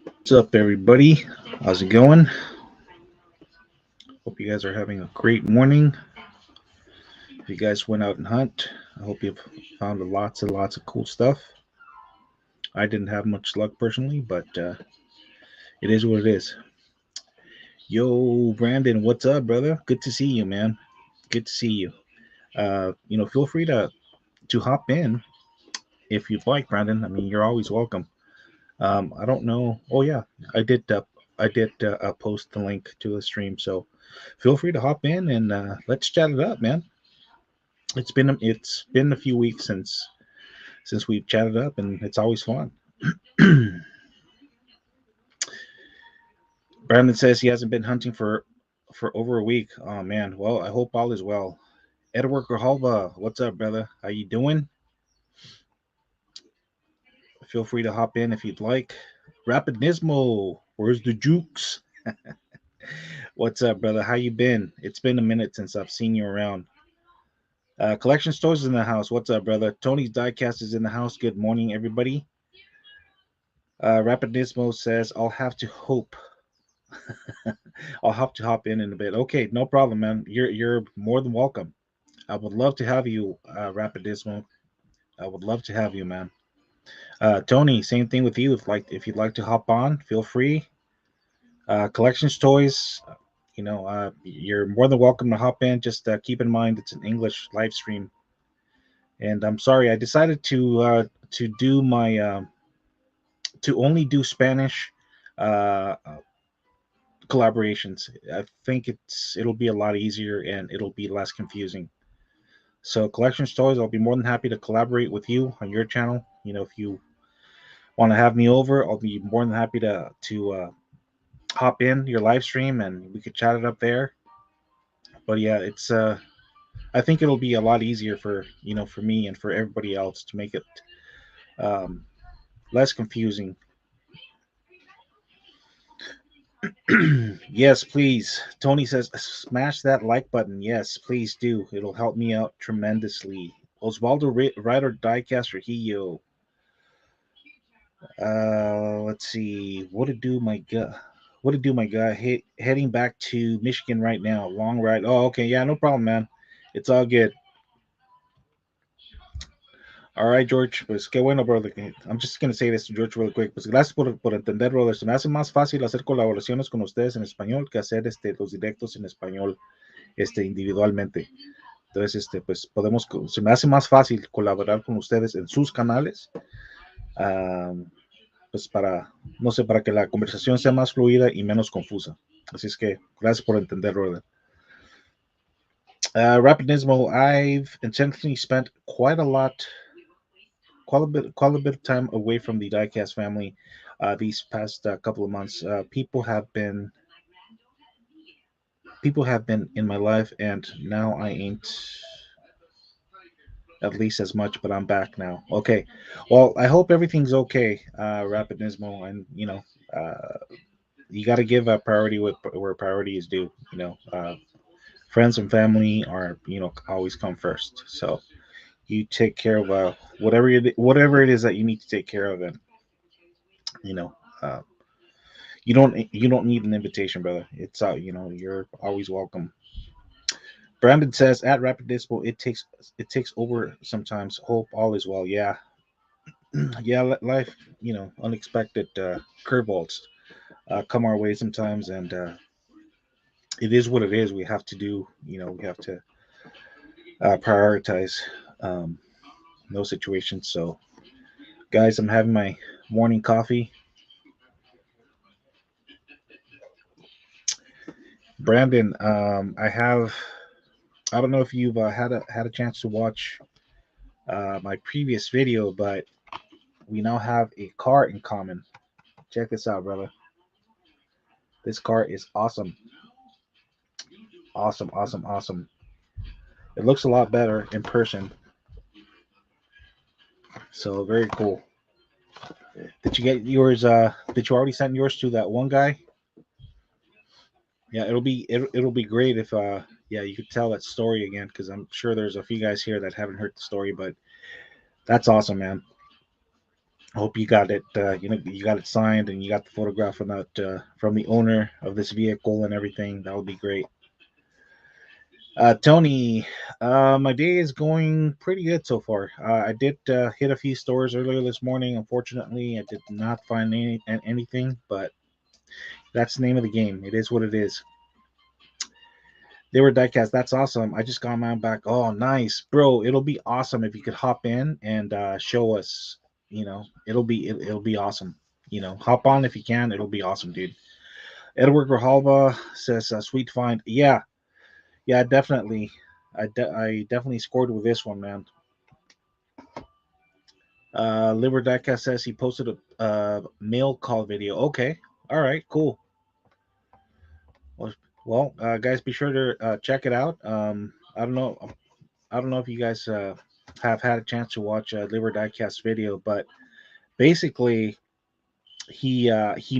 What's up, everybody? How's it going? Hope you guys are having a great morning. If you guys went out and hunt, I hope you've found lots and lots of cool stuff. I didn't have much luck personally, but it is what it is. Yo, Brandon, what's up, brother? Good to see you, man. Good to see you. Feel free to hop in if you'd like, Brandon. I mean, you're always welcome. I don't know. Oh yeah, I did. I did post the link to the stream, so feel free to hop in and let's chat it up, man. It's been a few weeks since we've chatted up, and it's always fun. Brandon says he hasn't been hunting for over a week. Oh man, well I hope all is well. Edward Grijalva, what's up, brother? How you doing? Feel free to hop in if you'd like. Rapid Nismo, where's the jukes? What's up, brother? How you been? It's been a minute since I've seen you around. Collection Stores is in the house. What's up, brother? Tony's Diecast is in the house. Good morning, everybody. Rapid Nismo says I'll have to hope I'll have to hop in a bit. Okay, no problem, man. You're more than welcome. I would love to have you, Rapidismo. I would love to have you, man. Tony, same thing with you. If you'd like to hop on, feel free. Collections toys, you're more than welcome to hop in. Just keep in mind it's an English live stream. And I'm sorry, I decided to do my to only do Spanish collaborations. I think it'll be a lot easier and it'll be less confusing. So collection stores, I'll be more than happy to collaborate with you on your channel. If you want to have me over, I'll be more than happy to hop in your live stream and we could chat it up there. But yeah, it's I think it'll be a lot easier for me and for everybody else to make it um, less confusing. Yes, please. Tony says smash that like button. Yes, please do. It'll help me out tremendously. Osvaldo Ryder Diecast Trujillo. Let's see. What to do, my guy? Heading back to Michigan right now. Long ride. Oh, okay. Yeah, no problem, man. It's all good. All right, George. Pues qué bueno, brother. I'm just going to say this to George real quick. Pues gracias por entender, brother. Se me hace más fácil hacer colaboraciones con ustedes en español que hacer los directos en español individualmente. Entonces, pues se me hace más fácil colaborar con ustedes en sus canales. ah, pues para, no sé, para que la conversación sea más fluida y menos confusa. Así es que gracias por entender, brother. Rapidismo, I've intentionally spent quite a bit of time away from the Diecast family these past couple of months. People have been in my life, and now I ain't at least as much, but I'm back now. Okay. Well, I hope everything's okay, Rapidismo, and you got to give a priority where priority is due. Friends and family are always come first. So you take care of whatever it is that you need to take care of, and you know uh, you don't need an invitation, brother. It's you're always welcome. Brandon says at Rapid Dispo, it takes over sometimes. Hope all is well. Yeah, yeah. Life, unexpected curveballs come our way sometimes, and it is what it is. We have to do. We have to prioritize um, those situations. So, guys, I'm having my morning coffee. Brandon, I don't know if you've had a chance to watch my previous video, but we now have a car in common. Check this out, brother. This car is awesome. Awesome, awesome, awesome. It looks a lot better in person. So very cool. Did you get yours? Did you already send yours to that one guy? Yeah, it'll be great if yeah, you could tell that story again, because I'm sure there's a few guys here that haven't heard the story, but that's awesome, man. I hope you got it. You know, you got it signed and you got the photograph from that from the owner of this vehicle and everything. That would be great. Tony, my day is going pretty good so far. I did hit a few stores earlier this morning. Unfortunately, I did not find anything, but that's the name of the game. It is what it is. They were diecast. That's awesome. I just got mine back. Oh, nice, bro. It'll be awesome if you could hop in and show us. You know, it'll be awesome. You know, hop on if you can. It'll be awesome, dude. Edward Grijalva says, "Sweet find." Yeah, yeah, definitely. I definitely scored with this one, man. Liber Diecast says he posted a mail call video. Okay, all right, cool. Well, guys, be sure to check it out. I don't know if you guys have had a chance to watch Liver Diecast video, but basically he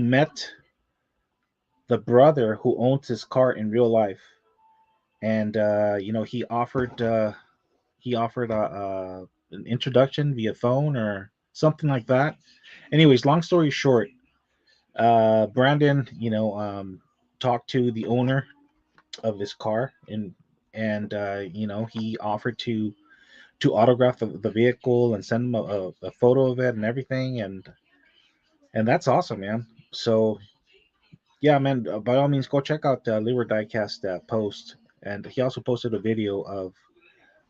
met the brother who owns his car in real life, and you know he offered an introduction via phone or something like that. Anyways, long story short, Brandon, talked to the owner of this car, and you know he offered to autograph the vehicle and send him a photo of it and everything, and that's awesome, man. So yeah, man, by all means go check out Leroy Diecast post, and he also posted a video of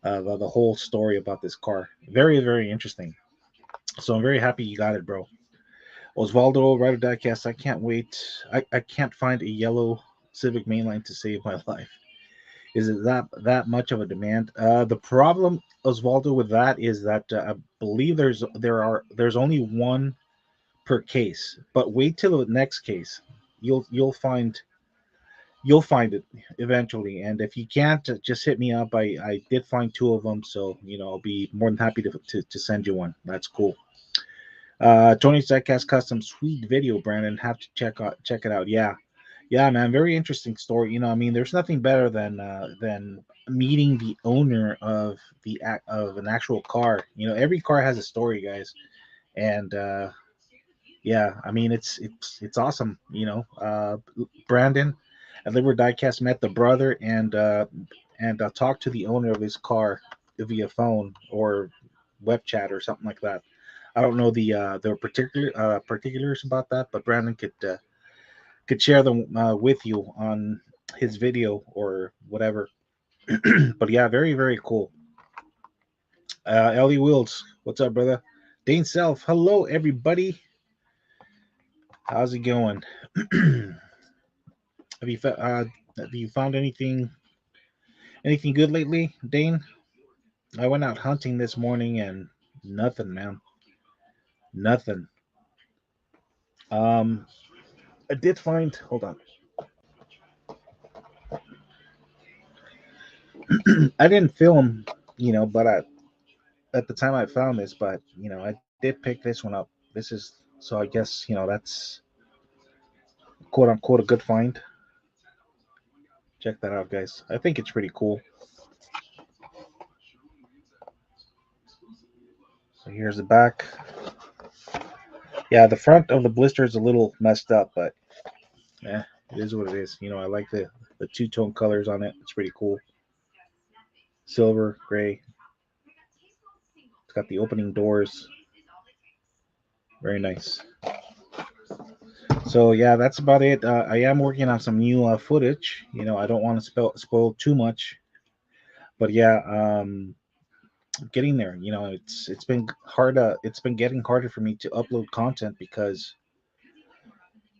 the whole story about this car. Very, very interesting. So I'm very happy you got it, bro. Osvaldo Rider Diecast, I can't wait. I can't find a yellow Civic Mainline to save my life. Is it that much of a demand? The problem, Osvaldo, with that is that I believe there's only one per case. But wait till the next case. You'll find it eventually. And if you can't, just hit me up. I did find two of them, so you know I'll be more than happy to send you one. That's cool. Tony Zedcast custom sweet video, Brandon. Have to check it out. Yeah, yeah, man. Very interesting story. You know, I mean, there's nothing better than meeting the owner of of an actual car. You know, every car has a story, guys, and yeah, I mean, it's awesome. You know, Brandon at Liver Diecast met the brother and talked to the owner of his car via phone or web chat or something like that. I don't know the particulars about that, but Brandon could share them with you on his video or whatever. But yeah, very very cool. Ellie Wills, what's up, brother? Dane Self, hello everybody. How's it going? Have you found anything good lately, Dane? I went out hunting this morning and nothing, man. Nothing. Um, I did find. Hold on. I didn't film, but at the time I found this, but I did pick this one up. This is so I guess that's quote unquote a good find. Check that out, guys. I think it's pretty cool. So here's the back. Yeah, the front of the blister is a little messed up, but it is what it is. I like the two tone colors on it. It's pretty cool. Silver, gray. It's got the opening doors. Very nice. So yeah, that's about it. I am working on some new footage. I don't want to spoil too much, but yeah, getting there. It's been hard. It's been getting harder for me to upload content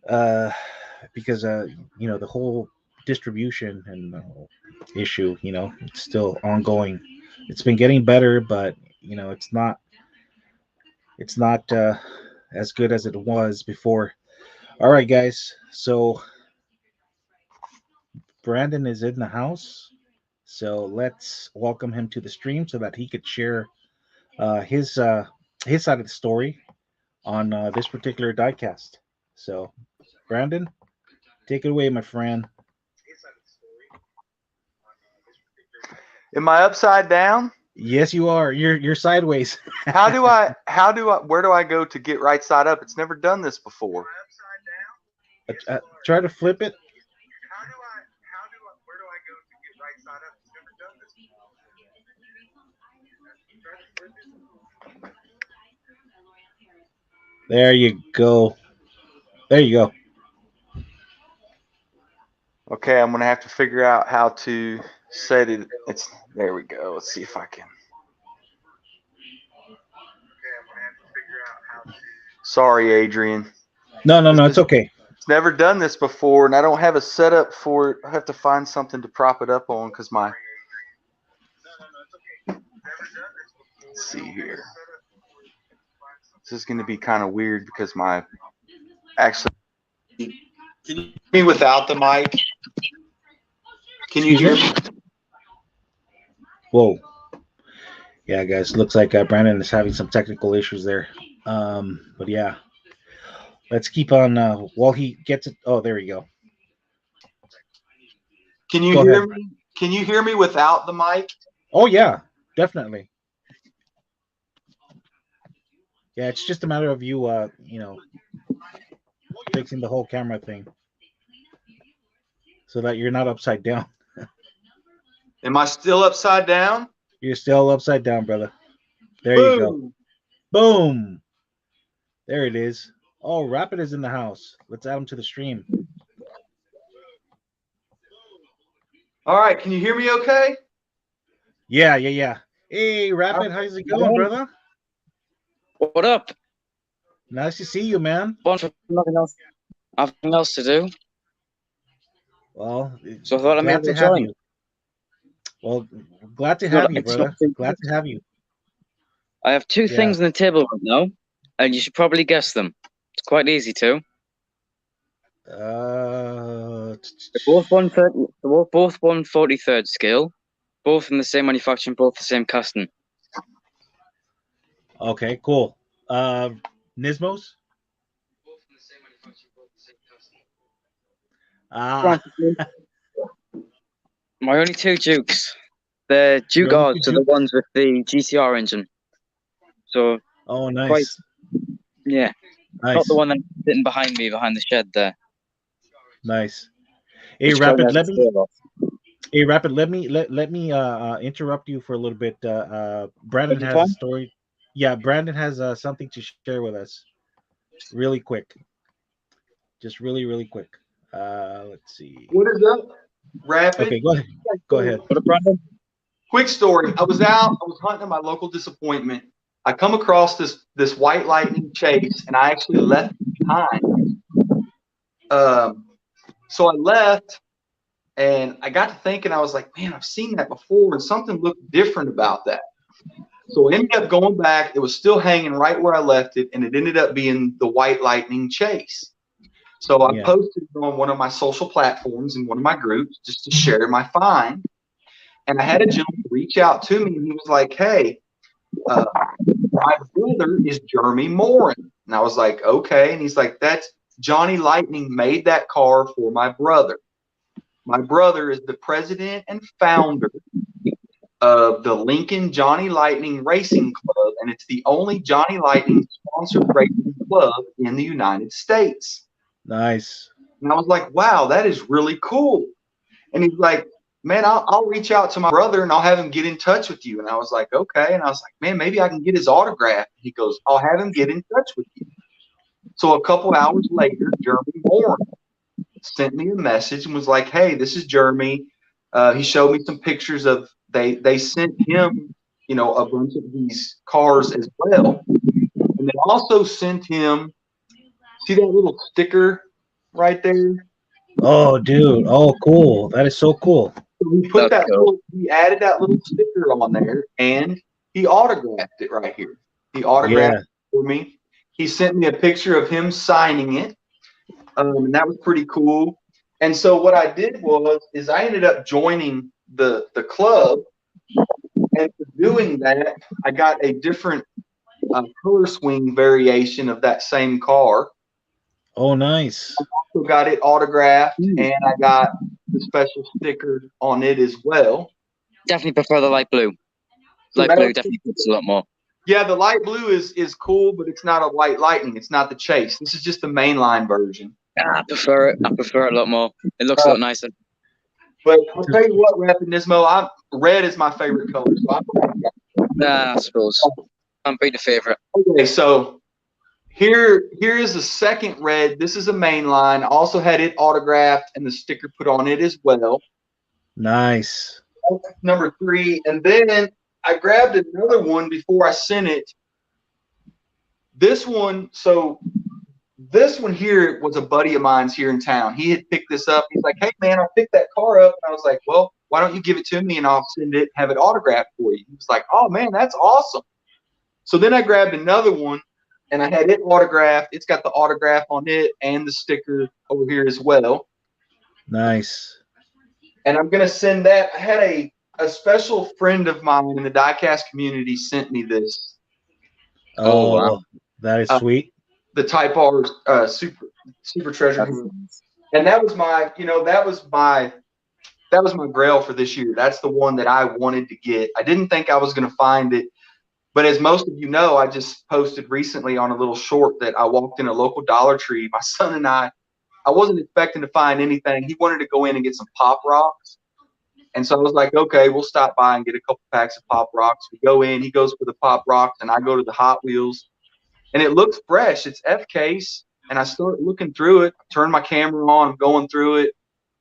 uh, because the whole distribution and issue. It's still ongoing. It's been getting better, but it's not as good as it was before. All right, guys. So Brandon is in the house, so let's welcome him to the stream so that he could share uh, his uh, his side of the story on this particular diecast. So, Brandon, take it away, my friend. Am I upside down? Yes, you are. You're sideways. Where do I go to get right side up? It's never done this before. Try to flip it. Where do I go to get right side up? It's never done this before. There you go. There you go. Okay, I'm gonna have to figure out how to set it. There we go. Let's see if I can. Sorry, Adrian. No, it's okay. It's never done this before, and I don't have a setup for it. I have to find something to prop it up on because my. Let's see here. This is going to be kind of weird because my. Actually, can you hear me without the mic? Can you hear me? Whoa. Yeah, guys. Looks like Brandon is having some technical issues there. But yeah. Let's keep on while he gets it. Oh, there we go. Can you hear me? Can you hear me without the mic? Oh yeah, definitely. Yeah, it's just a matter of you fixing the whole camera thing so that you're not upside down. Am I still upside down? You're still upside down, brother. There Boom. You go. Boom. There it is. Oh, Rapid is in the house. Let's add him to the stream. All right. Can you hear me okay? Yeah. Hey, Rapid, how's it going, brother? What up? Nice to see you, man. Nothing else to do. Well, so I thought I made a join. You. Well, glad to have you, brother. Glad to have you. I have two things on the table right now, and you should probably guess them. It's quite easy too. They're both 143rd scale, both from the same manufacturing, both the same casting. Okay, cool. Nismos? Both from the same manufacturing, both the same casting. My only two Dukes. The Duke R's are the ones with the GTR engine. So. Oh, nice. Yeah. Nice. Not the one that's sitting behind me, behind the shed there. Nice. Hey, Rapid, let me interrupt you for a little bit. Brandon has a story. Yeah, Brandon has something to share with us. Really quick. Just really quick. Let's see. What is up, Rapid? Okay, go ahead. What up, Brandon? Quick story. I was hunting my local disappointment. I come across this White Lightning Chase, and I actually left it behind. So I left, and I got to thinking. I was like, man, I've seen that before, and something looked different about that. So I ended up going back. It was still hanging right where I left it, and it ended up being the White Lightning Chase. So I posted it on one of my social platforms in one of my groups just to share my find. And I had a gentleman reach out to me, and he was like, hey, my brother is Jeremy Morin. And I was like, okay. And he's like, that's Johnny Lightning made that car for my brother. My brother is the president and founder of the Lincoln Johnny Lightning Racing Club, and it's the only Johnny Lightning sponsored racing club in the United States. Nice. And I was like, wow, that is really cool. And he's like, man, I'll reach out to my brother and I'll have him get in touch with you. And I was like, okay. And I was like, man, maybe I can get his autograph. He goes, I'll have him get in touch with you. So a couple hours later, Jeremy Morin sent me a message and was like, hey, this is Jeremy. He showed me some pictures of, they sent him, a bunch of these cars as well. And they also sent him, see that little sticker right there? Oh, dude. Oh, cool. That is so cool. So he added that little sticker on there, and he autographed it right here. He autographed it for me. He sent me a picture of him signing it, and that was pretty cool. And so what I did is I ended up joining the club, and for doing that, I got a different color swing variation of that same car. Oh, nice. Also got it autographed, and I got the special sticker on it as well. Definitely prefer the light blue. So Light blue definitely fits a lot more. Yeah, the light blue is cool, but it's not a White Lightning. It's not the Chase. This is just the mainline version. I prefer it. I prefer it a lot more. It looks a lot nicer. But I'll tell you what, Rapid Nismo, red is my favorite color. So I suppose. I'm being a favorite. Okay, so here is the second red. This is a mainline. I also had it autographed and the sticker put on it as well. Nice. Number 3, and then I grabbed another one before I sent it. This one here was a buddy of mine's here in town. He had picked this up. He's like, "Hey man, I picked that car up." And I was like, "Well, why don't you give it to me and I'll send it, have it autographed for you?" He was like, "Oh man, that's awesome." So then I grabbed another one and I had it autographed. It's got the autograph on it and the sticker over here as well. Nice. And I'm gonna send that. I had a special friend of mine in the diecast community sent me this. Oh, wow. That is sweet. The Type R super treasure hunt. And that was my, that was my grail for this year. That's the one that I wanted to get. I didn't think I was going to find it, but as most of you know, I just posted recently on a little short that I walked in a local Dollar Tree. My son and I wasn't expecting to find anything. He wanted to go in and get some Pop Rocks. And so I was like, okay, we'll stop by and get a couple packs of Pop Rocks. We go in, he goes for the Pop Rocks, and I go to the Hot Wheels. And it looks fresh. It's F-Case. And I start looking through it. I turn my camera on. I'm going through it.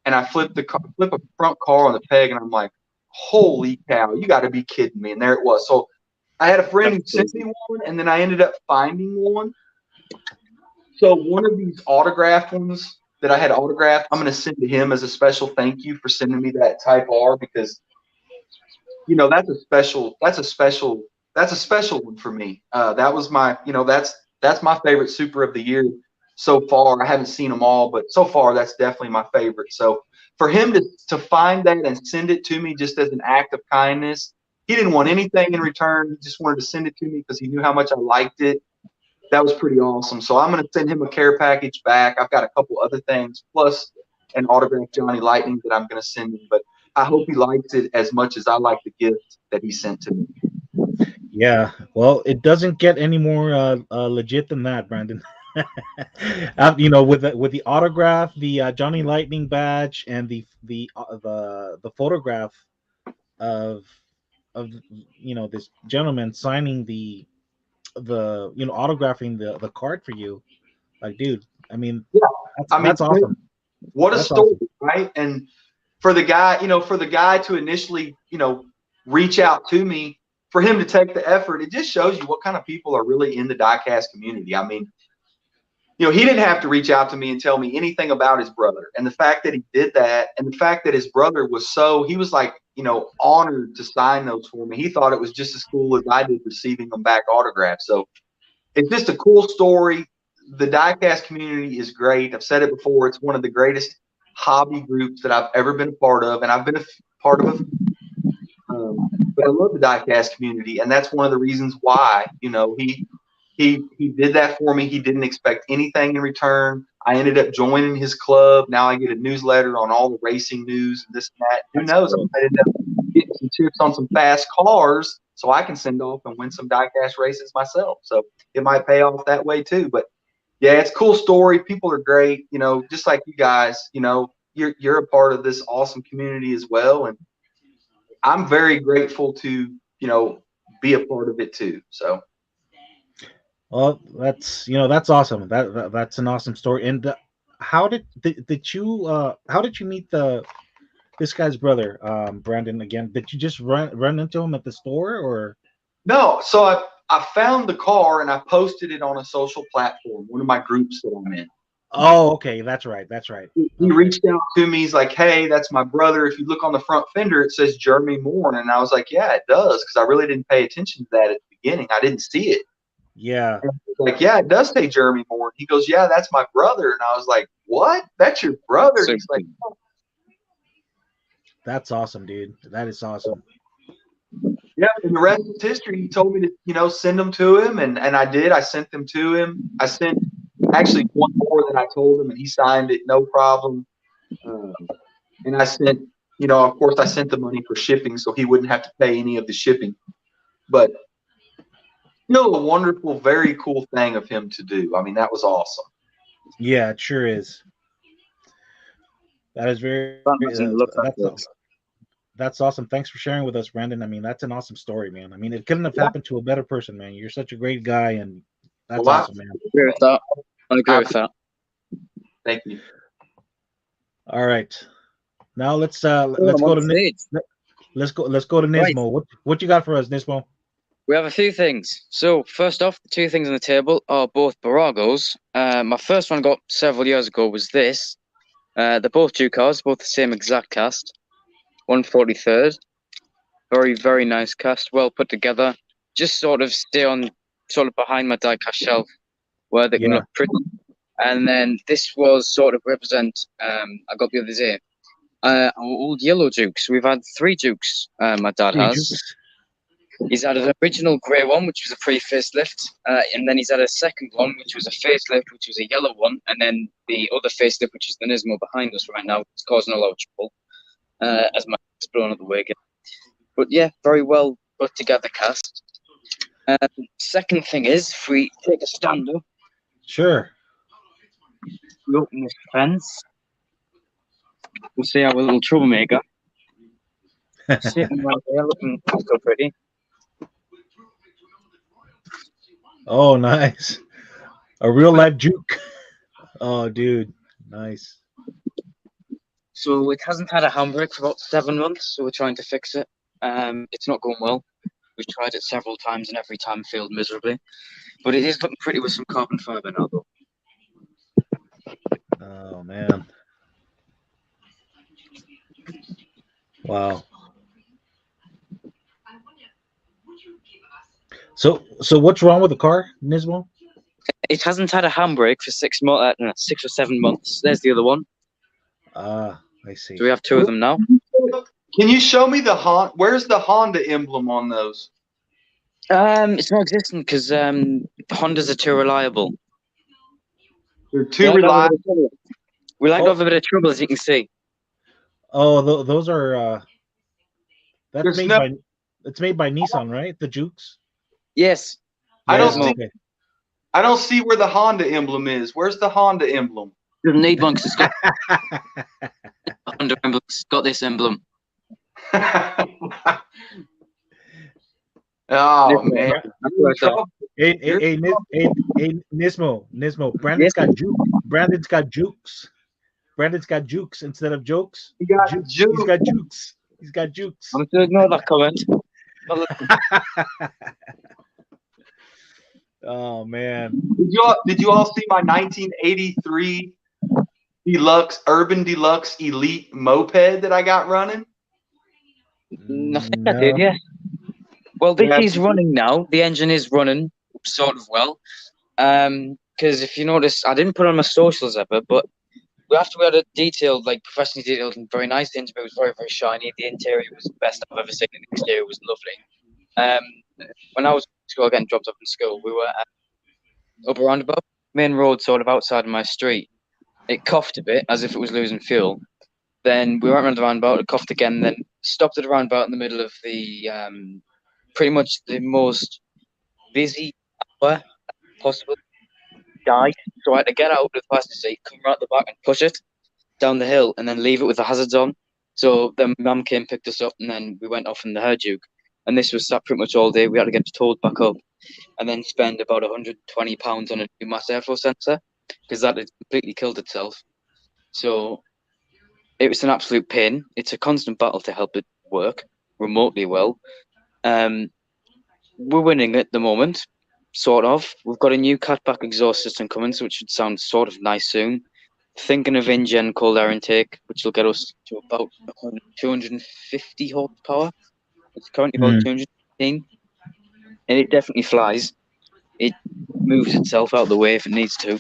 And I flip a front car on the peg. And I'm like, holy cow, you got to be kidding me. And there it was. So I had a friend who sent me one. And then I ended up finding one. So one of these autographed ones that I had autographed, I'm going to send to him as a special thank you for sending me that Type R, because, that's a special one for me. That was my, that's my favorite Super of the year so far. I haven't seen them all, but so far that's definitely my favorite. So for him to find that and send it to me just as an act of kindness, he didn't want anything in return. He just wanted to send it to me because he knew how much I liked it. That was pretty awesome. So I'm going to send him a care package back. I've got a couple other things, plus an autographed Johnny Lightning that I'm going to send him. But I hope he likes it as much as I like the gift that he sent to me. Yeah, well, it doesn't get any more legit than that, Brandon. With the autograph, the Johnny Lightning badge, and the photograph of this gentleman signing the autographing the card for you. Like, dude, I mean, yeah, that's awesome. What a story, awesome. Right? And for the guy, to initially, reach out to me, for him to take the effort, it just shows you what kind of people are really in the diecast community. I mean, he didn't have to reach out to me and tell me anything about his brother. And the fact that he did that, and the fact that his brother was he was like, honored to sign those for me. He thought it was just as cool as I did receiving them back autographed. So it's just a cool story. The diecast community is great. I've said it before. It's one of the greatest hobby groups that I've ever been a part of. And I've been a part of but I love the diecast community, and that's one of the reasons why, he did that for me. He didn't expect anything in return. I ended up joining his club. Now I get a newsletter on all the racing news and this and that. Who knows? I might end up getting some tips on some fast cars so I can send off and win some diecast races myself. So it might pay off that way too. But yeah, it's a cool story. People are great. Just like you guys, you're a part of this awesome community as well. And I'm very grateful to, be a part of it too. So. Well, that's awesome. That's an awesome story. And how did you meet this guy's brother, Brandon? Again, did you just run into him at the store, or? No. So I found the car and I posted it on a social platform, one of my groups that I'm in. Oh, okay. That's right. He reached out to me. He's like, "Hey, that's my brother. If you look on the front fender, it says Jeremy Moore." And I was like, "Yeah, it does," because I really didn't pay attention to that at the beginning. I didn't see it. Yeah. And he's like, yeah, it does say Jeremy Moore. He goes, yeah, that's my brother. And I was like, what? That's your brother? So He's like, That's awesome, dude. That is awesome. yeah, and the rest is history. He told me to, send them to him, and I did. I sent them to him. I sent actually one more than I told him, and he signed it, no problem. And I sent, of course, I sent the money for shipping, so he wouldn't have to pay any of the shipping. But still, a wonderful, very cool thing of him to do. I mean, that was awesome. Yeah, it sure is. That is very. That's awesome. Thanks for sharing with us, Brandon. I mean, that's an awesome story, man. I mean, it couldn't have happened to a better person, man. You're such a great guy, and that's awesome, man. I agree with that. I agree with that. Thank you. All right, now let's go to let's go to Nismo. Right. What you got for us, Nismo? We have a few things. So first off, the two things on the table are both Baragos. My first one I got several years ago was this. They're both Duke cars, both the same exact cast. 143rd. Very, very nice cast, well put together. Just sort of stay on, sort of behind my diecast shelf where they can look pretty. And then this was sort of represent, I got the other day, our old yellow Dukes. We've had 3 Dukes, my dad has. He's had an original grey one, which was a pre-facelift, and then he's had a second one, which was a facelift, which was a yellow one, and then the other facelift, which is the Nismo behind us right now. It's causing a lot of trouble. As my head's blown up the way again. But yeah, very well put together cast. Second thing is, if we take a stand up. Sure. We open this fence. We'll see our little troublemaker. Sitting right there looking so pretty. Oh, nice. A real life Duke. Oh, dude. Nice. So it hasn't had a handbrake for about 7 months, so we're trying to fix it. It's not going well. We've tried it several times and every time failed miserably. But it is looking pretty with some carbon fiber now, though. Oh, man. Wow. So what's wrong with the car, Nismo? It hasn't had a handbrake for 6 or 7 months. There's the other one. I see. So we have 2 of them now. Can you show me the Honda? Where's the Honda emblem on those? It's not existent because Hondas are too reliable. They're too reliable. We like to have a bit of trouble, as you can see. Oh, those are it's made by Nissan, right? The Jukes. Yes. I don't see where the Honda emblem is. Where's the Honda emblem? Doesn't need one because it's got Honda emblem. It's got this emblem. Oh man! Hey, Nismo. Brandon's got Juke. Brandon's got Jukes. Brandon's got Jukes instead of jokes. He got Jukes. He's got Jukes. He's got Jukes. I'm going to ignore that comment. Oh man! Did you all see my 1983 Urban Deluxe Elite moped that I got running? Nothing I did, yeah. Well, this is running now. The engine is running sort of well. Because if you notice, I didn't put on my socials ever, but after we had a detailed, like professionally detailed and very nice, the engine was very, very shiny. The interior was the best I've ever seen, and the exterior was lovely. When I was getting dropped off in school, we were at up around about main road, sort of outside of my street. It coughed a bit as if it was losing fuel. Then we went around the roundabout, it coughed again, then stopped at a roundabout in the middle of the pretty much the most busy hour possible. Died. So I had to get out of the passenger seat, come right at the back and push it down the hill and then leave it with the hazards on. So then Mum came, picked us up, and then we went off in the her Duke. And this was sat pretty much all day. We had to get towed back up and then spend about £120 on a new mass airflow sensor because that had completely killed itself. So it was an absolute pain. It's a constant battle to help it work remotely well. We're winning at the moment, sort of. We've got a new catback exhaust system coming, so it should sound sort of nice soon. Thinking of InGen cold air intake, which will get us to about 250 horsepower. It's currently about 215, and it definitely flies. moves itself out of the way if it needs to.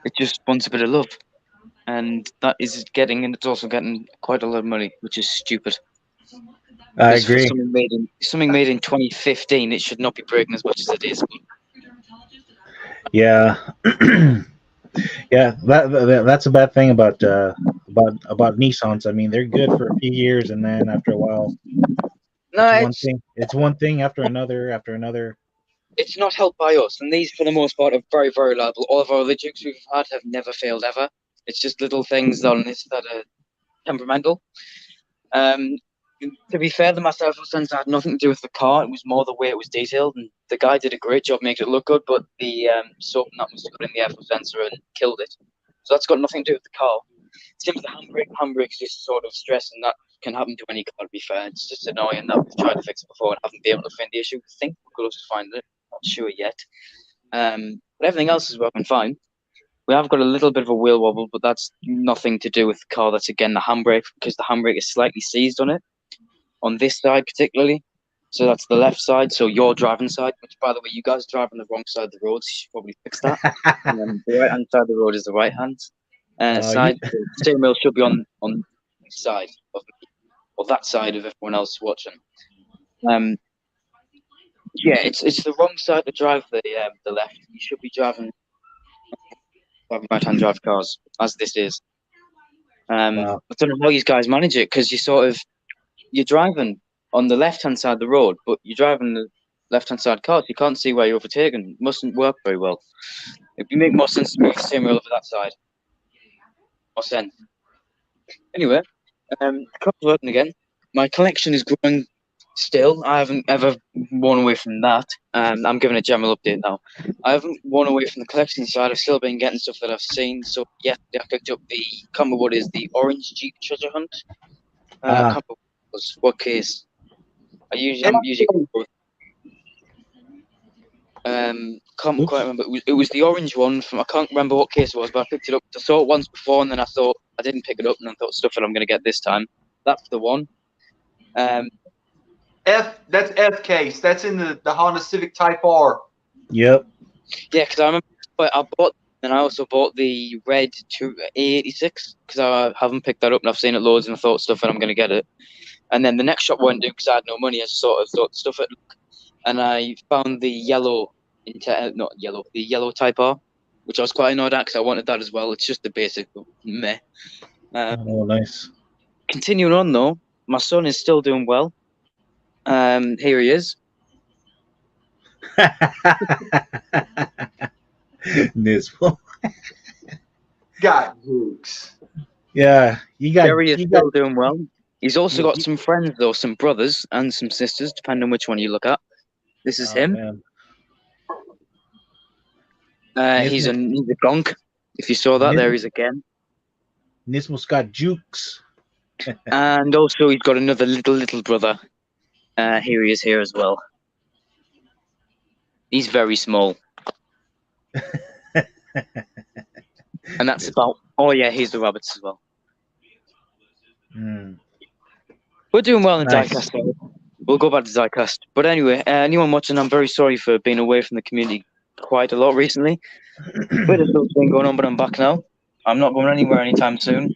It just wants a bit of love. And that is getting, and it's also getting quite a lot of money, which is stupid. I agree. Something made in 2015, it should not be breaking as much as it is. Yeah, yeah. That's a bad thing about Nissans. I mean, they're good for a few years, and then after a while, it's one thing after another. It's not helped by us, and these, for the most part, are very, very reliable. All of our other Dukes we've had have never failed ever. It's just little things on this that are temperamental. To be fair, the Master Alpha sensor had nothing to do with the car. It was more the way it was detailed, and the guy did a great job making it look good, but the soap and that must have got in the Alpha sensor and killed it. So that's got nothing to do with the car. Same with the handbrake. Handbrake's just sort of stress, and that can happen to any car, to be fair. It's just annoying that we've tried to fix it before and haven't been able to find the issue. I think we're close to finding it. Not sure yet. But everything else is working fine. We have got a little bit of a wheel wobble, but that's nothing to do with the car. That's, again, the handbrake, because the handbrake is slightly seized on it, on this side particularly. So that's the left side, so your driving side, which, by the way, you guys drive on the wrong side of the road, so you should probably fix that. And then the right-hand side of the road is the right-hand side. The steering wheel should be on this side of me, or that side of everyone else watching. Yeah, it's the wrong side to drive the left. You should be driving right-hand drive cars, as this is. Wow. I don't know how you guys manage it, because you're driving on the left-hand side of the road, but you're driving the left-hand side cars. You can't see where you're overtaking. It mustn't work very well. It'd make more sense to move the steering wheel over that side. More sense. Anyway, the car's working again. My collection is growing still. I haven't ever worn away from that. I'm giving a general update now. I haven't worn away from the collection side. I've still been getting stuff that I've seen. So, yeah, I picked up the, can't remember what it is, the orange Jeep Treasure Hunt. Can't remember what case. I'm usually can't quite remember. It was the orange one from, I can't remember what case it was, but I picked it up. I saw it once before, and then I thought I didn't pick it up, and I thought, stuff that I'm going to get this time. That's the one. That's F case. That's in the Honda Civic Type R. Yep. Yeah, because I remember I bought, and I also bought the red A86 because I haven't picked that up, and I've seen it loads, and I thought, stuff that I'm going to get it. And then the next shop went to because I had no money. I just sort of thought, stuff it. And I found the yellow, the yellow Type R, which I was quite annoyed at because I wanted that as well. It's just the basic meh. Oh, nice. Continuing on though, my son is still doing well. Here he is. Nismo. Got Dukes. Yeah, Jerry is still doing well. He's also got some friends though, some brothers and some sisters, depending on which one you look at. This is him. He's a gonk. If you saw that, there he's again. Nismo's got Jukes. And also he's got another little brother. Here he is here as well. He's very small. And that's about, oh yeah, he's the rabbits as well. We're doing well in Diecast. We'll go back to Diecast. But anyway, anyone watching, I'm very sorry for being away from the community quite a lot recently. Bit of stuff's been going on, but I'm back now. I'm not going anywhere anytime soon.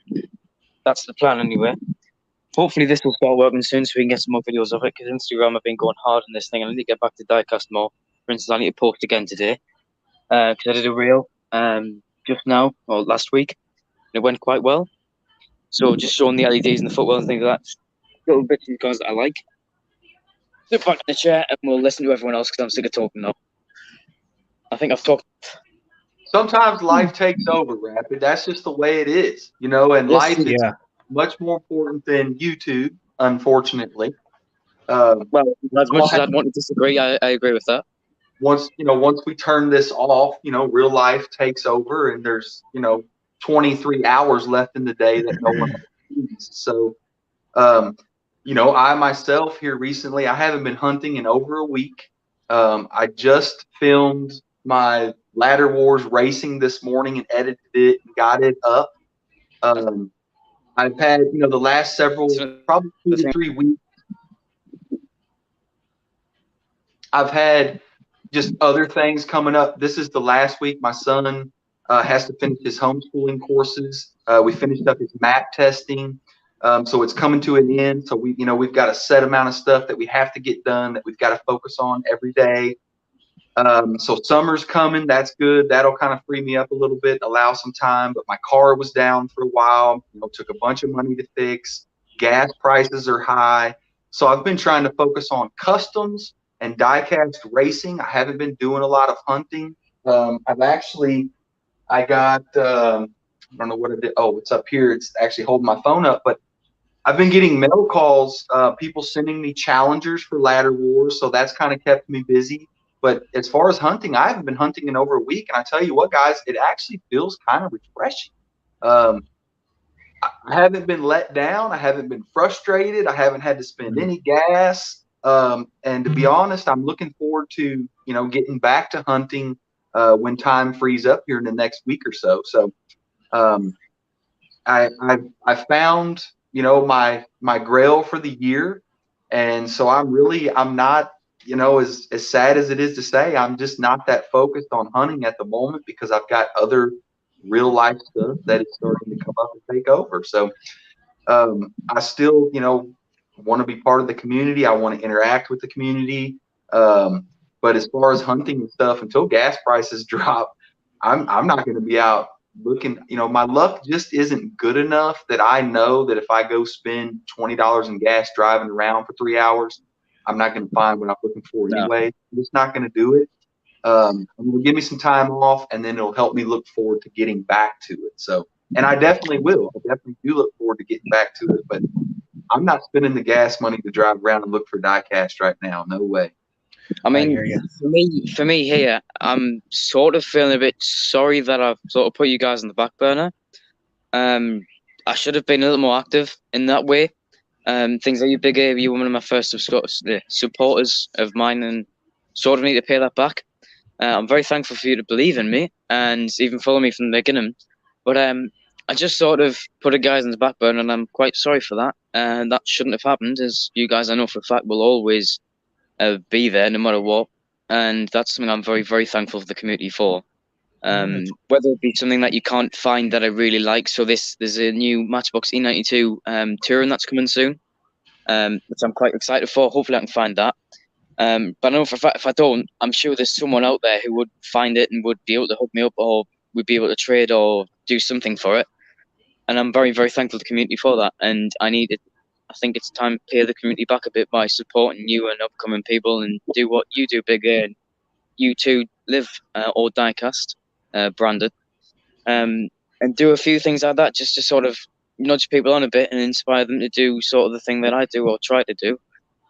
That's the plan anyway. Hopefully this will start working soon so we can get some more videos of it, because Instagram have been going hard on this thing. I need to get back to Diecast more. For instance, I need to post again today because I did a reel just now, or last week. It went quite well. So just showing the LEDs and the footwell and things like that. Little bits and cars that I like. Sit back in the chair and we'll listen to everyone else because I'm sick of talking now. I think I've talked. Sometimes life takes over, Rapid. That's just the way it is, you know, and life is much more important than YouTube, unfortunately. Well, as much as I'd want to disagree, I agree with that. Once we turn this off, real life takes over, and there's, 23 hours left in the day that no one sees. So, I myself here recently, I haven't been hunting in over a week. I just filmed my Ladder Wars racing this morning and edited it and got it up. I've had, the last several, probably 2 to 3 weeks, I've had just other things coming up. This is the last week. My son has to finish his homeschooling courses. We finished up his MAP testing. So it's coming to an end. So we've got a set amount of stuff that we have to get done, that we've got to focus on every day. So summer's coming. That's good. That'll kind of free me up a little bit, allow some time. But my car was down for a while. Took a bunch of money to fix. Gas prices are high. So I've been trying to focus on customs and die-cast racing. I haven't been doing a lot of hunting. I got, I don't know what it is. Oh, it's up here. It's actually holding my phone up. But I've been getting mail calls, people sending me challengers for Ladder Wars. So that's kind of kept me busy. But as far as hunting, I haven't been hunting in over a week. And I tell you what, guys, it actually feels kind of refreshing. I haven't been let down. I haven't been frustrated. I haven't had to spend any gas. And to be honest, I'm looking forward to, getting back to hunting when time frees up here in the next week or so. So I found, my grail for the year. And so I'm not, as sad as it is to say, I'm just not that focused on hunting at the moment because I've got other real life stuff that is starting to come up and take over. So I still, want to be part of the community. I want to interact with the community. But as far as hunting and stuff, until gas prices drop, I'm not going to be out looking. My luck just isn't good enough that I know that if I go spend $20 in gas driving around for 3 hours, I'm not going to find what I'm looking for anyway. I'm just not going to do it. It'll give me some time off, and then it'll help me look forward to getting back to it. So, and I definitely will. I definitely do look forward to getting back to it, but I'm not spending the gas money to drive around and look for die-cast right now. No way. I mean, for me here, I'm sort of feeling a bit sorry that I've sort of put you guys on the back burner. I should have been a little more active in that way. Things like you, Big A, you were one of my first supporters of mine, and sort of need to pay that back. I'm very thankful for you to believe in me and even follow me from the beginning. But I just sort of put a guys on the back burner, and I'm quite sorry for that. And that shouldn't have happened, as you guys, I know for a fact, will always be there no matter what. And that's something I'm very, very thankful for the community for. Whether it be something that you can't find that I really like. So there's a new Matchbox E92 touring that's coming soon, which I'm quite excited for. Hopefully I can find that. But I know for a fact, if I don't, I'm sure there's someone out there who would find it and would be able to hook me up, or would be able to trade or do something for it. And I'm very, very thankful to the community for that. And I think it's time to pay the community back a bit by supporting you and upcoming people, and do what you do, Big A, and you too, Live or Diecast, branded, and do a few things like that just to sort of nudge people on a bit and inspire them to do sort of the thing that I do or try to do.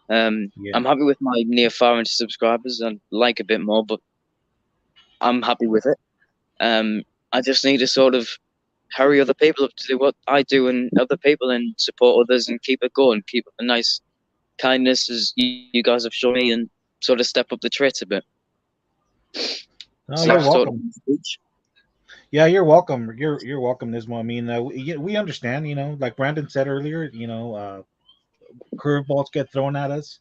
I'm happy with my near 500 subscribers. I'd like a bit more, but I'm happy with it. I just need to sort of hurry other people up to do what I do and other people, and support others and keep it going, keep up a nice kindness as you guys have shown me, and sort of step up the traits a bit. Oh, you're welcome. Yeah, you're welcome. You're welcome, Nismo. I mean, we understand. Like Brandon said earlier, curveballs get thrown at us,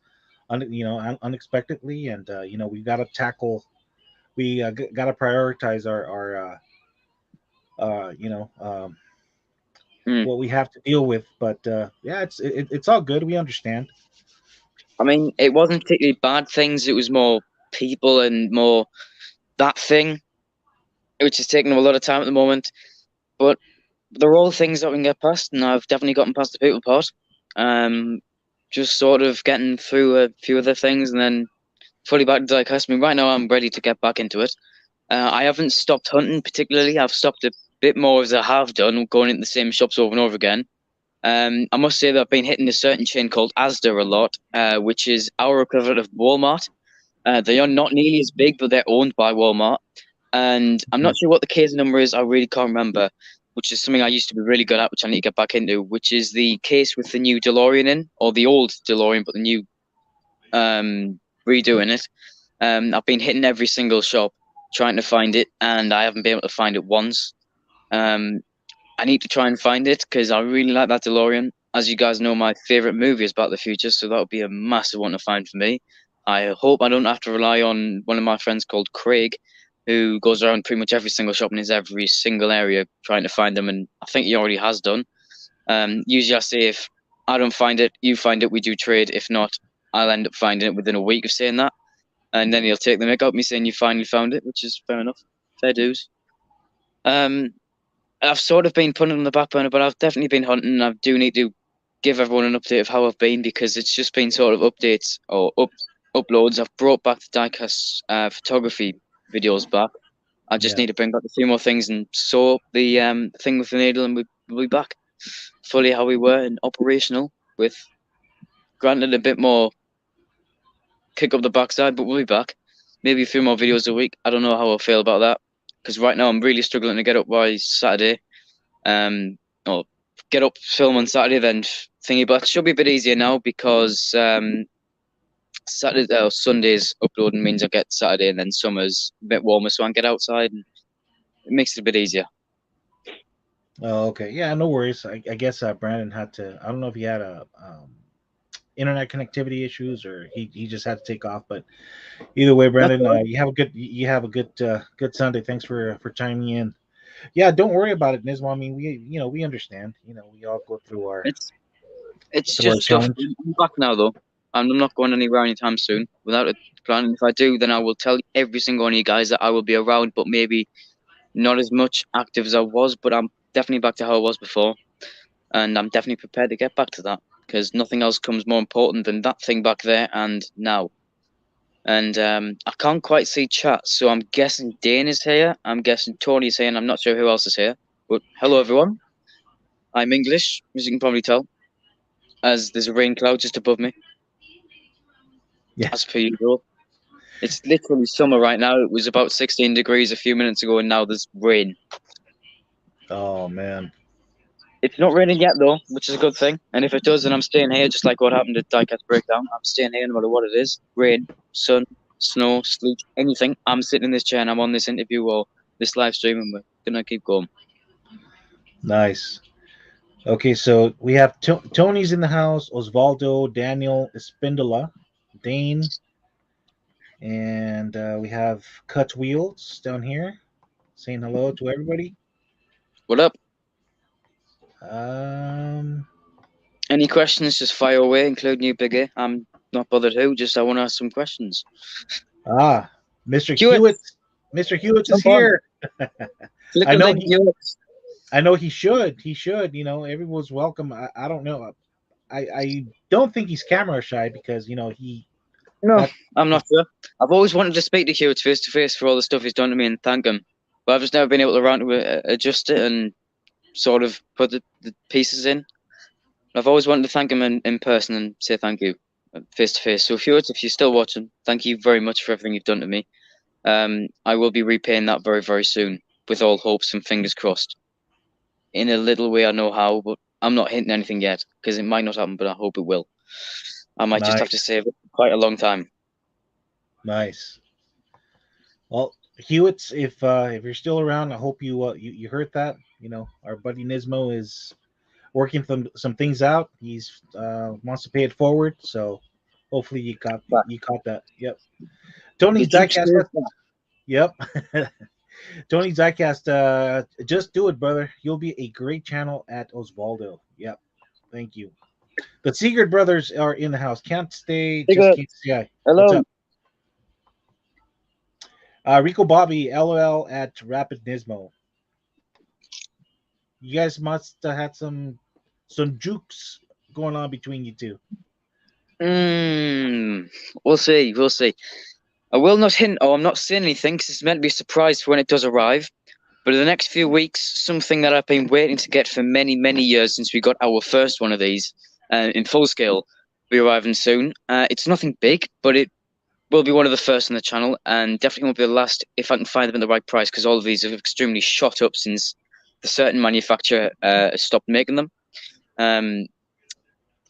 unexpectedly, and we've got to tackle. We got to prioritize our what we have to deal with. But it's all good. We understand. I mean, it wasn't particularly bad things. It was more people and more that thing, which is taking a lot of time at the moment. But they're all things that we can get past, and I've definitely gotten past the people part. Just sort of getting through a few other things, and then fully back to diecast. I mean, right now I'm ready to get back into it. I haven't stopped hunting particularly. I've stopped a bit more as I have done, going into the same shops over and over again. I must say that I've been hitting a certain chain called Asda a lot, which is our equivalent of Walmart. They are not nearly as big, but they're owned by Walmart. And I'm not sure what the case number is. I really can't remember, which is something I used to be really good at, which I need to get back into, which is the case with the new DeLorean in, or the old DeLorean, but the new redoing it. I've been hitting every single shop trying to find it, and I haven't been able to find it once. I need to try and find it because I really like that DeLorean. As you guys know, my favorite movie is Back to the Future, so that would be a massive one to find for me. I hope I don't have to rely on one of my friends called Craig, who goes around pretty much every single shop in his every single area trying to find them, and I think he already has done. Usually I say if I don't find it, you find it, we do trade. If not, I'll end up finding it within a week of saying that. And then he'll take the mick out me saying you finally found it, which is fair enough. Fair dues. I've sort of been putting it on the back burner, but I've definitely been hunting. I do need to give everyone an update of how I've been, because it's just been sort of updates or uploads. I've brought back the diecast photography videos back. I just need to bring back a few more things and sew the thing with the needle, and we'll be back fully how we were and operational, with granted a bit more kick up the backside, but we'll be back. Maybe a few more videos a week. I don't know how I feel about that, because right now I'm really struggling to get up by Saturday. Or get up, film on Saturday, then thingy. But it should be a bit easier now, because Saturday or Sunday's uploading means I get Saturday, and then summer's a bit warmer, so I can get outside, and it makes it a bit easier. Oh, okay. Yeah, no worries. I guess Brandon had to. I don't know if he had a internet connectivity issues, or he just had to take off. But either way, Brandon, you have a good Sunday. Thanks for chiming in. Yeah, don't worry about it, Nismo. I mean, we understand. We all go through our. It's just stuff. I'm back now, though. I'm not going anywhere anytime soon without a plan. If I do, then I will tell every single one of you guys that I will be around, but maybe not as much active as I was. But I'm definitely back to how I was before, and I'm definitely prepared to get back to that, because nothing else comes more important than that thing back there and now. And I can't quite see chat, so I'm guessing Dane is here. I'm guessing Tony's here, and I'm not sure who else is here. But hello, everyone. I'm English, as you can probably tell, as there's a rain cloud just above me. Yeah. As per usual. It's literally summer right now. It was about 16 degrees a few minutes ago, and now there's rain. Oh, man. It's not raining yet, though, which is a good thing. And if it does, then I'm staying here, just like what happened at Diecast Breakdown. I'm staying here no matter what it is. Rain, sun, snow, sleet, anything. I'm sitting in this chair and I'm on this interview or this live stream, and we're going to keep going. Nice. Okay, so we have Tony's in the house, Osvaldo, Daniel, Espindola, Dane, and we have Cut Wheels down here saying hello to everybody. What up? Any questions, just fire away, including you, Big A. I'm not bothered who, just I want to ask some questions. Mr. Hewitt. Mr. Hewitt is here. I know he should. He should. Everyone's welcome. I don't know. I don't think he's camera shy, because he. No, I'm not sure. I've always wanted to speak to Hewitt face to face for all the stuff he's done to me and thank him, but I've just never been able to around to adjust it and sort of put the pieces in. I've always wanted to thank him in person and say thank you face to face. So Hewitt, if you're still watching, thank you very much for everything you've done to me. I will be repaying that very, very soon, with all hopes and fingers crossed. In a little way, I know how, but I'm not hinting anything yet, because it might not happen, but I hope it will. I might just have to save it for quite a long time. Nice. Well, Hewitt, if you're still around, I hope you heard that. Our buddy Nismo is working some things out. He's wants to pay it forward, so hopefully you caught that. Yep. Tony's Diecast. Yep. Tony's Diecast. Just do it, brother. You'll be a great channel at Osvaldo. Yep. Thank you. The Seegert brothers are in the house. Can't stay. Just keep CI. Hello. Rico Bobby, LOL at Rapid Nismo. You guys must have had some jukes going on between you two. We'll see. I will not hint. I'm not saying anything, because it's meant to be a surprise for when it does arrive. But in the next few weeks, something that I've been waiting to get for many, many years since we got our first one of these in full scale, will be arriving soon. It's nothing big, but it will be one of the first on the channel, and definitely won't be the last if I can find them at the right price, because all of these have extremely shot up since the certain manufacturer stopped making them.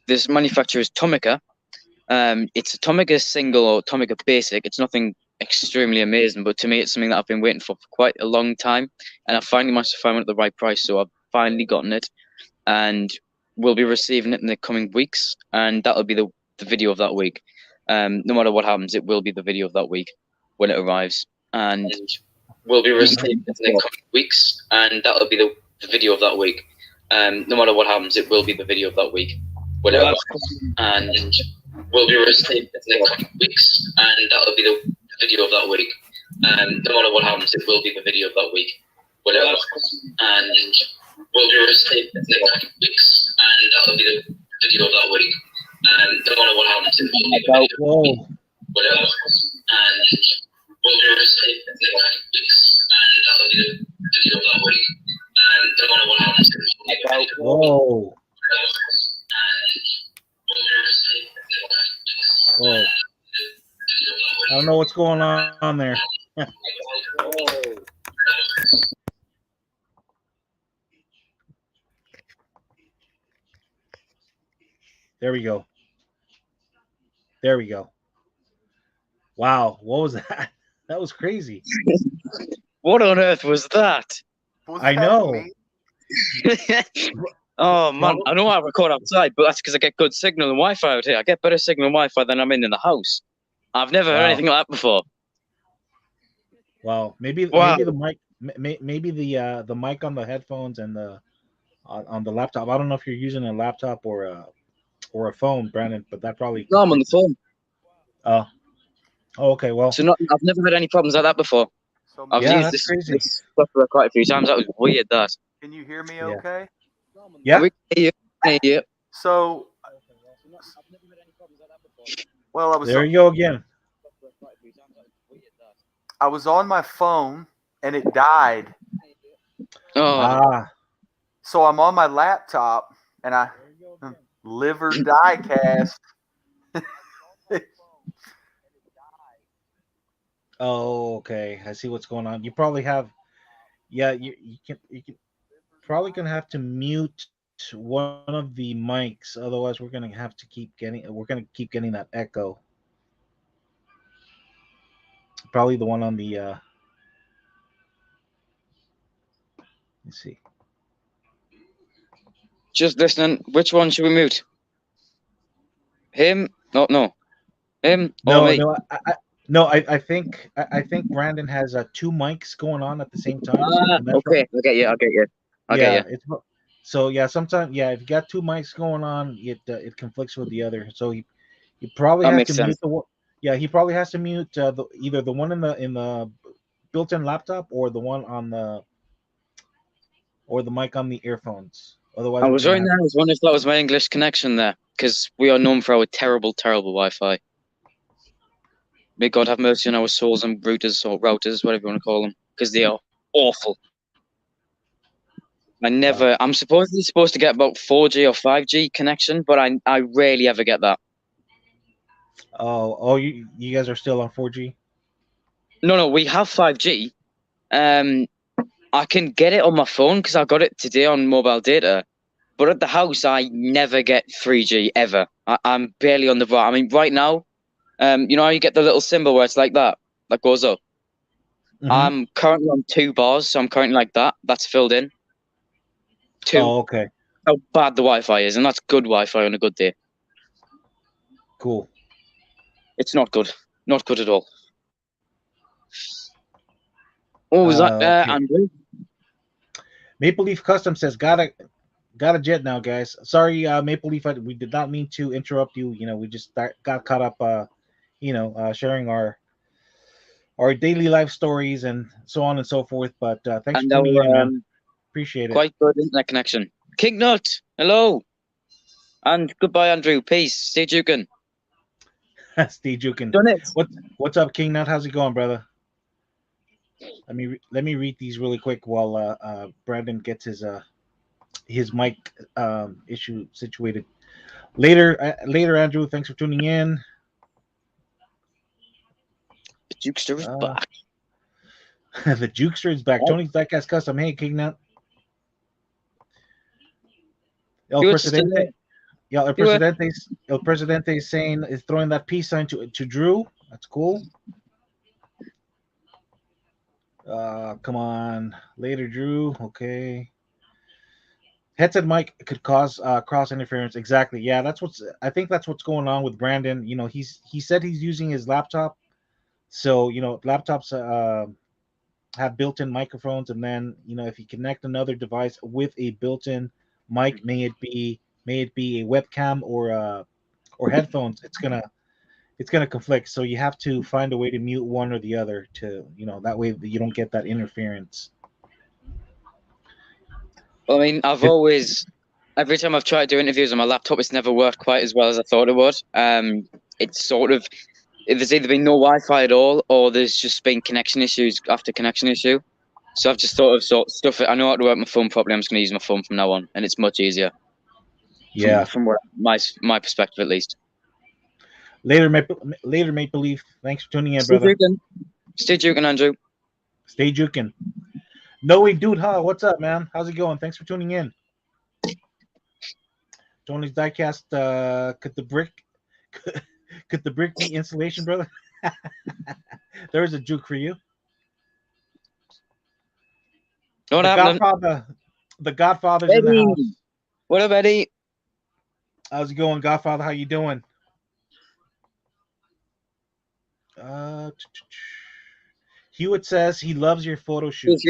This manufacturer is Tomica. It's a Tomica single or Tomica basic. It's nothing extremely amazing, but to me it's something that I've been waiting for quite a long time, and I finally managed to find one at the right price, so I've finally gotten it, and we'll be receiving it in the coming weeks, and that'll be the video of that week. No matter what happens, it will be the video of that week when it arrives, and will be released in the coming weeks, and that'll be the video of that week. No matter what happens, it will be the video of that week when it arrives, and will be released in the coming weeks, and that'll be the video of that week. No matter what happens, it will be the video of that week when it arrives, and will be released in the coming weeks, and that'll be the video of that week. No matter what happens, it will be the video of that week when it arrives, and will be released in the coming weeks, and that'll be the video of that week. No matter what happens, it will be the video of that week. Whoa. Whoa. I don't know what's going on there. There we go. There we go. Wow, what was that? That was crazy. What on earth was that? I know. Oh man, I know I record outside, but that's because I get good signal and Wi-Fi out here. I get better signal and Wi-Fi than I'm in the house. I've never heard anything like that before. Wow, maybe the mic, maybe the mic on the headphones and the on the laptop. I don't know if you're using a laptop or a phone, Brandon, but that probably. No, I'm on the phone. Oh, okay. Well, so I've never had any problems like that before. So I've used this software quite a few times. That was weird. That. Can you hear me? Okay. Yeah. We can hear you. So, well, I was. There you go again. I was on my phone and it died. Oh. So I'm on my laptop and I liver diecast. Oh, okay. I see what's going on. You probably have, you can probably gonna have to mute one of the mics, otherwise we're gonna keep getting that echo. Probably the one on the. Let's see. Just listening. Which one should we mute? Him? No. Him or me? No, I think Brandon has 2 mics going on at the same time. Okay, I get you. So sometimes if you got 2 mics going on, it conflicts with the other. So you probably have to mute the one. Yeah, he probably has to mute either the one in the built-in laptop or the one on the mic on the earphones. Otherwise, I was wondering if that was my English connection there, because we are known for our terrible Wi-Fi. May God have mercy on our souls and routers, whatever you want to call them, because they are awful. I'm supposedly supposed to get about 4G or 5G connection, but I rarely ever get that. Oh, you guys are still on 4G? No, we have 5G. I can get it on my phone because I got it today on mobile data, but at the house I never get 3G ever. I'm barely on the bar. I mean, right now, you know how you get the little symbol where it's like that goes up. Mm-hmm. I'm currently on 2 bars, so I'm currently like that. That's filled in. 2. Oh, okay. How bad the Wi-Fi is, and that's good Wi-Fi on a good day. Cool. It's not good. Not good at all. Oh, was that okay. Andrew? Maple Leaf Custom says, got a jet now, guys. Sorry, Maple Leaf, we did not mean to interrupt you. We just got caught up, sharing our daily life stories and so on and so forth. But thanks for tuning in, man. Appreciate it. Quite good internet connection. King Nut, hello. And goodbye, Andrew. Peace. Stay jukin'. Stay jukin'. Done it. What's up, King Nut? How's it going, brother? Let me read these really quick while Brandon gets his mic issue situated. Later, Andrew. Thanks for tuning in. The Jukester is back. The Jukester is back. Tony's Diecast Custom. Hey, King Nut. El Presidente is saying is throwing that peace sign to Drew. That's cool. Come on, later, Drew. Okay. Headset mic could cause cross interference. Exactly. Yeah, I think that's what's going on with Brandon. You know, he said he's using his laptop. So, you know, laptops have built-in microphones, and then, you know, if you connect another device with a built-in mic, may it be a webcam or headphones, it's gonna conflict. So you have to find a way to mute one or the other to, you know, that way you don't get that interference. I mean, every time I've tried to do interviews on my laptop, it's never worked quite as well as I thought it would. It's sort of, there's either been no Wi-Fi at all, or there's just been connection issues after connection issue. So I've just thought of stuff it. I know how to work my phone properly. I'm just going to use my phone from now on, and it's much easier. Yeah. From where my perspective, at least. Later, Maple Leaf. Thanks for tuning in, brother. Stay juking, Andrew. Stay juking. Noe Dude, huh? What's up, man? How's it going? Thanks for tuning in. Tony's Diecast. Could the brick be insulation, brother? There's a juke for you. What happened? The Godfather's in the house. What up, Eddie? How's it going, Godfather? How you doing? Hewitt says he loves your photo shoots.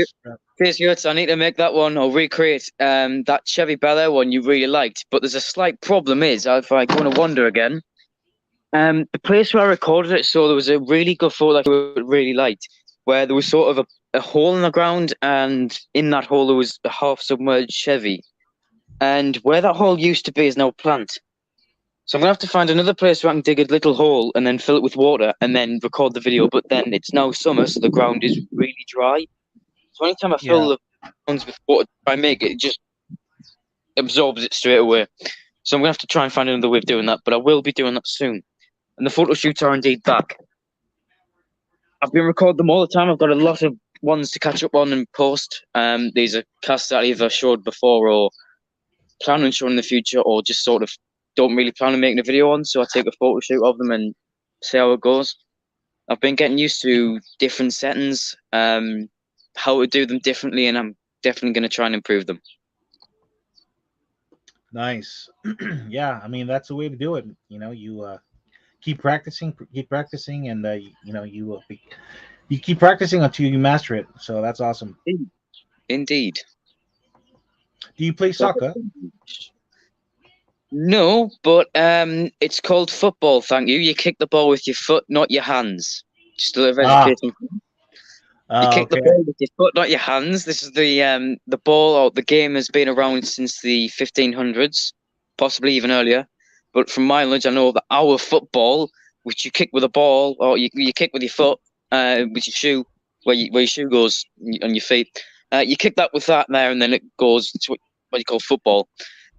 Cheers, Hewitt. I need to make that one or recreate that Chevy Bel Air one you really liked. But there's a slight problem is, if I go on a wander again, the place where I recorded it, so there was a really good photo that I really liked, where there was sort of a hole in the ground, and in that hole there was a half-submerged Chevy. And where that hole used to be is now a plant. So I'm going to have to find another place where I can dig a little hole and then fill it with water and then record the video. But then it's now summer, so the ground is really dry. So anytime I fill the grounds with water to try and make it, it just absorbs it straight away. So I'm going to have to try and find another way of doing that, but I will be doing that soon. And the photo shoots are indeed back. I've been recording them all the time. I've got a lot of ones to catch up on and post. These are casts that I either showed before or plan on showing in the future, or just sort of don't really plan on making a video on. So I take a photo shoot of them and see how it goes. I've been getting used to different settings, how to do them differently, and I'm definitely going to try and improve them. Nice. Yeah, I mean, that's the way to do it. You know, you keep practicing, and you know, you keep practicing until you master it. So that's awesome. Indeed. Do you play soccer? No, but it's called football. Thank you. You kick the ball with your foot, not your hands. Just a little education. You kick the ball with your foot, not your hands. This is the ball, or the game has been around since the 1500s, possibly even earlier. But from my knowledge, I know that our football, which you kick with a ball, or you kick with your foot, with your shoe, where your shoe goes on your feet. You kick that with that there, and then it goes to what you call football.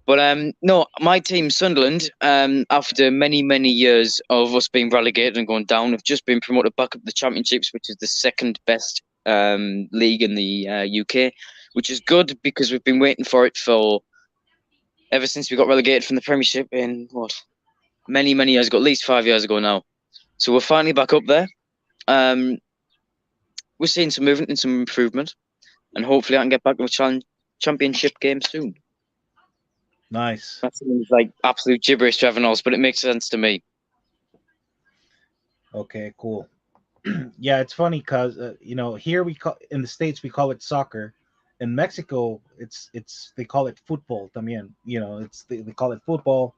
But no, my team, Sunderland, after many, many years of us being relegated and going down, have just been promoted back up the Championships, which is the second best league in the UK, which is good because we've been waiting for it ever since we got relegated from the Premiership in, many, many years ago, at least 5 years ago now. So we're finally back up there. We're seeing some movement and some improvement, and hopefully I can get back to a championship game soon. Nice. That seems like absolute gibberish to everyone else, but it makes sense to me. Okay, cool. Yeah, it's funny because you know, here in the States we call it soccer. In Mexico, they call it football también. You know, they call it football.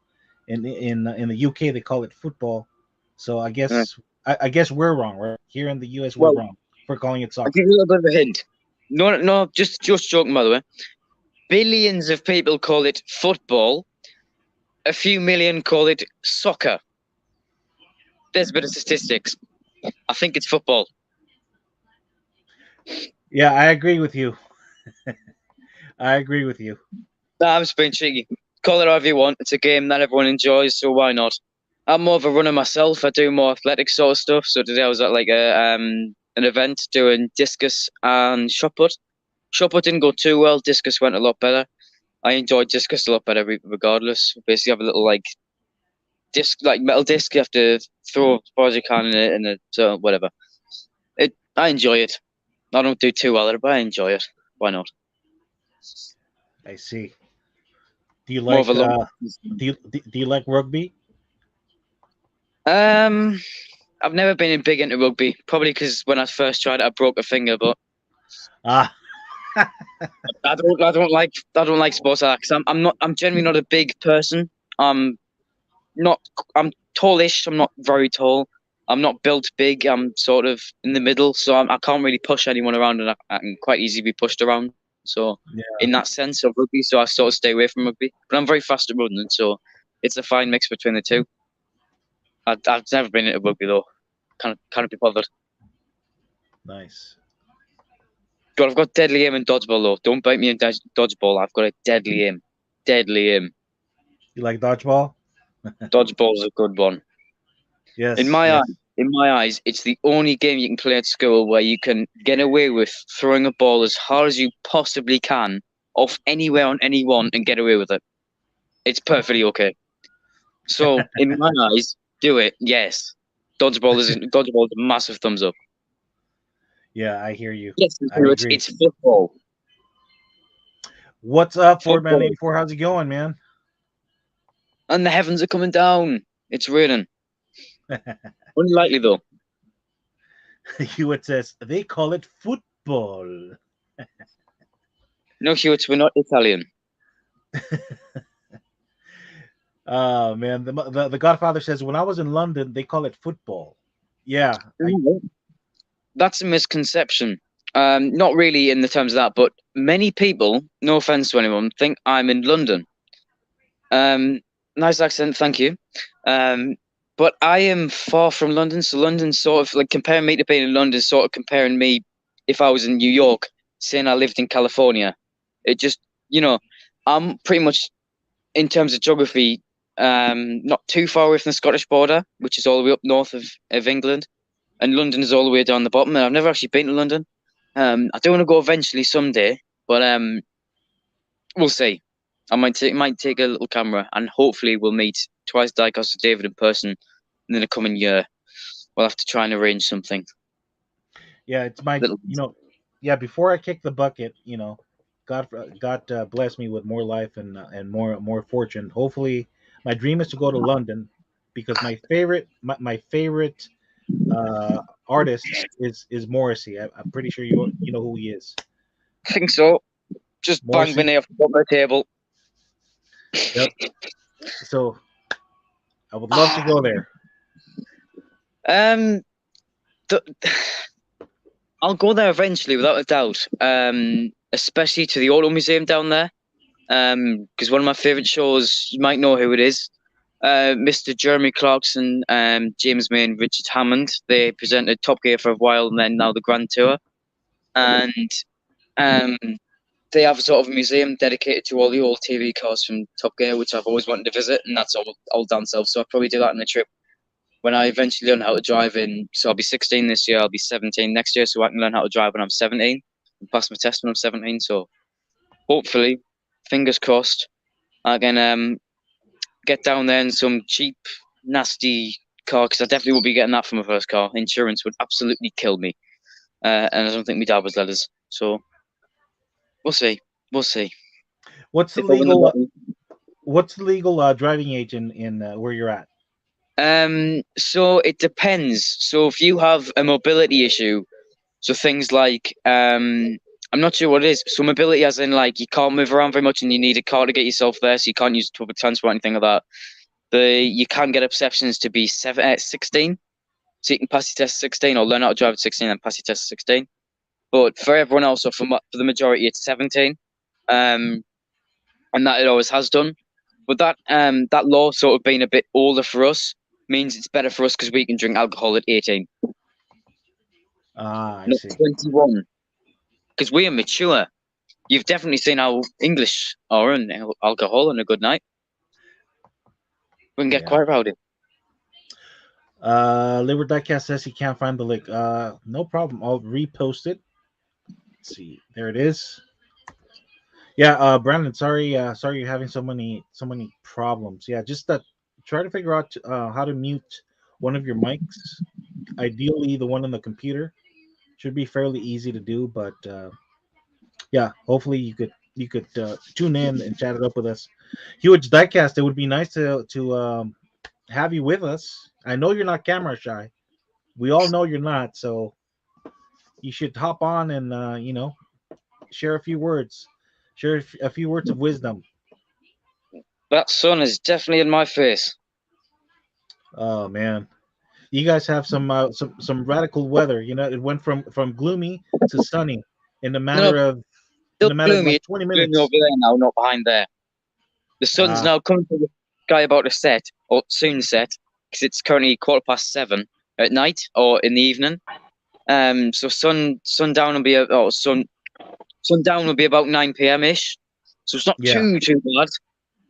In the UK they call it football. So I guess I guess we're wrong, right? Here in the US we're wrong for calling it soccer. I'll give you a little bit of a hint. No, just joking, by the way. Billions of people call it football. A few million call it soccer. There's a bit of statistics. I think it's football. Yeah, I agree with you. I agree with you. I'm just being cheeky. Call it however you want. It's a game that everyone enjoys, so why not? I'm more of a runner myself. I do more athletic sort of stuff. So today I was at like an event doing discus and shot put. Shot put didn't go too well. Discus went a lot better. I enjoyed discus a lot better regardless. Basically, you have a little like disc, like metal disc. You have to throw as far as you can in it, and so whatever. I enjoy it. I don't do too well at it, but I enjoy it. Why not? I see. Do you More like of a long. do you like rugby? Um, I've never been big into rugby. Probably because when I first tried it, I broke a finger. But Ah, I don't like sports like that 'cause I'm generally not a big person. I'm not. I'm tallish. I'm not very tall. I'm not built big. I'm sort of in the middle, so I can't really push anyone around, and I can quite easily be pushed around. So yeah. in that sense of rugby, so I sort of stay away from rugby. But I'm very fast at running, so it's a fine mix between the two. I've never been into rugby though. Can't be bothered. Nice. God, I've got deadly aim and dodgeball though. Don't bite me in dodgeball. I've got a deadly aim. Deadly aim. You like dodgeball? Dodgeball's a good one. Yes. In my Yes. eyes, it's the only game you can play at school where you can get away with throwing a ball as hard as you possibly can off anywhere on anyone and get away with it. It's perfectly okay. So in my eyes, do it. Yes. Dodgeball is a massive thumbs up. Yeah, I hear you. Yes, I agree. it's football. What's up, Ford Man Football. 84? How's it going, man? And the heavens are coming down. It's raining. Unlikely though. Hewitt says they call it football. No, Hewitt, we're not Italian. Oh man, the Godfather says when I was in London, they call it football. Yeah, That's a misconception. Not really in the terms of that, but many people, no offense to anyone, think I'm in London. Nice accent, thank you. But I am far from London, so London's sort of like comparing me to being in London, sort of comparing me if I was in New York, saying I lived in California. It just, I'm pretty much in terms of geography, not too far away from the Scottish border, which is all the way up north of England, and London is all the way down the bottom. And I've never actually been to London. I do want to go eventually someday, but we'll see. I might take a little camera, and hopefully we'll meet Twice Diecast with David in person in the coming year. We'll have to try and arrange something. yeah, it's my Little- yeah. Before I kick the bucket, God bless me with more life and more fortune. Hopefully, my dream is to go to London because my favorite artist is Morrissey. I'm pretty sure you know who he is. I think so. Just bang the Morrissey. nail off the bottom of the table. Yep. So I would love to go there. I'll go there eventually, without a doubt. Especially to the Auto Museum down there. Because one of my favorite shows, you might know who it is. Mr. Jeremy Clarkson, James May, and Richard Hammond. They presented Top Gear for a while, and then now the Grand Tour. And they have a sort of museum dedicated to all the old TV cars from Top Gear, which I've always wanted to visit, and that's all down south. So I'll probably do that on a trip when I eventually learn how to drive so I'll be 16 this year, I'll be 17 next year, so I can learn how to drive when I'm 17 and pass my test when I'm 17. So hopefully, fingers crossed, I can get down there in some cheap, nasty car, because I definitely will be getting that for my first car. Insurance would absolutely kill me. And I don't think my dad would let us. So we'll see. We'll see. What's the legal driving age in where you're at? So it depends. So if you have a mobility issue, so things like I'm not sure what it is. So mobility as in like you can't move around very much and you need a car to get yourself there, so you can't use public transport or anything like that. You can get exceptions to be 16. So you can pass your test at 16 or learn how to drive at 16 and pass your test at 16. But for everyone else, or for the majority, it's 17. And that it always has done. But that law sort of being a bit older for us means it's better for us because we can drink alcohol at 18. I not see. 21. Because we are mature. You've definitely seen how English are in alcohol on a good night. We can get quite rowdy. Liver Diecast says he can't find the link. No problem. I'll repost it. Let's see. There it is. Yeah, Brandon, sorry you're having so many problems. Yeah, just try to figure out how to mute one of your mics. Ideally, the one on the computer should be fairly easy to do. But yeah, hopefully you could tune in and chat it up with us. Huge Diecast, it would be nice to have you with us. I know you're not camera shy. We all know you're not, so you should hop on and share a few words, share a few words of wisdom. That sun is definitely in my face. Oh man, you guys have some radical weather. You know, it went from gloomy to sunny in a matter No, of still like 20 gloomy minutes. over there now, not behind there. The sun's now coming to the sky about to set, or soon set, because it's currently 7:15 at night or in the evening. So sundown will be sundown will be about 9 p.m. ish. So it's not too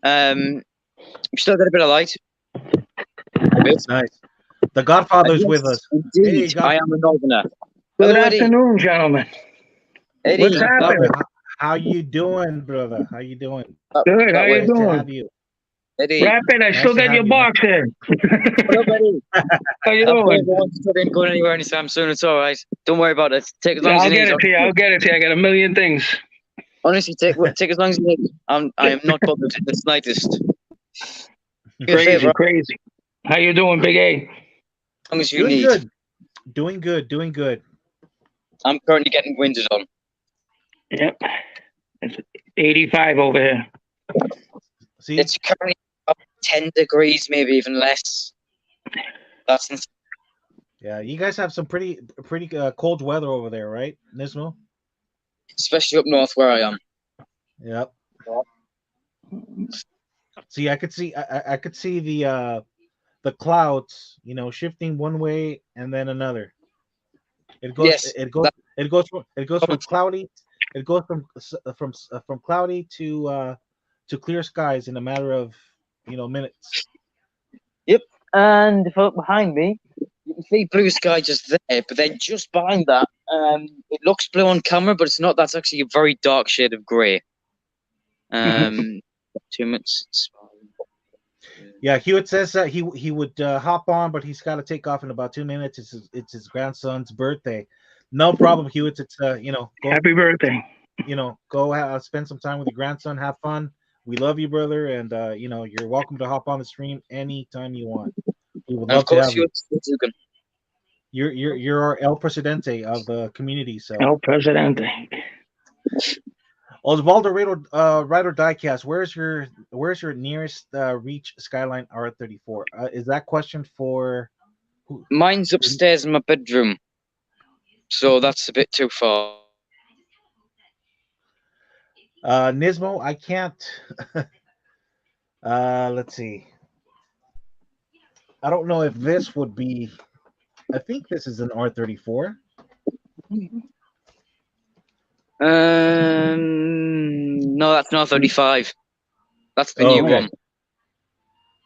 bad. We still got a bit of light. Nice. The Godfather's with us. Indeed, I am a northerner. Good afternoon, gentlemen. Eddie, what's happening? How you doing, brother? How you doing? Good. How you doing? To have you. Eddie, Rapid, I still got your box there. Hello, Eddie. How you doing? I ain't going anywhere anytime soon. It's all right. Don't worry about it. Take as long as I'll you get need. it to you. I'll get it to you. I got a million things. Honestly, take as long as you need. I am not bothered in the slightest. Crazy. How you doing, Big A? As long as you doing need. Good. Doing good. I'm currently getting winded on. Yep. It's 85 over here. See? It's currently up 10 degrees, maybe even less. That's insane. Yeah, you guys have some pretty cold weather over there, right, Nismo? Especially up north where I am. Yep. See, I could see the clouds, shifting one way and then another. It goes. Yes, it goes from cloudy. It goes from cloudy to clear skies in a matter of minutes. Yep. And if I look behind me, you can see blue sky just there, but then just behind that, it looks blue on camera, but it's not. That's actually a very dark shade of grey. 2 minutes. Yeah, Hewitt says that he would hop on, but he's got to take off in about 2 minutes. It's his grandson's birthday. No problem, Hewitt. It's go, happy birthday. Go spend some time with your grandson. Have fun. We love you, brother, and you're welcome to hop on the stream anytime you want. We would love to have you. You're our El Presidente of the community. So El Presidente. Osvaldo Rider Diecast, where's your nearest reach Skyline R34? Is that question for who? Mine's upstairs in my bedroom, so that's a bit too far. Nismo, I can't. Let's see. I don't know if this would be. I think this is an R34. No, that's not 35. That's the new one.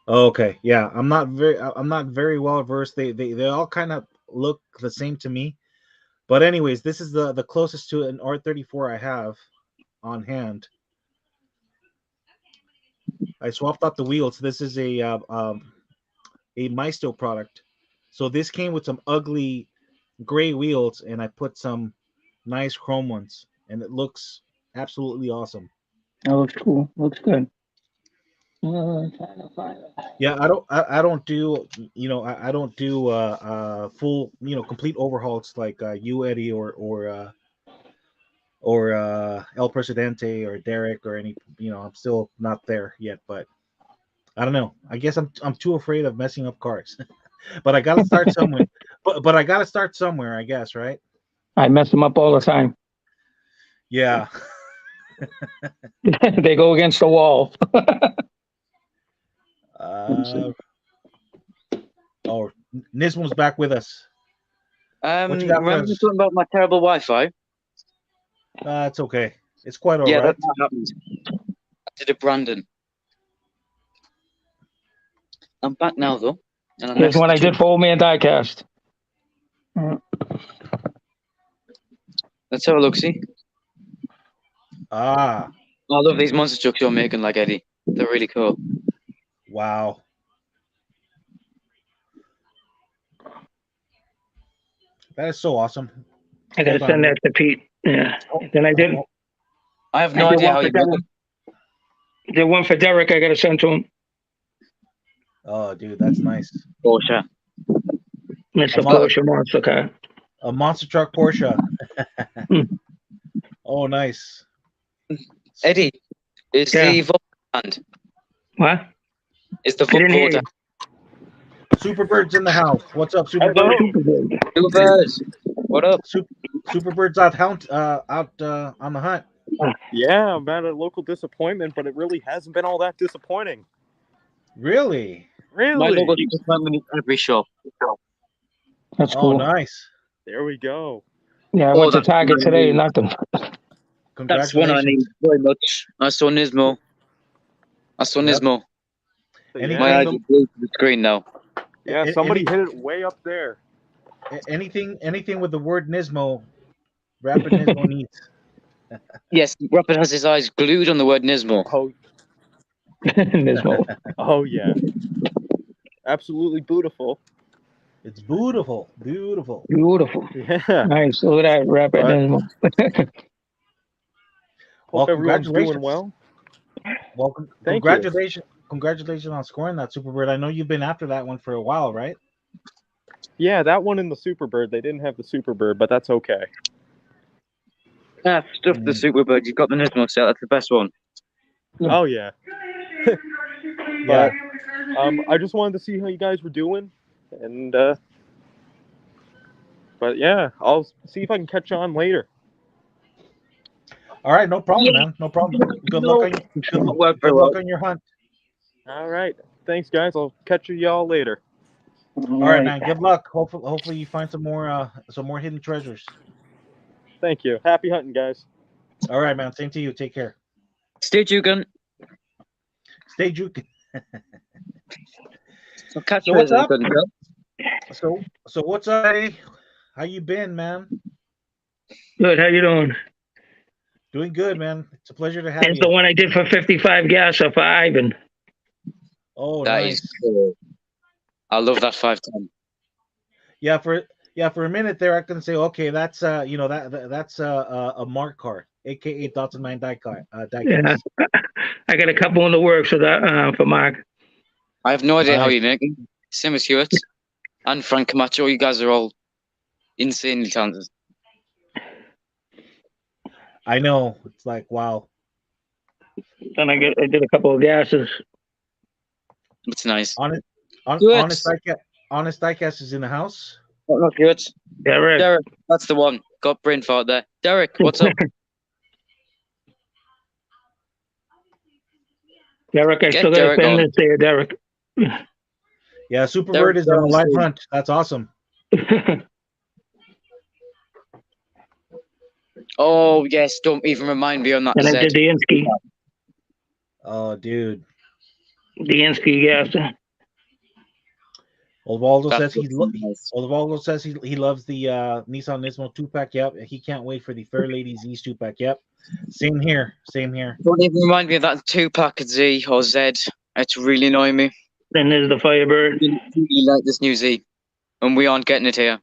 Okay, yeah, I'm not very well versed. They all kind of look the same to me. But anyways, this is the closest to an R34 I have on hand. I swapped out the wheels. This is a Maisto product. So this came with some ugly gray wheels, and I put some nice chrome ones, and it looks absolutely awesome. That looks cool. Looks good. Yeah, I don't do I don't do full complete overhauls like you, Eddie, or El Presidente or Derek or any. I'm still not there yet, but I don't know. I guess I'm too afraid of messing up cars. But I gotta start somewhere. But I gotta start somewhere, I guess, right? I mess them up all the time. Yeah. They go against the wall. Nismo's back with us. What you got remember you talking about my terrible Wi-Fi? It's okay. It's quite all right. Yeah, that happened. I did it, Brandon. I'm back now, though. Here's one I did for Old Man Diecast. Let's have a look, see? I love these monster trucks you're making, like Eddie. They're really cool. Wow. That is so awesome. I gotta send that to Pete. Yeah. Then I did. I have no idea how you do it. The one for Derek, I gotta send to him. Oh, dude, that's nice. Porsche. Mr. I'm on- Porsche monster car. A monster truck Porsche. Hmm. Oh, nice. Eddie, is Yeah. the vote band? What? Is the I didn't hear vote you. Superbird's in the house. What's up, Hello, Superbird? Superbird. Two birds. What up? Superbird's out on the hunt. Yeah, I'm at a local disappointment, but it really hasn't been all that disappointing. Really? My Really? logo disappointment is every show. That's Oh, cool. nice. There we go. Yeah, I Oh, went to that's Target really today. neat. Nothing. That's one I need Congratulations. very much. I saw Nismo. Yep. So, Any- My yeah, eyes are glued to the screen now. yeah, somebody hit it way up there. Anything with the word Nismo, Rapid Nismo needs. Yes, Rapid has his eyes glued on the word Nismo. Nismo. Oh yeah. Absolutely beautiful. It's beautiful, beautiful. Beautiful. Yeah. Nice. Look at that Rapid Right. Nismo. Well, Hope everyone's congratulations. doing well. Well, Thank congratulations on scoring that Superbird. I know you've been after that one for a while, right? Yeah, that one in the Superbird. They didn't have the Superbird, but that's okay. Ah, stuff the Superbird. You've got the Nismo set. That's the best one. Oh yeah. Yeah. I just wanted to see how you guys were doing, and but yeah, I'll see if I can catch on later. All right, no problem, man. No problem. Good luck on your hunt. All right, thanks guys. I'll catch y'all later. All right, man. Good luck. Hopefully you find some more hidden treasures. Thank you. Happy hunting, guys. All right, man. Same to you. Take care. Stay tuned. Stay juking. I'll catch So you what's later, up? good girl. So what's up, Eddie? How you been, man? Good. How you doing? Doing good, man. It's a pleasure to have It's you. the one I did for 55 gas for Ivan. Oh, That nice. is cool. I love that 510. Yeah, for a minute there, I can say, okay, that's that's a Mark car, aka Dotson 9 die car. Yeah. I got a couple in the works for that for Mark. I have no idea how Nice. you make them. Same as Hewitt and Frank Camacho. You guys are all insanely talented. I know. It's like, wow. Then I did a couple of gases. It's nice. Honest Good. Honest Diecast is in the house. Oh, not Hewitt. Yeah, right. Derek, that's the one. Got brain fart there. Derek, what's up? Derek, I Get still got to Derek send on. this there, Derek. Yeah, Superbird Derek is in a Jones, live dude. hunt. That's awesome. Oh, yes. Don't even remind me on that And I set. did the Insky. Oh, dude. The Insky gas. Osvaldo That says looks nice. Osvaldo says he loves the Nissan Nismo 2-pack. Yep, he can't wait for the Fair Ladies East 2-pack. Yep, same here. Don't even remind me of that 2-pack Z or Z. It's really annoying me. Then there's the Firebird. I really like this new Z, and we aren't getting it here.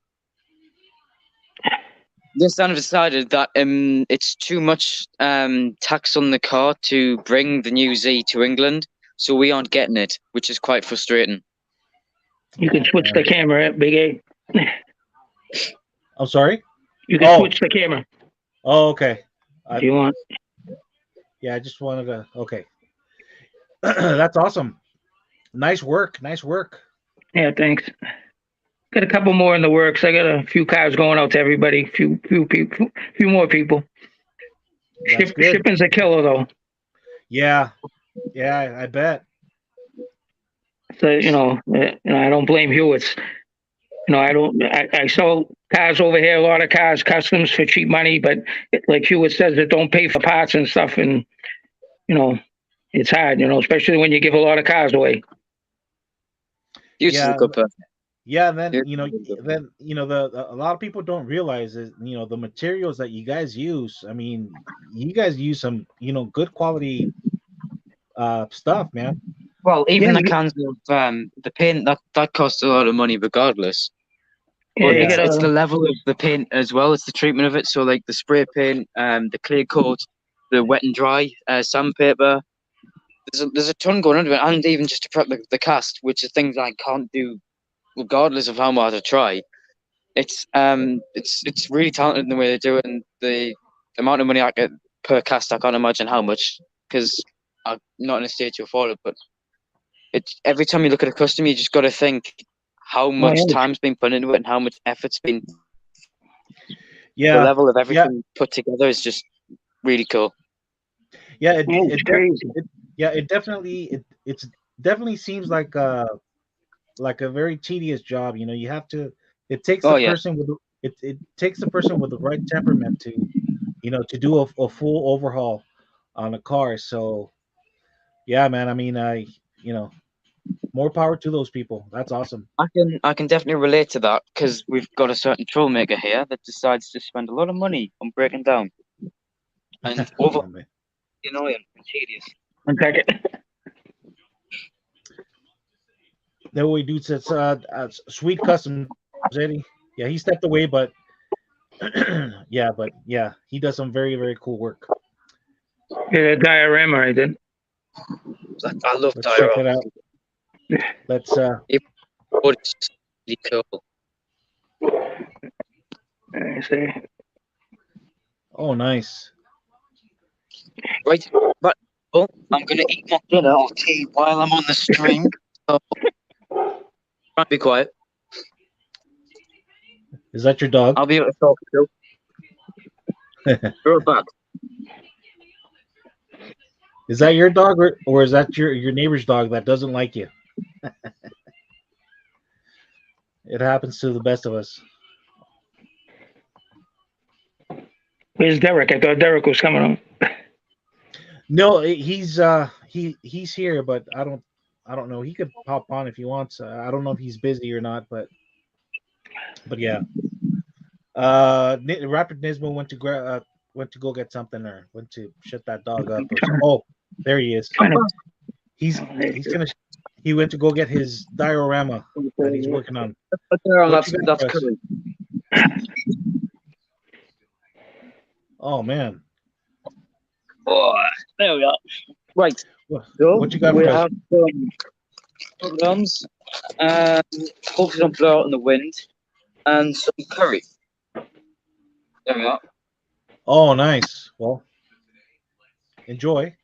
This time I've decided that it's too much tax on the car to bring the new Z to England, so we aren't getting it, which is quite frustrating. You can switch the camera, Big A. I'm sorry. You can Oh. switch the camera Oh, okay. if you want. Yeah, I just wanted to. Okay, that's awesome. Nice work. Nice work. Yeah, thanks. Got a couple more in the works. I got a few cars going out to everybody. Few more people. That's good. Shipping's a killer though. Yeah, I bet. So I don't blame Hewitts. I sell cars over here, a lot of cars, customs for cheap money, but like Hewitt says, it don't pay for parts and stuff, and it's hard, especially when you give a lot of cars away. Use is a good person. Yeah, and then Yeah. a lot of people don't realize is the materials that you guys use. I mean, you guys use some good quality stuff, man. Well, even Yeah, the cans of the paint that costs a lot of money, regardless. Yeah, But you it's gotta- the level of the paint as well. It's the treatment of it. So, like the spray paint, the clear coat, the wet and dry sandpaper. there's a ton going into it, and even just to prep the cast, which are things I can't do, regardless of how much I try. It's really talented in the way they do it, and the amount of money I get per cast, I can't imagine how much, because I'm not in a state to afford it. But every time you look at a custom, you just got to think how much time's been put into it and how much effort's been. Yeah, the level of everything put together is just really cool. Yeah, it definitely seems like a very tedious job. You know, you have to. It takes the person with it takes the person with the right temperament to, to do a full overhaul on a car. So, yeah, man. I mean, more power to those people. That's awesome. I can definitely relate to that because we've got a certain troublemaker here that decides to spend a lot of money on breaking down and annoying and tedious. That way, dude says, "Sweet custom, Eddie." Yeah, he stepped away, but he does some very, very cool work. Yeah, diorama I did. I love Let's diorama. check it out. Let's it's really cool. I see. Oh, nice. Right, but I'm gonna eat my dinner or tea while I'm on the stream. So try to be quiet. Is that your dog? I'll be able to talk too. You're back. Is that your dog, or is that your neighbor's dog that doesn't like you? It happens to the best of us. Where's Derek? I thought Derek was coming on. No, he's here, but I don't know. He could pop on if he wants. I don't know if he's busy or not, but yeah. Rapid Nismo went to go get something, or went to shut that dog up. Oh, there he is. He went to go get his diorama that he's working on. That's cool. Oh man. Oh, there we are. Right. What you got for us? Programs, focus on blow out in the wind, and some curry. There we are. Oh, nice. Well, enjoy.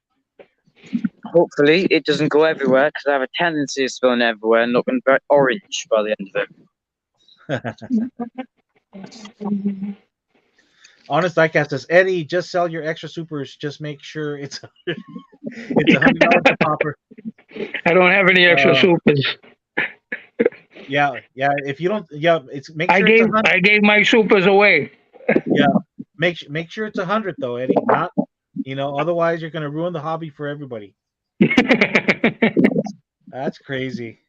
Hopefully, it doesn't go everywhere because I have a tendency of spilling everywhere and looking very orange by the end of it. Honest Diecast says, Eddie, just sell your extra supers. Just make sure it's $100 a popper. I don't have any extra supers. Yeah. If you don't, it's make sure I gave my supers away. Yeah, make sure it's 100 though, Eddie. Not, otherwise you're gonna ruin the hobby for everybody. That's crazy.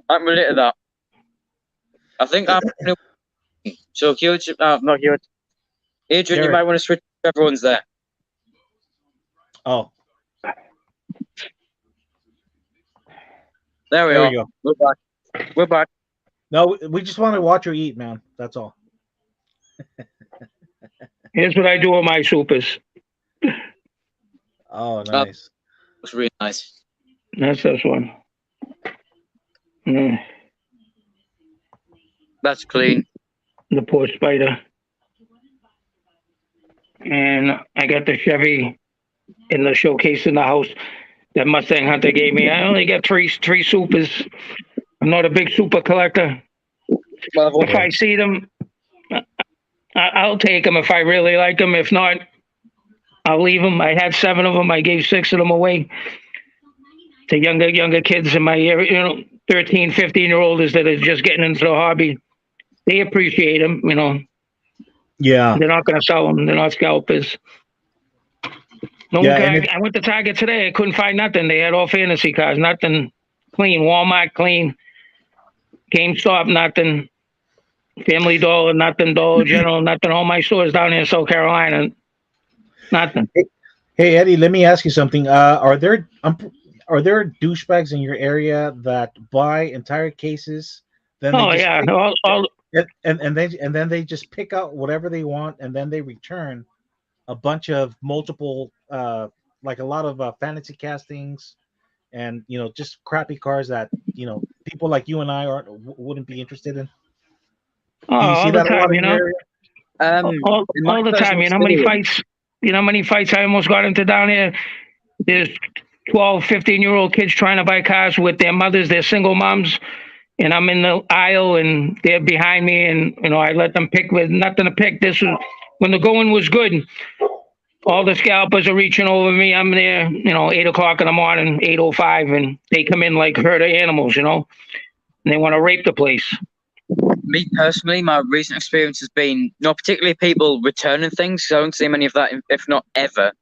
I'm related to that. I think I'm so huge. Not huge. Adrian, you might want to switch. Everyone's there. Oh, there we go. We're back. No, we just want to watch her eat, man. That's all. Here's what I do with my supers. Oh, nice. Looks really nice. That's this one. That's clean. The poor Spider. And I got the Chevy in the showcase in the house that Mustang Hunter gave me. I only got three supers. I'm not a big super collector. If I see them, I'll take them if I really like them. If not, I'll leave them. I had 7 of them. I gave 6 of them away to younger kids in my area, 13, 15-year-olds that are just getting into the hobby. They appreciate them, Yeah. They're not going to sell them. They're not scalpers. I went to Target today. I couldn't find nothing. They had all fantasy cars. Nothing clean. Walmart clean. GameStop nothing. Family Dollar nothing. Dollar General nothing. All my stores down here in South Carolina nothing. Hey Eddie, let me ask you something. Are there douchebags in your area that buy entire cases? Then and then they just pick out whatever they want, and then they return a bunch of multiple, like a lot of fantasy castings and just crappy cars that people like you and I wouldn't be interested in? Oh, Do you see all the that a lot time, in your area? all the time. You know how many fights? You know how many fights I almost got into down here? There's 12, 15-year-old kids trying to buy cars with their mothers, their single moms, and I'm in the aisle and they're behind me, and I let them pick with nothing to pick. This was when the going was good. All the scalpers are reaching over me. I'm there, 8 o'clock in the morning, 8:05, and they come in like herd of animals, and they want to rape the place. Me personally, my recent experience has been not particularly people returning things. So I don't see many of that, if not ever.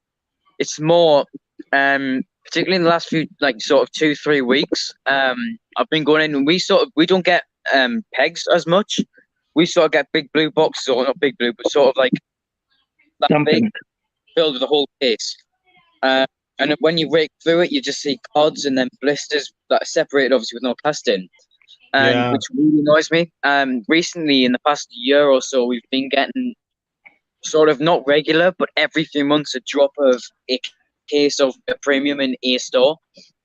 It's more, particularly in the last few, like sort of 2-3 weeks. I've been going in, and we don't get pegs as much. We sort of get big blue boxes, or not big blue, but sort of like that Something. big, filled with a whole case. And when you rake through it, you just see cods and then blisters that are separated, obviously, with no casting. Which really annoys me. Recently, in the past year or so, we've been getting sort of not regular, but every few months a drop of a case of a premium in a store.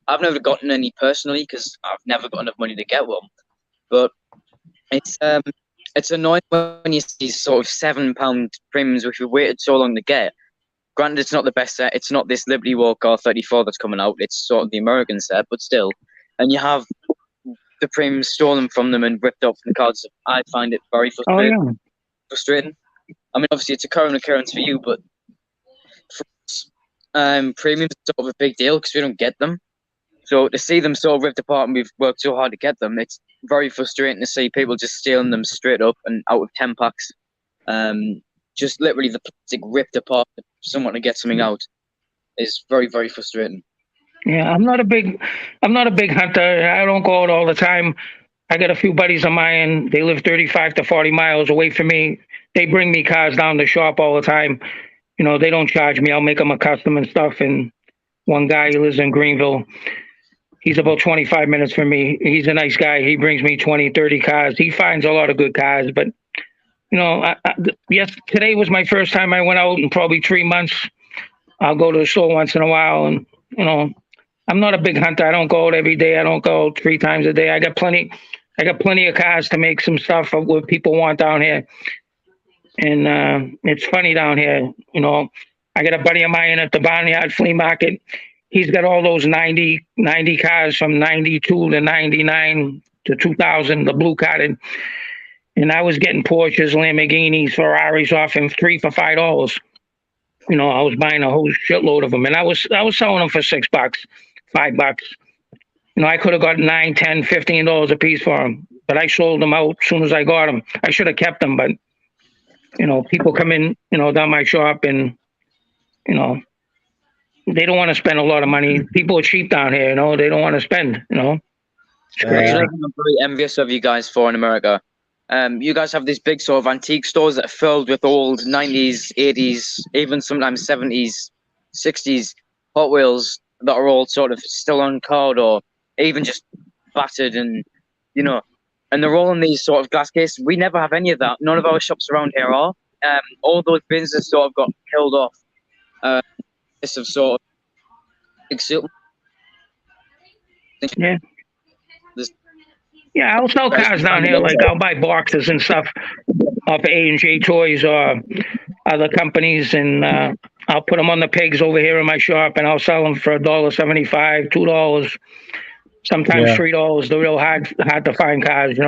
I've never gotten any personally because I've never got enough money to get one. But it's annoying when you see sort of £7 premiums which we waited so long to get. Granted, it's not the best set. It's not this Liberty Walk R34 that's coming out. It's sort of the American set, but still. And you have the premiums stolen from them and ripped off the cards. I find it very frustrating. Oh, yeah. Frustrating. I mean, obviously, it's a current occurrence for you, but for us, premiums are sort of a big deal because we don't get them. So to see them sort of ripped apart and we've worked so hard to get them, it's very frustrating to see people just stealing them straight up and out of 10 packs. Just literally the plastic ripped apart for someone to get something out is very, very frustrating. Yeah, I'm not a big hunter. I don't go out all the time. I got a few buddies of mine. They live 35 to 40 miles away from me. They bring me cars down the shop all the time. They don't charge me. I'll make them a custom and stuff. And one guy, he lives in Greenville. He's about 25 minutes from me. He's a nice guy. He brings me 20, 30 cars. He finds a lot of good cars. But, yes, today was my first time I went out in probably 3 months. I'll go to the store once in a while. And, I'm not a big hunter. I don't go out every day. I don't go out 3 times a day. I got plenty of cars to make some stuff of what people want down here. And it's funny down here. I got a buddy of mine at the Barnyard Flea Market. He's got all those 90 cars from 92 to 99 to 2000, the blue carded. And I was getting Porsches, Lamborghinis, Ferraris off him $3 for $5. I was buying a whole shitload of them, and I was selling them for $6, $5. I could have got $9, $10, $15 a piece for them, but I sold them out as soon as I got them. I should have kept them, but people come in, down my shop, and they don't want to spend a lot of money. People are cheap down here, they don't want to spend. It's crazy. I'm very envious of you guys for in America. You guys have these big sort of antique stores that are filled with old 90s, 80s, even sometimes 70s, 60s Hot Wheels that are all sort of still on card or even just battered and they're all in these sort of glass cases. We never have any of that. None of our shops around here are. All those businesses sort of got killed off. This of sort of yeah. Yeah, I'll sell cars down here. Like I'll buy boxes and stuff off of A&J Toys or other companies, and I'll put them on the pegs over here in my shop, and I'll sell them for $1.75, $2, sometimes $3. They're real hard to find cars,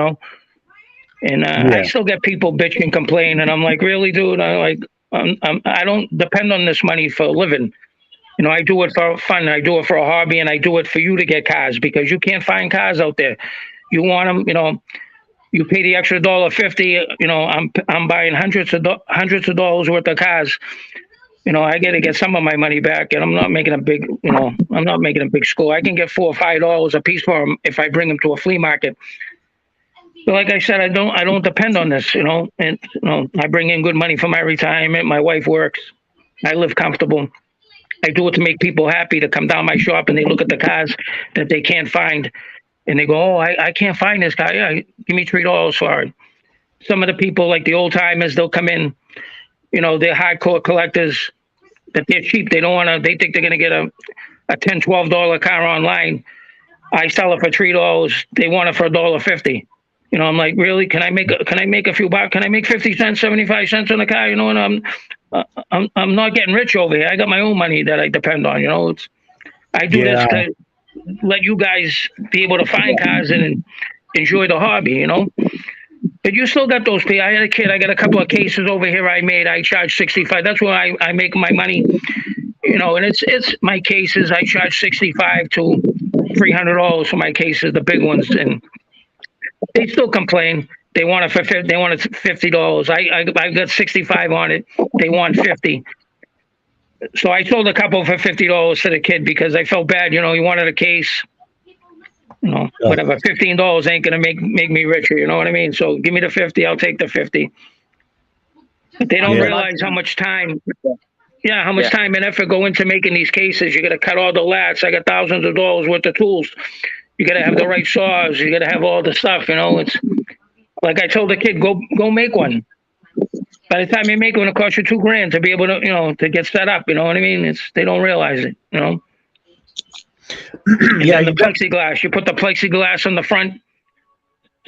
And I still get people bitch and complain, and I'm like, really, dude? I don't depend on this money for a living. I do it for fun. I do it for a hobby, and I do it for you to get cars because you can't find cars out there. You want them, you pay the extra $1.50. I'm buying hundreds of dollars worth of cars. I got to get some of my money back, and I'm not making a big, I'm not making a big score. I can get $4 or $5 a piece for them if I bring them to a flea market. But like I said, I don't depend on this, and I bring in good money for my retirement. My wife works. I live comfortable. I do it to make people happy to come down my shop and they look at the cars that they can't find. And they go, oh, I can't find this guy. Yeah, give me $3 for it. Some of the people, like the old timers, they'll come in, they're hardcore collectors, but they're cheap. They don't want to, they think they're going to get a $10, $12 car online. I sell it for $3. They want it for $1.50. You know, I'm like, really? Can I make a few bucks? Can I make 50 cents, 75 cents on a car? You know, and I'm not getting rich over here. I got my own money that I depend on. You know, I do this to let you guys be able to find cars and enjoy the hobby. You know, but you still got those people. I had a kid. I got a couple of cases over here. I charge 65. That's where I make my money. You know, and it's my cases. I charge 65 to $300 for my cases, the big ones, and they still complain. They want it for $50. I got 65 on it. They want 50. So I sold a couple for $50 to the kid because I felt bad. You know, he wanted a case. You know, whatever. $15 ain't gonna make me richer. You know what I mean? So give me the 50. I'll take the 50. But they don't realize how much time. Yeah, how much time and effort go into making these cases. You got to cut all the lats. I got thousands of dollars worth of tools. You got to have the right saws. You got to have all the stuff. You know, it's like I told the kid, go make one. By the time you make one, it costs you $2,000 to be able to, you know, to get set up. You know what I mean? They don't realize it. You know. Yeah. The plexiglass. You put the plexiglass on the front.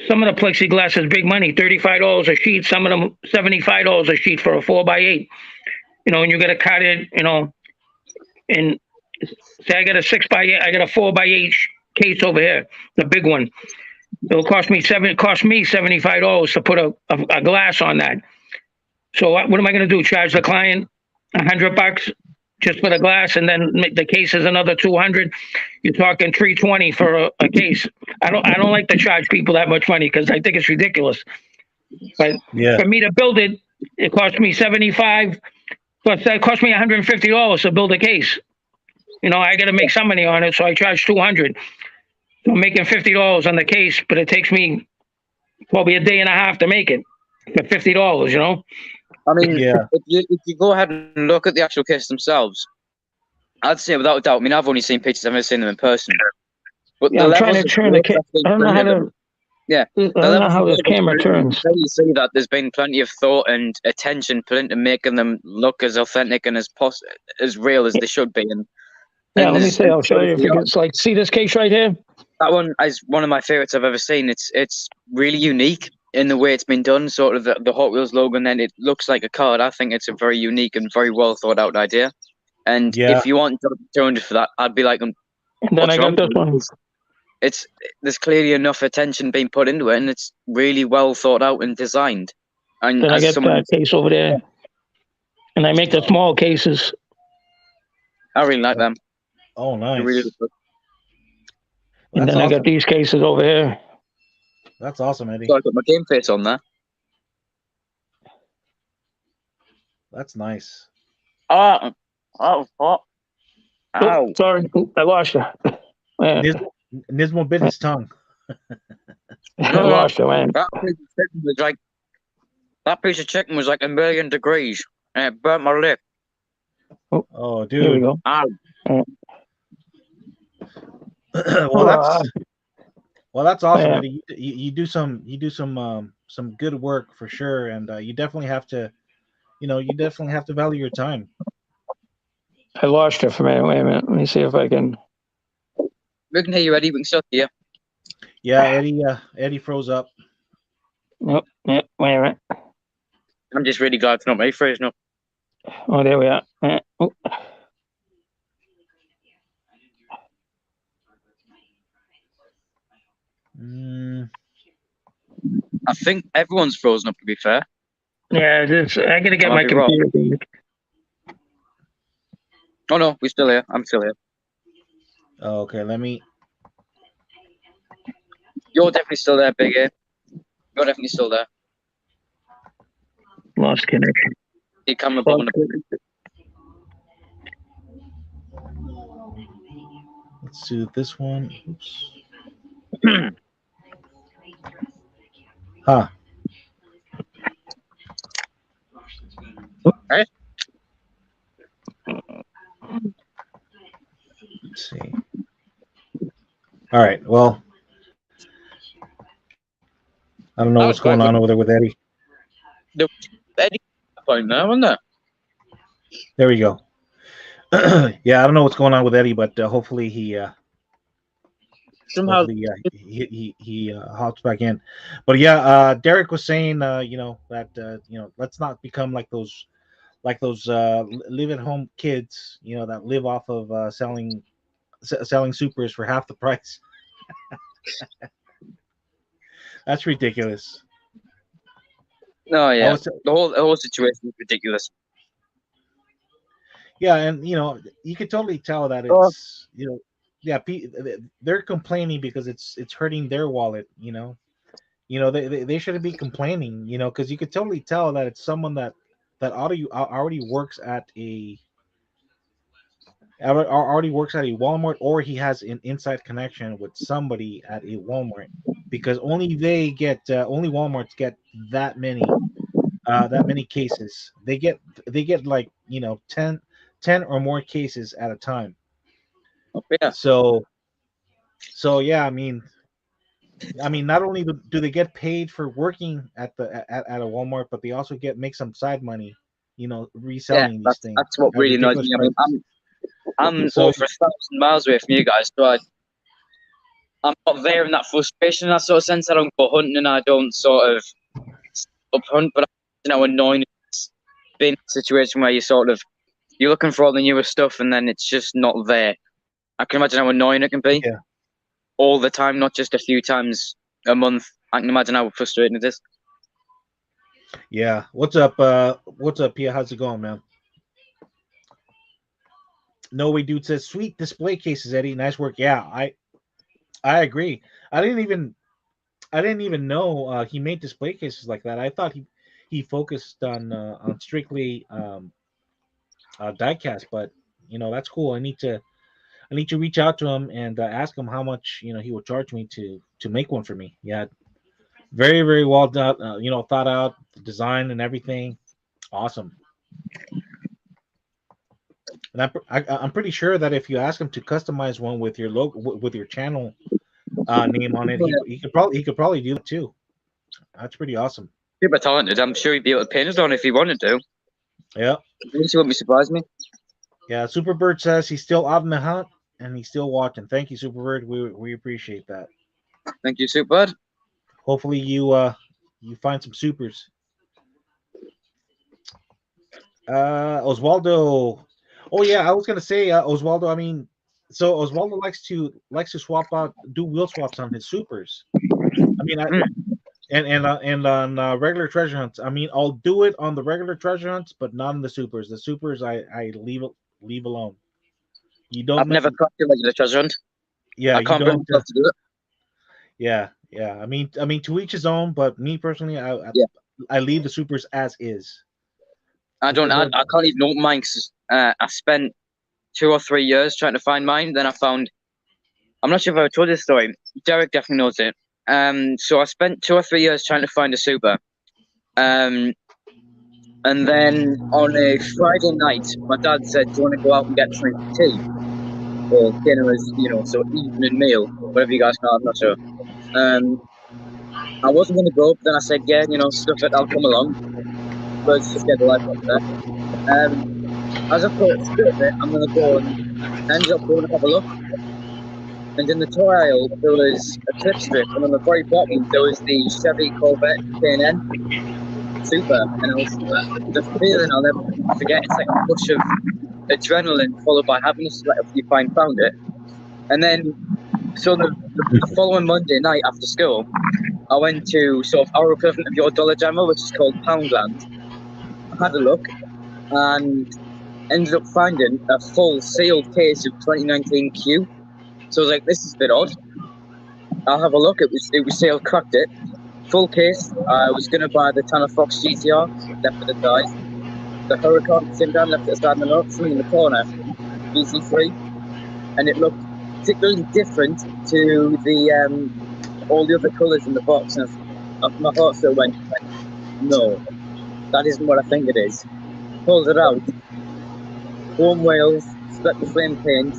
Some of the plexiglass is big money, $35 a sheet. Some of them $75 a sheet for a 4x8. You know, and you got to cut it, you know, and say I got a 6x8, I got a 4x8 case over here, the big one. It'll cost me $75 to put a glass on that. So what am I going to do? Charge the client $100 just for the glass, and then make the case is another $200. You're talking $320 for a case. I don't like to charge people that much money because I think it's ridiculous. But for me to build it, it cost me $75. But that cost me $150 to build a case. You know, I got to make some money on it, so I charge $200. So I'm making $50 on the case, but it takes me probably a day and a half to make it for $50. You know. I mean, if you go ahead and look at the actual cases themselves, I'd say without a doubt. I mean, I've only seen pictures; I've never seen them in person. But I'm trying to turn the camera. I don't know how to. Yeah, I don't know how this camera turns. You see that there's been plenty of thought and attention put into making them look as authentic and as real as they should be. And let me see. I'll show you. If it's like, see this case right here? That one is one of my favorites I've ever seen. It's really unique in the way it's been done. Sort of the Hot Wheels logo, and then it looks like a card. I think it's a very unique and very well thought out idea. And if you want $200 for that, I'd be like, and then I got this one. There's clearly enough attention being put into it, and it's really well thought out and designed. And then I get that case over there, and I make the small cases. I really like them. Oh, nice. Really good. And then I got these cases over here. That's awesome, Eddie. So I got my game face on there. That's nice. Oh, ow! Sorry, I lost you. Nismo bit his tongue. I lost you, man. That piece of chicken was like 1,000,000 degrees, and it burnt my lip. Oh, dude. Here we go. Well, that's awesome, Eddie. You do some good work for sure, and you definitely have to, value your time. I lost you for a minute. Wait a minute. Let me see if I can. We can hear you, Eddie. We can still hear you. Yeah, Eddie froze up. Yep. Wait a minute. I'm just really glad it's not me frozen up. Oh, there we are. I think everyone's frozen up, to be fair. Yeah, I gotta get my computer. Oh no, we're still here. I'm still here. Okay, let me. You're definitely still there, Big A. You're definitely still there. Lost connection. You come above. Let's do this one. Oops. Right. Let's see. All right. Well, I don't know what's going on over there with Eddie. Eddie, point now, isn't there? There we go. Yeah, I don't know what's going on with Eddie, but hopefully Somehow, he hops back in. But yeah, Derek was saying, that let's not become like those live at home kids, that live off of selling supers for half the price. That's ridiculous. no, I yeah, was the whole situation is ridiculous. Yeah, and you could totally tell that Oh, yeah, they're complaining because it's hurting their wallet. They shouldn't be complaining. Because you could totally tell that it's someone that already works at a Walmart, or he has an inside connection with somebody at a Walmart, because only Walmarts get that many cases. They get like 10 or more cases at a time. yeah, So yeah, I mean, not only do they get paid for working at a Walmart, but they also make some side money, yeah. reselling these That's things that's what at really annoys ridiculous me. I mean, prices. I'm So over 1,000 miles away from you guys, so I'm not there in that frustration, that sort of sense. I don't go hunting and I don't sort of up hunt, but annoying it's being in a situation where you're looking for all the newer stuff and then it's just not there. I can imagine how annoying it can be yeah, all the time, not just a few times a month. I can imagine how frustrating it is. yeah. What's up? What's up, Pia? How's it going, man? No way, dude says sweet display cases, Eddie. Nice work. Yeah, I agree. I didn't even I didn't even know he made display cases like that. I thought he focused on strictly diecast, but that's cool. I need to reach out to him and ask him how much he will charge me to make one for me. Yeah, very very well done. Thought out the design and everything. Awesome. And I'm pretty sure that if you ask him to customize one with your logo, with your channel name on it, he could probably do that too. That's pretty awesome. Super talented. I'm sure he'd be able to paint us on if he wanted to. Yeah, At least he wouldn't be surprised me. yeah. Superbird says he's still out in the hunt and he's still watching. Thank you, Superbird. We appreciate that. Thank you, Superbud. Hopefully you find some supers. Oswaldo. Oh yeah, I was gonna say Oswaldo. I mean, so Oswaldo likes to swap out, do wheel swaps on his supers. I mean, Mm. and on regular treasure hunts. I mean, I'll do it on the regular treasure hunts, but not on the supers. The supers I leave alone. You don't. I've never cracked a regular treasure hunt. Yeah, I you can't bring don't. myself to do it. Yeah. I mean, to each his own. But me personally, Yeah. I leave the supers as is. I don't. I can't even open mine because I spent 2 or 3 years trying to find mine. Then I found. I'm not sure if I told this story. Derek definitely knows it. So I spent 2 or 3 years trying to find a super. And then on a Friday night, my dad said, "Do you want to go out and get something for tea or dinner, as so evening meal, whatever you guys call it, I'm not sure." I wasn't going to go, but then I said, "Yeah, stuff it. I'll come along. Let's just get the life up there." As I thought, stuff it, I'm going to go, and ended up going to have a look. And in the toy aisle, there was a clip strip, and on the very bottom, there was the Chevy Corvette K&N Super. And I was the feeling I'll never forget. It's like a push of adrenaline followed by happiness, like if you found it. And then, so the following Monday night after school, I went to sort of our equivalent of your Dollar General, which is called Poundland. I had a look and ended up finding a full sealed case of 2019 Q. So I was like, this is a bit odd. I'll have a look. It was sealed, cracked it. Full case. I was going to buy the Tanner Fox GTR, left it aside. The Huracan came down, left it aside, and then something in the corner, BC3. And it looked particularly different to the all the other colours in the box. And my heart still went, no, that isn't what I think it is. Pulled it out. Chrome wheels, split the flame paint.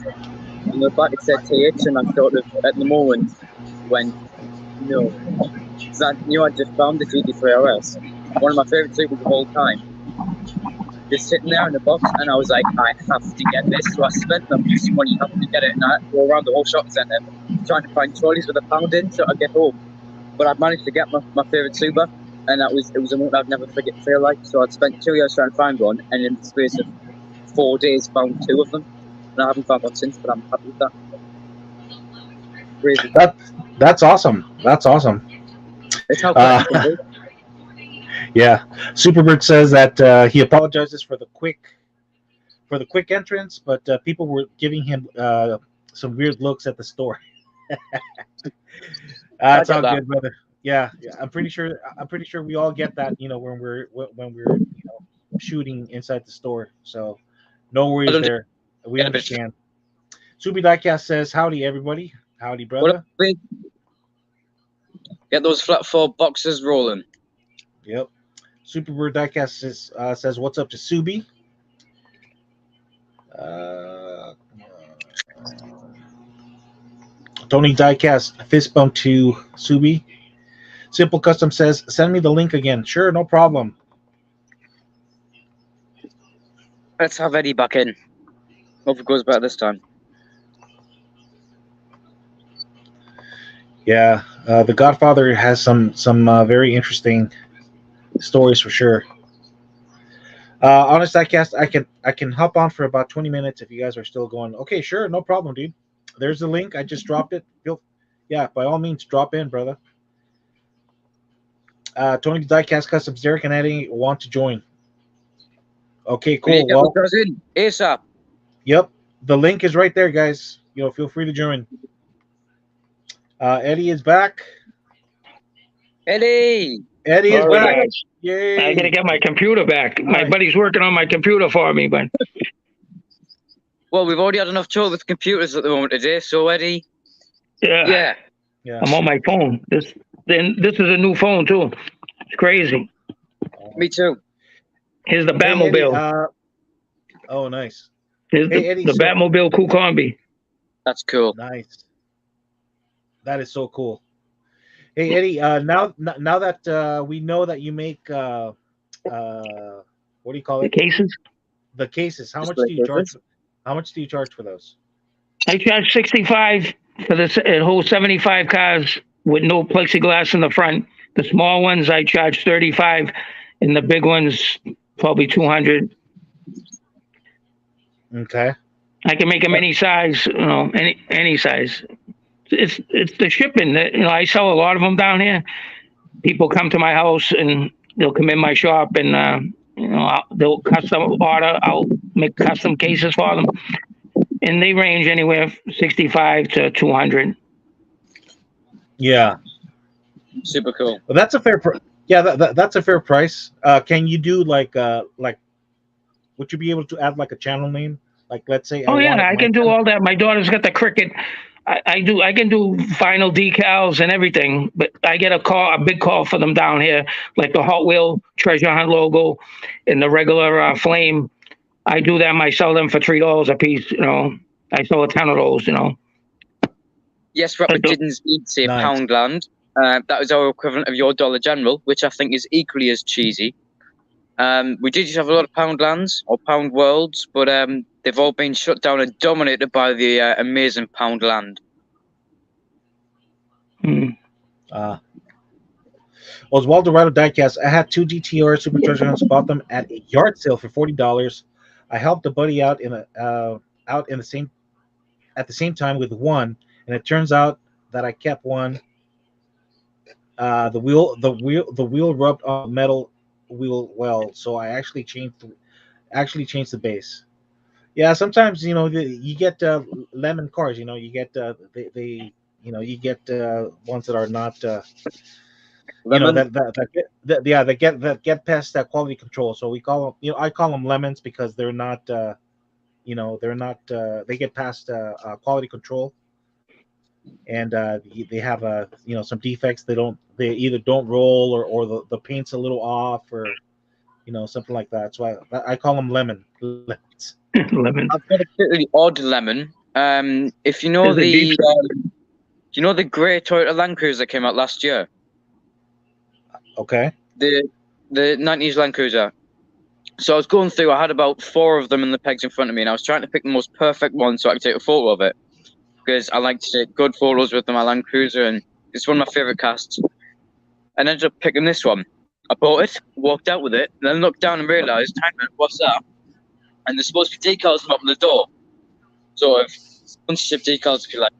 On the back it said TH, and I sort of, at the moment, went, no. Because I knew I'd just found the GT3 RS, one of my favourite supers of all time. just sitting there in the box, and I was like, I have to get this. So I spent the most money having to get it, and I go around the whole shopping centre trying to find trolleys with £1 in so I get home. But I managed to get my favourite Suba, and it was a moment I'd never feel like. So I'd spent 2 years trying to find one, and in the space of 4 days found 2 of them, and I haven't found one since. But I'm happy with that. Crazy. That's awesome. That's awesome. It's how quick it can be. Yeah, Superbird says that he apologizes for the quick entrance, but people were giving him some weird looks at the store. That's all good, brother. Yeah, I'm pretty sure we all get that, when we're shooting inside the store. So no worries there. We understand. Subi Diecast says, "Howdy, everybody. Howdy, brother. Get those flat 4 boxes rolling." Yep. Superbird Diecast says, "What's up to Subi?" Tony Diecast, fist bump to Subi. Simple Custom says, "Send me the link again." Sure, no problem. Let's have Eddie back in. Hope it goes better this time. Yeah, The Godfather has some very interesting stories for sure. Honest Diecast, I can hop on for about 20 minutes if you guys are still going. Okay, sure, no problem, dude. There's the link. I just dropped it. By all means, drop in, brother. Tony Diecast Customs, Derek and Eddie want to join. Okay, cool. Well, ASAP. Yep, the link is right there, guys. Feel free to join. Eddie is back. Eddie is back. Guys. Yay! I gotta get my computer back. My buddy's working on my computer for me, but. Well, we've already had enough trouble with computers at the moment today, so Eddie. Yeah. I'm on my phone. This is a new phone too. It's crazy. Me too. Here's the Batmobile. Oh, nice. Here's the Batmobile Cool Combi. That's cool. Nice. That is so cool. Hey Eddie, now that we know that you make what do you call it? The cases. How much do you charge? How much do you charge for those? I charge $65 for the whole 75 cars with no plexiglass in the front. The small ones I charge $35, and the big ones probably $200. Okay. I can make them any size, any size. It's the shipping that I sell a lot of them down here. People come to my house and they'll come in my shop and they'll custom order. I'll make custom cases for them, and they range anywhere from $65 to $200. Yeah, super cool. Well, that's a fair price. Yeah, that's a fair price. Can you do like would you be able to add like a channel name? Like, let's say. I can do all that. My daughter's got the Cricut. I can do vinyl decals and everything, but I get a big call for them down here, like the Hot Wheel Treasure Hunt logo and the regular Flame. I do them. I sell them for $3 a piece. I sell a ton of those. Yes, Robert didn't say nice. Poundland. That was our equivalent of your Dollar General, which I think is equally as cheesy. We did have a lot of Poundlands or Pound Worlds, but they've all been shut down and dominated by the amazing Poundland. Oswaldo Rado Diecast. I had 2 GTR Super Treasure Hunts. Bought them at a yard sale for $40. I helped a buddy out at the same time with one, and it turns out that I kept one. The wheel rubbed on metal wheel well, so I actually changed the base. Yeah, sometimes you get lemon cars. You get you get ones that are not that get past that quality control. So we call them I call them lemons because they're not they get past quality control, and they have some defects. They either don't roll or the paint's a little off or something like that. So I call them lemons. Lemon. I've got a pretty odd lemon. If you know the grey Toyota Land Cruiser that came out last year. Okay. The 90s Land Cruiser. So I was going through. I had about 4 of them in the pegs in front of me, and I was trying to pick the most perfect one so I could take a photo of it, because I like to take good photos with my Land Cruiser, and it's one of my favorite casts. And I ended up picking this one. I bought it, walked out with it, and then looked down and realised, hang on, what's that? And there's supposed to be decals up on the door. Sort of sponsorship decals, if you like.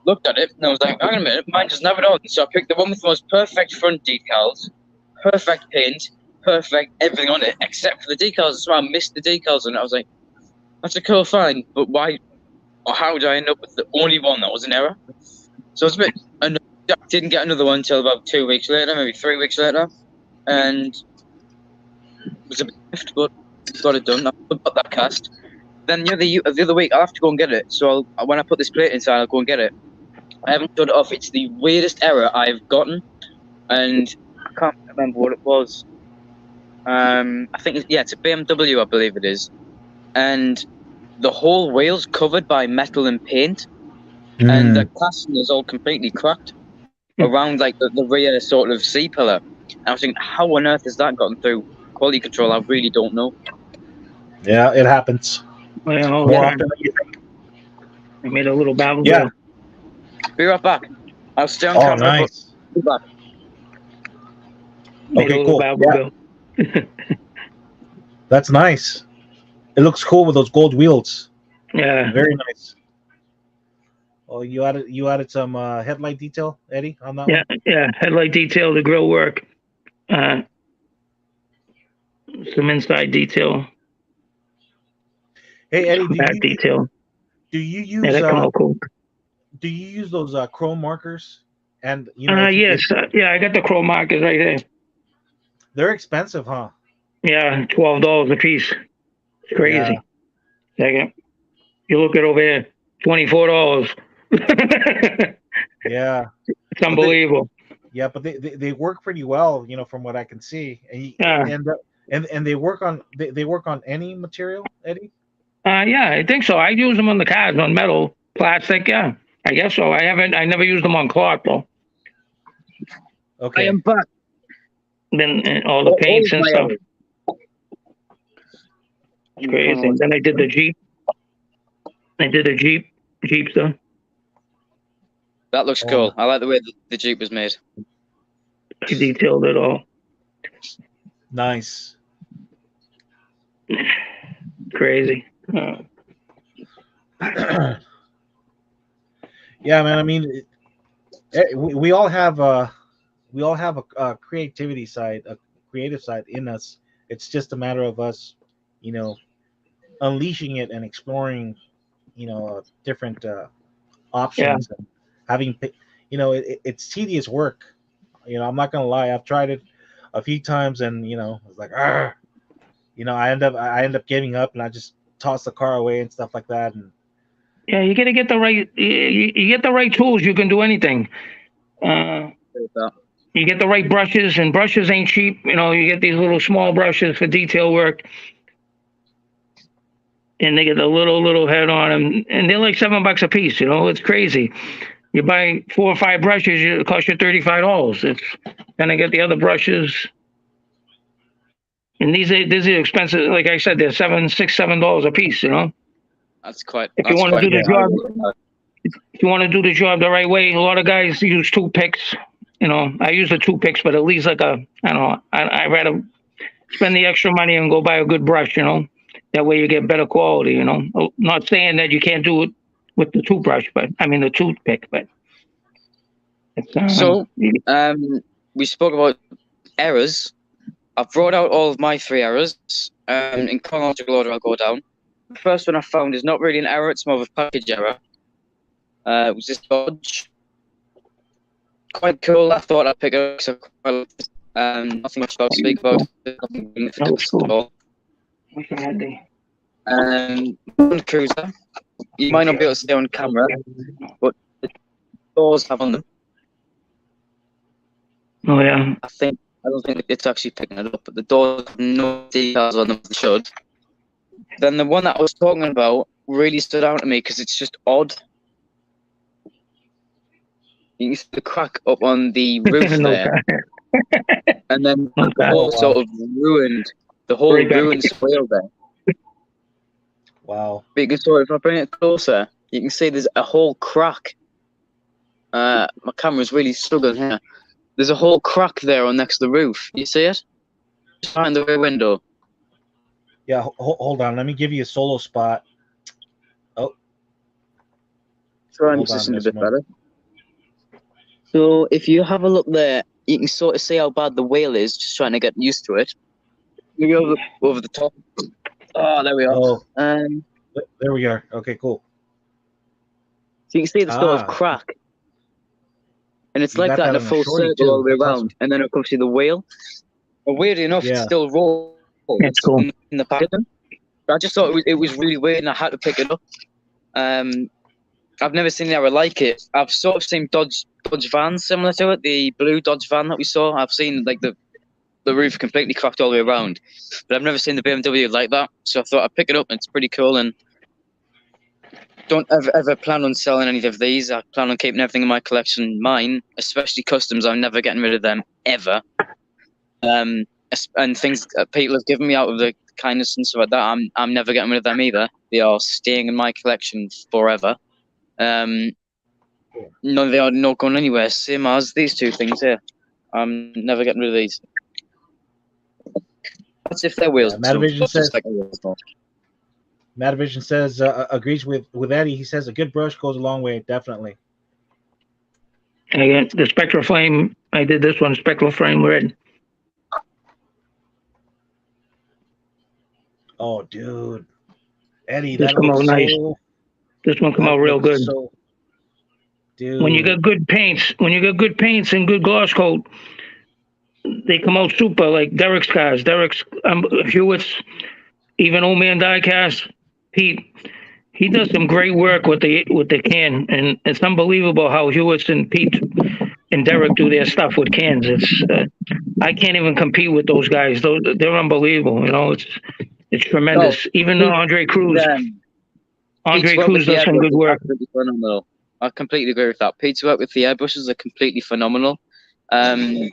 Looked at it, and I was like, hang on a minute, mine doesn't have it on. So I picked the one with the most perfect front decals, perfect paint, perfect everything on it, except for the decals. So I missed the decals, and I was like, that's a cool find, but why, or how did I end up with the only one that was an error? So it's a bit, I didn't get another one until about 2 weeks later, maybe 3 weeks later, and it was a bit miffed, but got it done. I got that cast. Then the other week, I'll have to go and get it. So when I put this plate inside, I'll go and get it. I haven't done it off. It's the weirdest error I've gotten, and I can't remember what it was. I think it's a BMW, I believe it is, and the whole wheel's covered by metal and paint, and the casting is all completely cracked around like the rear sort of C pillar. And I was thinking, how on earth has that gotten through quality control? I really don't know. Yeah, it happens. Well, More often than you think. I made a little battle. Yeah. Be right back. I'll stay on Oh, camera. nice. Be back. Okay, cool. Yeah. That's nice. It looks cool with those gold wheels. Yeah. Very nice. Oh, you added some headlight detail, Eddie, on that one? Yeah. Headlight detail, the grill work, some inside detail. Hey, Eddie, detail. Do you use that come out cool. Do you use those chrome markers? And yes, I got the chrome markers right there. They're expensive, huh? Yeah, $12 a piece. It's crazy. Yeah. You look at over here, $24. Yeah, it's unbelievable. But they work pretty well, from what I can see. And they work on they work on any material, Eddie? Yeah, I think so. I use them on the cars, on metal, plastic. Yeah, I guess so. I never used them on cloth though. Okay. I am back. Then all the paints and stuff. It's crazy. And then I did the Jeep. Jeep stuff. That looks cool. I like the way the Jeep was made. I detailed it all. Nice. Crazy. Yeah, man. I mean, we all have a creativity side, a creative side in us. It's just a matter of us, unleashing it and exploring, different options and having, it's tedious work. I'm not gonna lie. I've tried it a few times, and it's like, I end up giving up, and I just toss the car away and stuff like that. And yeah, you gotta get the right. You get the right tools. You can do anything. You get the right brushes, and brushes ain't cheap. You get these little small brushes for detail work, and they get a little head on them, and they're like $7 a piece. It's crazy. You buy 4 or 5 brushes, it costs you $35. Then I get the other brushes, and these are expensive. Like I said, they're $7 a piece. That's quite. If you want to do the job, if you want to do the job the right way, a lot of guys use toothpicks. I use the toothpicks, but at least I don't know. I'd rather spend the extra money and go buy a good brush. That way you get better quality. Not saying that you can't do it with the toothbrush, but I mean the toothpick. But so we spoke about errors. I've brought out all of my 3 errors. In chronological order, I'll go down. The first one I found is not really an error; it's more of a package error. It was this Dodge. Quite cool. I thought I'd pick up. Nothing much about to speak about. Nothing at all. Land Cruiser. You might not be able to see on camera, but the doors have on them. Oh yeah. I don't think it's actually picking it up, but the doors have no decals on them. They should. Then the one that I was talking about really stood out to me because it's just odd. You can see the crack up on the roof there, and then all sort of ruined The whole Right back. ruined swale there. Wow. But you can sort of, if I bring it closer, you can see there's a whole crack. My camera's really struggling here. There's a whole crack there on next to the roof. You see it? Just behind the rear window. Yeah, hold on. Let me give you a solo spot. Oh. Try and Hold on, position a there's bit more. better. So if you have a look there, you can sort of see how bad the wheel is, just trying to get used to it. Maybe over the top. Oh, there we are. Oh, Um, there we are. Okay, cool. so you can see the sort of Ah. crack. And it's You like got that in that a on a full shorty, circle too. all the way That's around. awesome. And then it comes to the wheel. But weirdly enough, Yeah. it's still raw. That's cool. In the pattern. But I just thought it was really weird and I had to pick it up. I've never seen anything like it. I've sort of seen Dodge vans similar to it, the blue Dodge van that we saw. I've seen like the roof completely cracked all the way around, but I've never seen the BMW like that. So I thought I'd pick it up. It's pretty cool, and don't ever plan on selling any of these. I plan on keeping everything in my collection, mine, especially customs. I'm never getting rid of them ever. And things that people have given me out of the kindness and stuff like that, I'm never getting rid of them either. They are staying in my collection forever. No, they are not going anywhere. Same as these two things here. I'm never getting rid of these. That's if they're wheels. Matavision says. Like wheels. Matavision says agrees with Eddie. He says a good brush goes a long way. Definitely. And again, the Spectra Flame. I did this one, Spectra Flame red. Oh, dude, Eddie, This that come looks out so. nice. This one come that out real looks good. So, dude. When you got good paints, and good gloss coat, they come out super. Like Derek's cars, Hewitt's, even Old Man Diecast, Pete. He does some great work with the can, and it's unbelievable how Hewitt's and Pete and Derek do their stuff with cans. It's I can't even compete with those guys. They're unbelievable. You know, it's tremendous. No, Even though Andre Cruz does some good work. Phenomenal. I completely agree with that. Pete's work with the airbrushes are completely phenomenal. The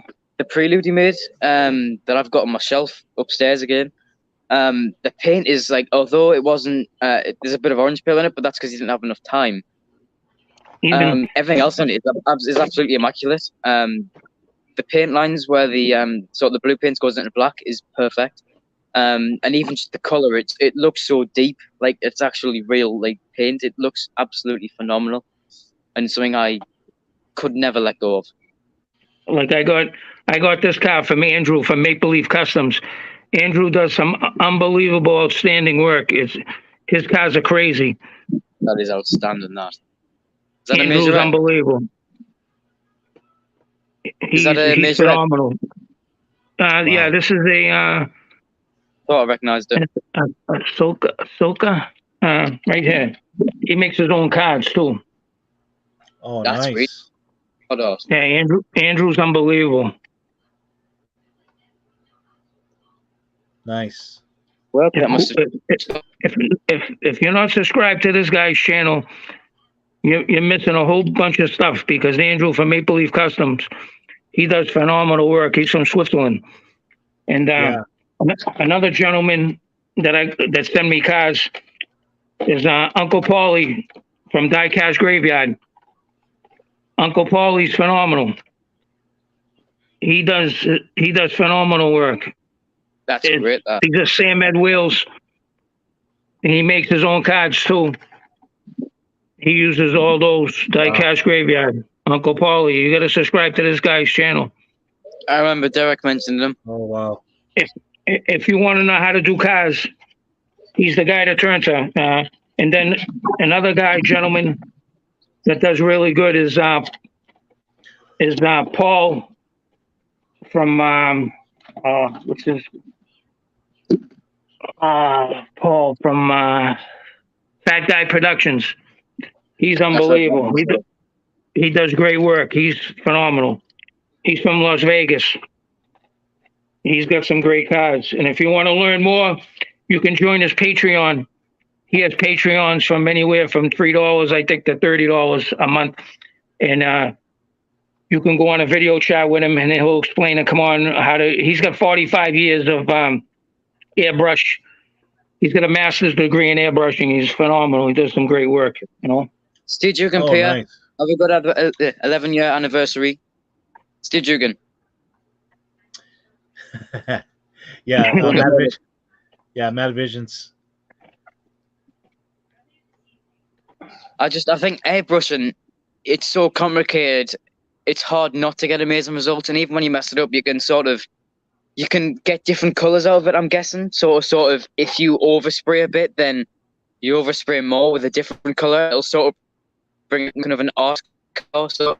prelude he made that I've got on my shelf upstairs again. The paint is like, although it wasn't, there's a bit of orange peel in it, but that's because he didn't have enough time. Everything else on it is absolutely immaculate. The paint lines where the sort of the blue paint goes into black is perfect. And even just the color, it looks so deep, like it's actually real like paint. It looks absolutely phenomenal, and something I could never let go of. Like I got this car from Andrew from Maple Leaf Customs. Andrew does some unbelievable, outstanding work. His cars are crazy. That is outstanding. Is that Andrew's unbelievable. He's phenomenal. Wow. Yeah, this is a. Thought I recognized it. Soka, right here. He makes his own cards too. Oh, That's nice. sweet. What else? Yeah, Andrew's unbelievable. Nice. Well, that must have... If you're not subscribed to this guy's channel, you're missing a whole bunch of stuff, because Andrew from Maple Leaf Customs, he does phenomenal work. He's from Switzerland, and another gentleman that sent me cars is Uncle Paulie from Diecast Graveyard. Uncle Paulie's phenomenal. He does phenomenal work. That's great. He does Sam Ed wheels, and he makes his own cards too. He uses all those Diecast Graveyard. Uncle Paulie, you got to subscribe to this guy's channel. I remember Derek mentioned him. Oh, wow. If you want to know how to do cars, he's the guy to turn to. And then another gentleman that does really good is Paul from what's his Paul from Fat Guy Productions. He's unbelievable. He does great work. He's phenomenal. He's from Las Vegas. He's got some great cards. And if you want to learn more, you can join his Patreon. He has Patreons from anywhere from $3, I think, to $30 a month. And you can go on a video chat with him, and he'll explain and come on how to. He's got 45 years airbrush. He's got a master's degree in airbrushing. He's phenomenal. He does some great work. You know. Steve Dugan, Oh, Pierre, nice. have a good 11-year anniversary. Steve Dugan. Yeah, Don't Mad know. Vision. Yeah, Mad Visions. I think airbrushing, it's so complicated. It's hard not to get amazing results, and even when you mess it up, you can get different colors out of it. I'm guessing. So sort of, if you overspray a bit, then you overspray more with a different color. It'll sort of bring kind of an art color. So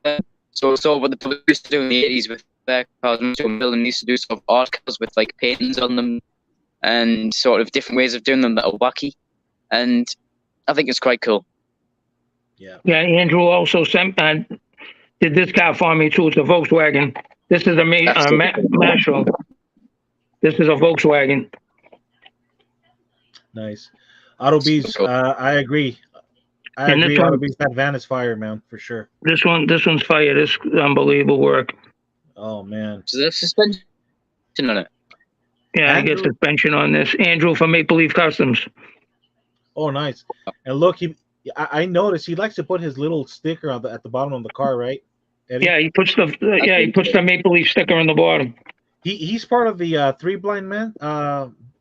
sort of what the people used to do in the 80s with their cars. Building used to do sort of art colors with like paintings on them, and sort of different ways of doing them that are wacky. And I think it's quite cool. Yeah. Yeah, Andrew also did this car for me too. It's a Volkswagen. This is a Mastro. This is a Volkswagen. Nice. Autobees, Cool. I agree. And this Autobees, that van is fire, man, for sure. This one's fire. This is unbelievable work. Oh, man. So there's suspension on it. Yeah, I get Andrew? suspension on this. Andrew from Maple Leaf Customs. Oh, nice. And look, I noticed he likes to put his little sticker at the bottom of the car, right? Eddie? Yeah, he puts the Maple Leaf sticker on the bottom. He's part of the Three Blind Men,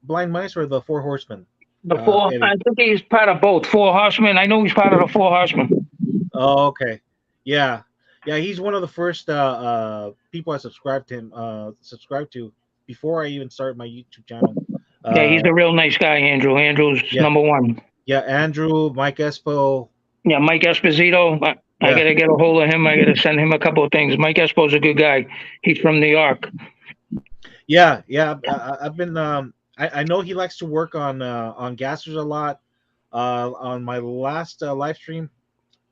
Blind Mice, or the Four Horsemen. The four. Eddie. I think he's part of both. Four Horsemen. I know he's part of the Four Horsemen. Oh, okay. Yeah. Yeah, he's one of the first people I subscribed to before I even started my YouTube channel. Yeah, he's a real nice guy, Andrew. Andrew's Yeah. number one. Yeah, Andrew, Mike Espo. Yeah, Mike Esposito. I Yeah. gotta get a hold of him. I gotta send him a couple of things. Mike Espo's a good guy. He's from New York. Yeah. I've been. I know he likes to work on gassers a lot. On my last live stream,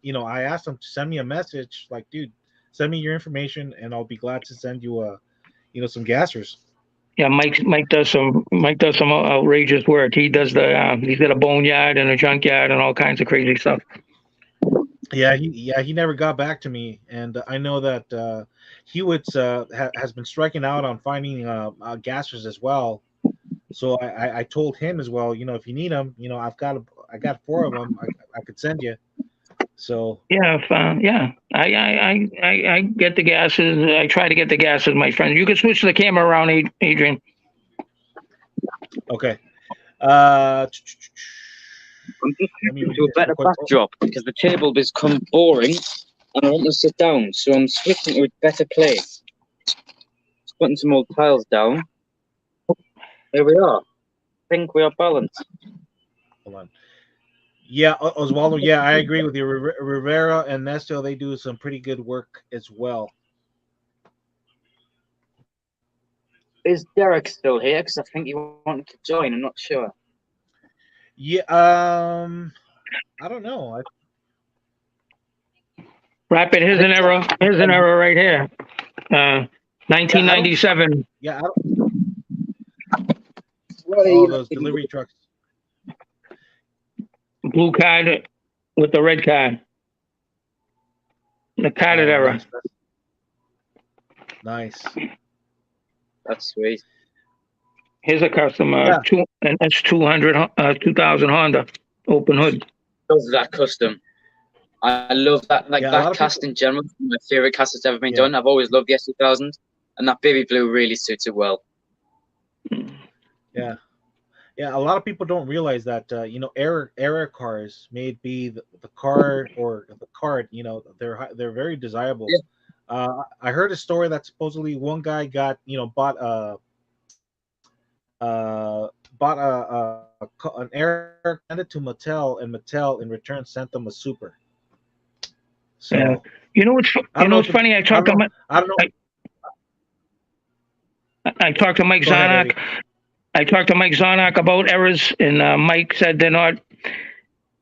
I asked him to send me a message, like, dude, send me your information, and I'll be glad to send you some gassers. Yeah, Mike does some outrageous work. He does he's got a boneyard and a junkyard and all kinds of crazy stuff. Yeah, he never got back to me, and I know that Hewitt's has been striking out on finding gassers as well. So I told him as well, if you need them, I got 4 of them I could send you. So yeah, I get the gases. I try to get the gases, my friend. You can switch the camera around, Adrian. okay. I'm just switching to a better backdrop because the table has become boring and I want to sit down. So I'm switching to a better place. Just putting some old tiles down. There we are. I think we are balanced. Hold on. Yeah, Oswaldo. Yeah, I agree with you. Rivera and Nesto, they do some pretty good work as well. Is Derek still here? Because I think he wanted to join. I'm not sure. Yeah. I don't know. Rapid, here's an error. Here's an error right here. 1997. Yeah. Those delivery trucks. Blue card with the red card. The carded error. Nice. That's sweet. Here's a customer, an S200, 2000 Honda, open hood. Love that custom. I love that. Like that cast in general, my favorite cast that's ever been done. I've always loved the S2000, and that baby blue really suits it well. Yeah. Yeah, a lot of people don't realize that era cars may be the car or the card. They're very desirable. Yeah. I heard a story that supposedly one guy got bought an era, handed to Mattel, and Mattel in return sent them a Super. So yeah. What's funny? I talked to Mike Zarnock. I talked to Mike Zarnock about errors, and Mike said they're not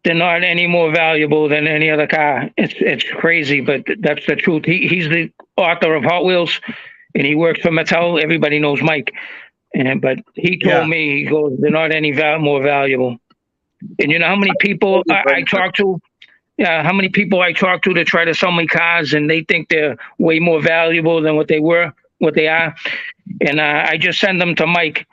any more valuable than any other car. It's crazy, but that's the truth. He's the author of Hot Wheels, and he works for Mattel. Everybody knows Mike, but he told me, he goes, they're not any more valuable. And you know how many people I talk to? Yeah, how many people I talk to try to sell me cars, and they think they're way more valuable than what they are. And I just send them to Mike.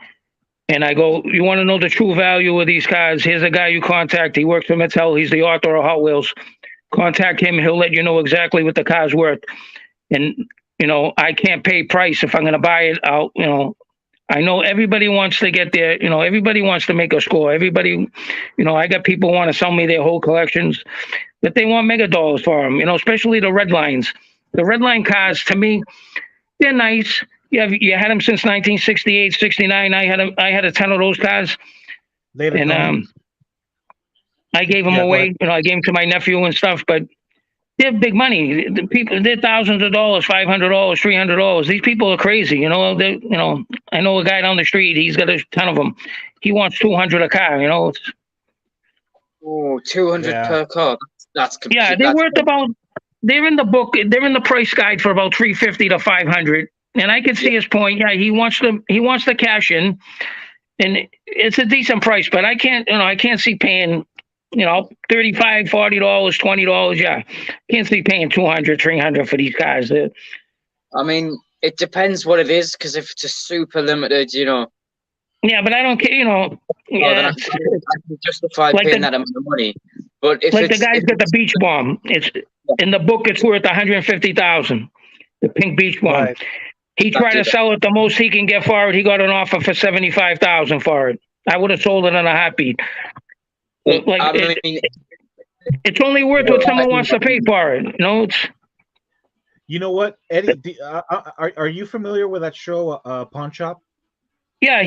And I go, you want to know the true value of these cars? Here's a guy you contact. He works for Mattel. He's the author of Hot Wheels. Contact him. He'll let you know exactly what the car's worth. And, I can't pay price. If I'm going to buy it, I know everybody wants to get there. Everybody wants to make a score. Everybody, I got people want to sell me their whole collections, but they want mega dollars for them, especially the red lines. The red line cars, to me, they're nice. You had them since 1968, 69. I had a ton of those cars. And I gave them away. I gave them to my nephew and stuff, but they're big money. The people, they're thousands of dollars, $500, $300. These people are crazy. I know a guy down the street. He's got a ton of them. He wants $200 a car. Oh, 200 per car. That's complete. Yeah, they're worth about. They're in the book. They're in the price guide for about $350 to $500. And I can see his point. Yeah, he wants to cash in, and it's a decent price. But I can't see paying. $35, $40, $20. Yeah, can't see paying $200, $300 for these guys. I mean, it depends what it is, because if it's a super limited, Yeah, but I don't care. Well, then I can justify paying that amount of money. But if the guy's got the beach bomb, it's in the book. It's worth $150,000. The pink beach bomb. Right. He tried to sell it the most he can get for it. He got an offer for $75,000 for it. I would have sold it in a heartbeat. It's only worth what someone wants to pay for it. You know what, Eddie? Are you familiar with that show, Pawn Shop? Yeah,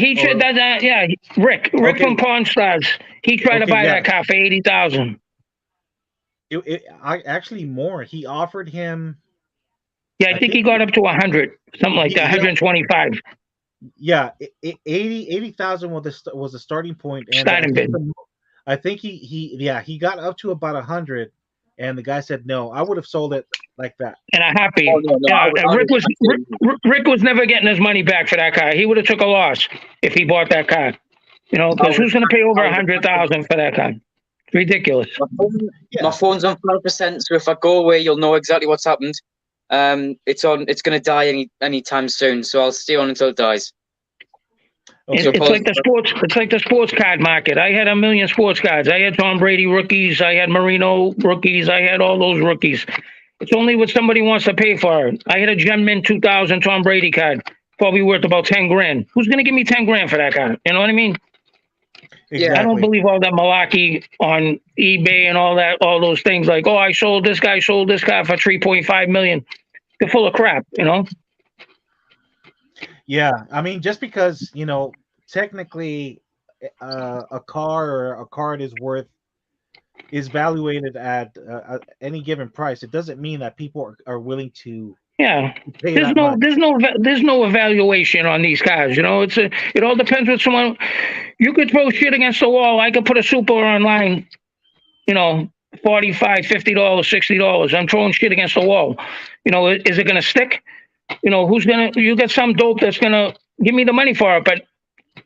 Rick from Pawn Stars. He tried to buy that car for $80,000. Actually more. He offered him. Yeah, I think he got up to 100, something like that, 125. Yeah, 80,000 was the starting point. And starting bid. I think he got up to about 100, and the guy said no. I would have sold it like that. And I'm happy. Rick was never getting his money back for that car. He would have took a loss if he bought that car. Because who's going to pay over $100,000 for that car? It's ridiculous. My phone's on 5%, so if I go away, you'll know exactly what's happened. It's going to die anytime soon, so I'll stay on until it dies. It's like the sports card market. I had 1 million sports cards. I had Tom Brady rookies. I had Marino rookies. I had all those rookies. It's only what somebody wants to pay for it. I had a Gem Mint 2000 Tom Brady card, probably worth about $10,000. Who's going to give me $10,000 for that card? You know what I mean? Exactly. I don't believe all that malarkey on eBay and all those things like, oh, I sold this guy sold this car for $3.5 million. They're full of crap, Yeah, I mean, just because technically a car or a card is valuated at any given price, it doesn't mean that people are willing to. Yeah, there's no evaluation on these cars. It all depends what someone. You could throw shit against the wall. I could put a Super online, $45, $50, $60. I'm throwing shit against the wall. Is it gonna stick? You get some dope that's gonna give me the money for it, but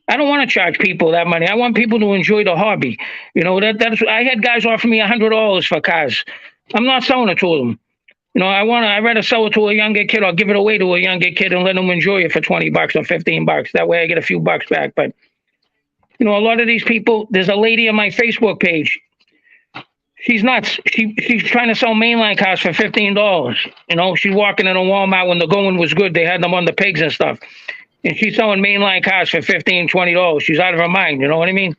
I don't want to charge people that money. I want people to enjoy the hobby. That's I had guys offer me $100 for cars. I'm not selling it to them. I'd rather sell it to a younger kid or give it away to a younger kid and let them enjoy it for $20 or $15. That way I get a few bucks back. But a lot of these people, there's a lady on my Facebook page. She's nuts. She's trying to sell mainline cars for $15. She's walking in a Walmart when the going was good. They had them on the pegs and stuff. And she's selling mainline cars for $15, $20. She's out of her mind. You know what I mean?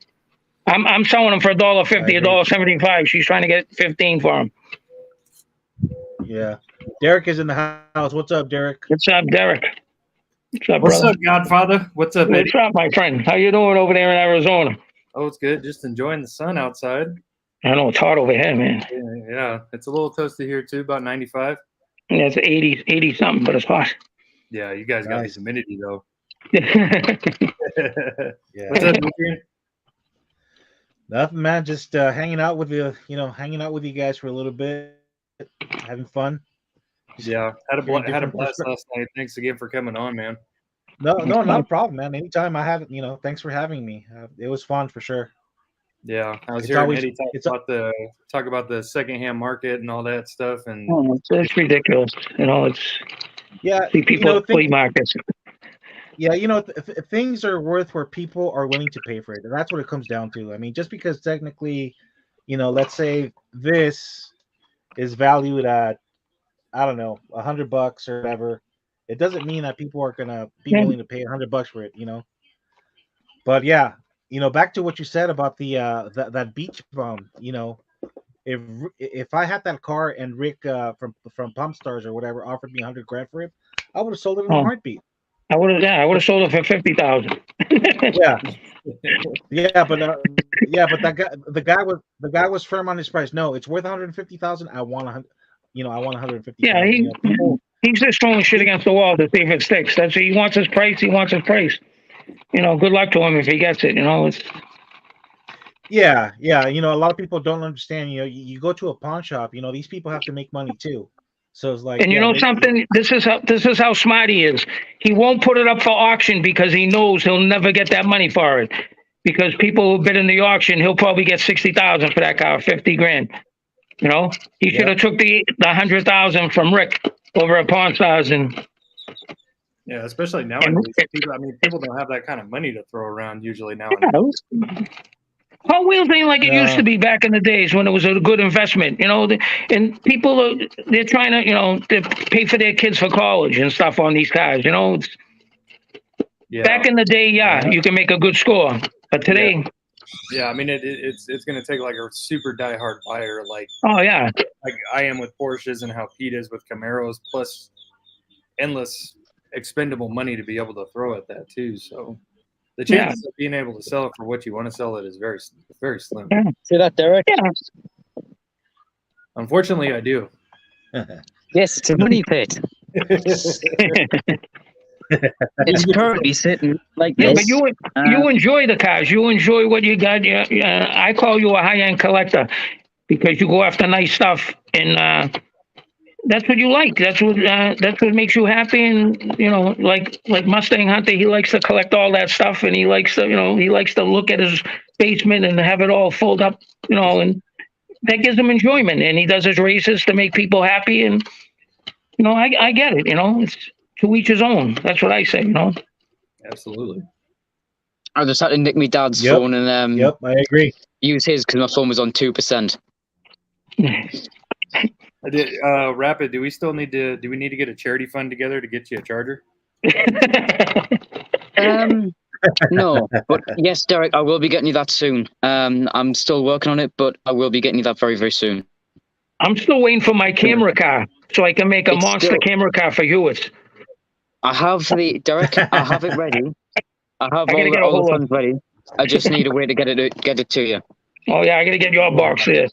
I'm selling them for $1.50, $1.75. She's trying to get $15 for them. Yeah. Derek is in the house. What's up, Derek? What's up, Derek? What's up, What's brother? up, Godfather? What's up, Eddie? What's up, my friend? How you doing over there in Arizona? Oh, it's good. Just enjoying the sun outside. I know it's hot over here, man. Yeah. It's a little toasty here too, about 95. Yeah, it's 80 something, but it's hot. Yeah, you guys got the humidity though. Yeah. What's up, Adrian? Nothing, man. Just hanging out with you. Hanging out with you guys for a little bit, having fun. Yeah, had a blast last night. Thanks again for coming on, man. No, not a problem, man. Anytime I had, thanks for having me. It was fun for sure. Yeah, I was hearing Eddie talk about the secondhand market and all that stuff, and it's ridiculous. It's yeah. see people at flea markets. Yeah, things are worth where people are willing to pay for it. And that's what it comes down to. I mean, just because technically, let's say this is valued at, I don't know, $100 or whatever, it doesn't mean that people are gonna be willing to pay $100 for it. But yeah, back to what you said about the that beach bum. If I had that car and Rick from Pump Stars or whatever offered me $100,000 for it, I would have sold it in a heartbeat. I would have sold it for 50,000. Yeah, but the guy was firm on his price. No, it's worth 150,000. I want 100. I want 150,000. Yeah, he's just throwing shit against the wall to see if it sticks. That's he wants his price. He wants his price. Good luck to him if he gets it. It's. Yeah. A lot of people don't understand. You go to a pawn shop. These people have to make money too. So it's like, and something. This is how smart he is. He won't put it up for auction because he knows he'll never get that money for it. Because people who bid in the auction, he'll probably get 60,000 for that car, 50 grand. He should have took the 100,000 from Rick over at Pawn Stars and. Yeah, especially nowadays. People don't have that kind of money to throw around usually now. Hot Wheels ain't like it used to be back in the days when it was a good investment, and people they're trying to, to pay for their kids for college and stuff on these cars, Back in the day, you can make a good score, but today. Yeah, it's going to take like a super diehard buyer, like like I am with Porsches and how Pete is with Camaros, plus endless expendable money to be able to throw at that too. So the chances of being able to sell it for what you want to sell it is very, very slim. Yeah. See that, Derek? Yeah. Unfortunately, I do. Yes, it's a money pit. It's currently sitting like this. But you enjoy the cars. You enjoy what you got. I call you a high-end collector because you go after nice stuff, and that's what you like. That's what makes you happy. And like Mustang Hunter, he likes to collect all that stuff, and he likes to look at his basement and have it all fold up, and that gives him enjoyment. And he does his races to make people happy. And I get it. It's to each his own. That's what I say. Absolutely. I just had to nick my dad's phone and I agree. Use his because my phone was on 2%. I did. Rapid. Do we need to get a charity fund together to get you a charger? No, but yes, Derek, I will be getting you that soon. I'm still working on it, but I will be getting you that very, very soon. I'm still waiting for my camera car so I can make a monster camera car for Hewitt. I have Derek. I have it ready. I have all the funds ready. I just need a way to get it to you. Oh yeah, I gotta get your box there.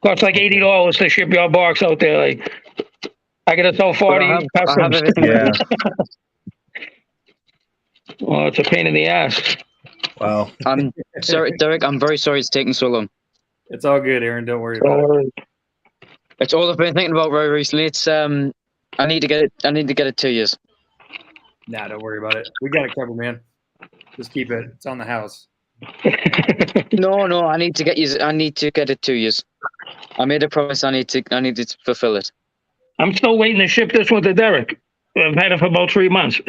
Costs like $80 to ship your box out there. Like I gotta sell 40 customs. Yeah. Well, it's a pain in the ass. Wow. I'm sorry, Derek. I'm very sorry it's taking so long. It's all good, Aaron. Don't worry about it. It's all I've been thinking about very recently. It's I need to get it to you. Nah, don't worry about it. We got it covered, man. Just keep it. It's on the house. No. I need to get it to you. I made a promise. I need to fulfill it. I'm still waiting to ship this one to Derek. I've had it for about 3 months.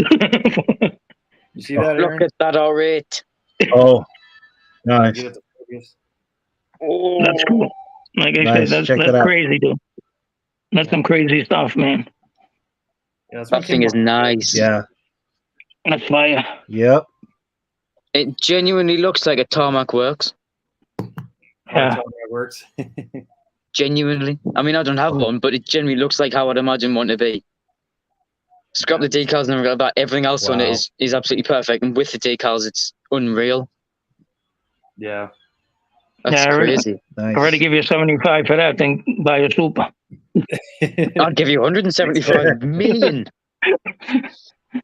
You see that, Aaron? Look at that, all right. Oh, nice. Oh, that's cool. Like I said, that's crazy, dude. That's some crazy stuff, man. Yeah, that thing is nice. Yeah. That's fire. Yep. It genuinely looks like a Tarmac Works. Yeah. Tarmac Works. Genuinely. I mean, I don't have one, but it genuinely looks like how I'd imagine one to be. Scrap the decals and about everything else on it is absolutely perfect. And with the decals, it's unreal. Yeah. That's crazy. Nice. I'd already give you 75 for that thing. Buy a Super. I'd give you 175 million.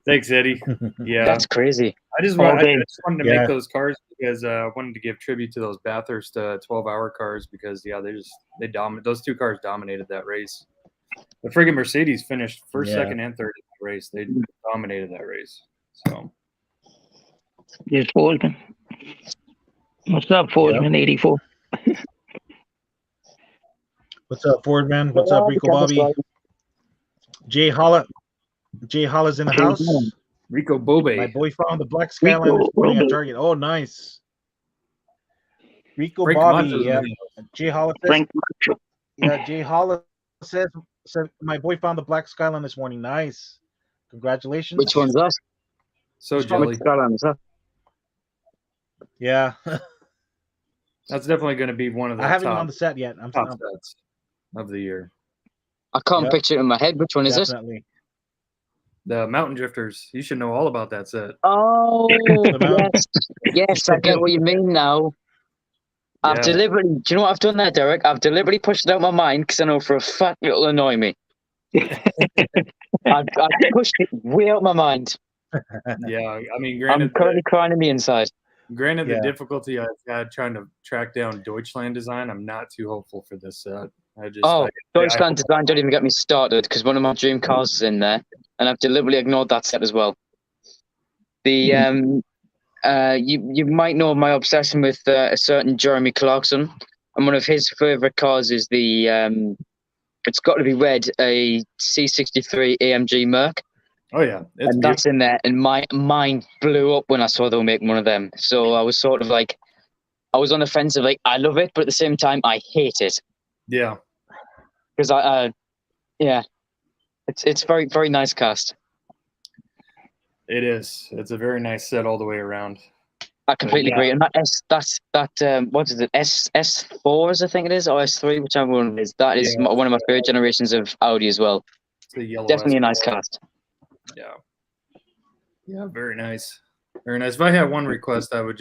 Thanks, Eddie. Yeah, that's crazy. I just wanted to make those cars because I wanted to give tribute to those Bathurst 12-hour cars because they dominate. Those two cars dominated that race. The friggin' Mercedes finished first, second, and third in the race. They dominated that race. So, yes, Fordman. What's up, Fordman? 84. What's up, Fordman? What's up, Rico Bobby? Jay Holla's in the house. Rico Bobe. My boy found the black skyline this morning at Target. Oh, nice. Rico Frank Bobby, Camacho's yeah. in the Jay Hollis says, Frank. yeah, Jay Hollis said my boy found the black skyline this morning. Nice. Congratulations. Which one's that? So jelly. Which Skyline is that? Yeah. That's definitely going to be one of the I haven't been top, on the set yet. I'm top sets of the year. I can't Yep. picture it in my head. Which one is it? definitely. The Mountain Drifters. You should know all about that set. Oh, Mountain- yes. Yes, I get what you mean now. I've Yeah. deliberately, do you know what I've done there, Derek? I've deliberately pushed it out of my mind because I know for a fact it'll annoy me. I've pushed it way out of my mind. Yeah, I mean, I'm granted, currently crying on the inside. the Yeah. difficulty I've had trying to track down Deutschland design, I'm not too hopeful for this set. Deutschland design, don't even get me started because one of my dream cars is in there, and I've deliberately ignored that set as well. The you might know my obsession with a certain Jeremy Clarkson, and one of his favorite cars is the it's got to be red, a C63 AMG Merc. Oh yeah, it's And that's in there, and my mind blew up when I saw they were making one of them. So I was sort of like, I was on the fence of like, I love it, but at the same time, I hate it yeah. because it's very very nice cast. It is. It's a very nice set all the way around. I completely Yeah. agree. And that what is it? S4s, I think it is, or S3, whichever one it is. That is Yeah. one of my favorite generations of Audi as well. It's the yellow. Definitely a nice S4. cast. Yeah. Yeah, very nice. Very nice. If I had one request, I wish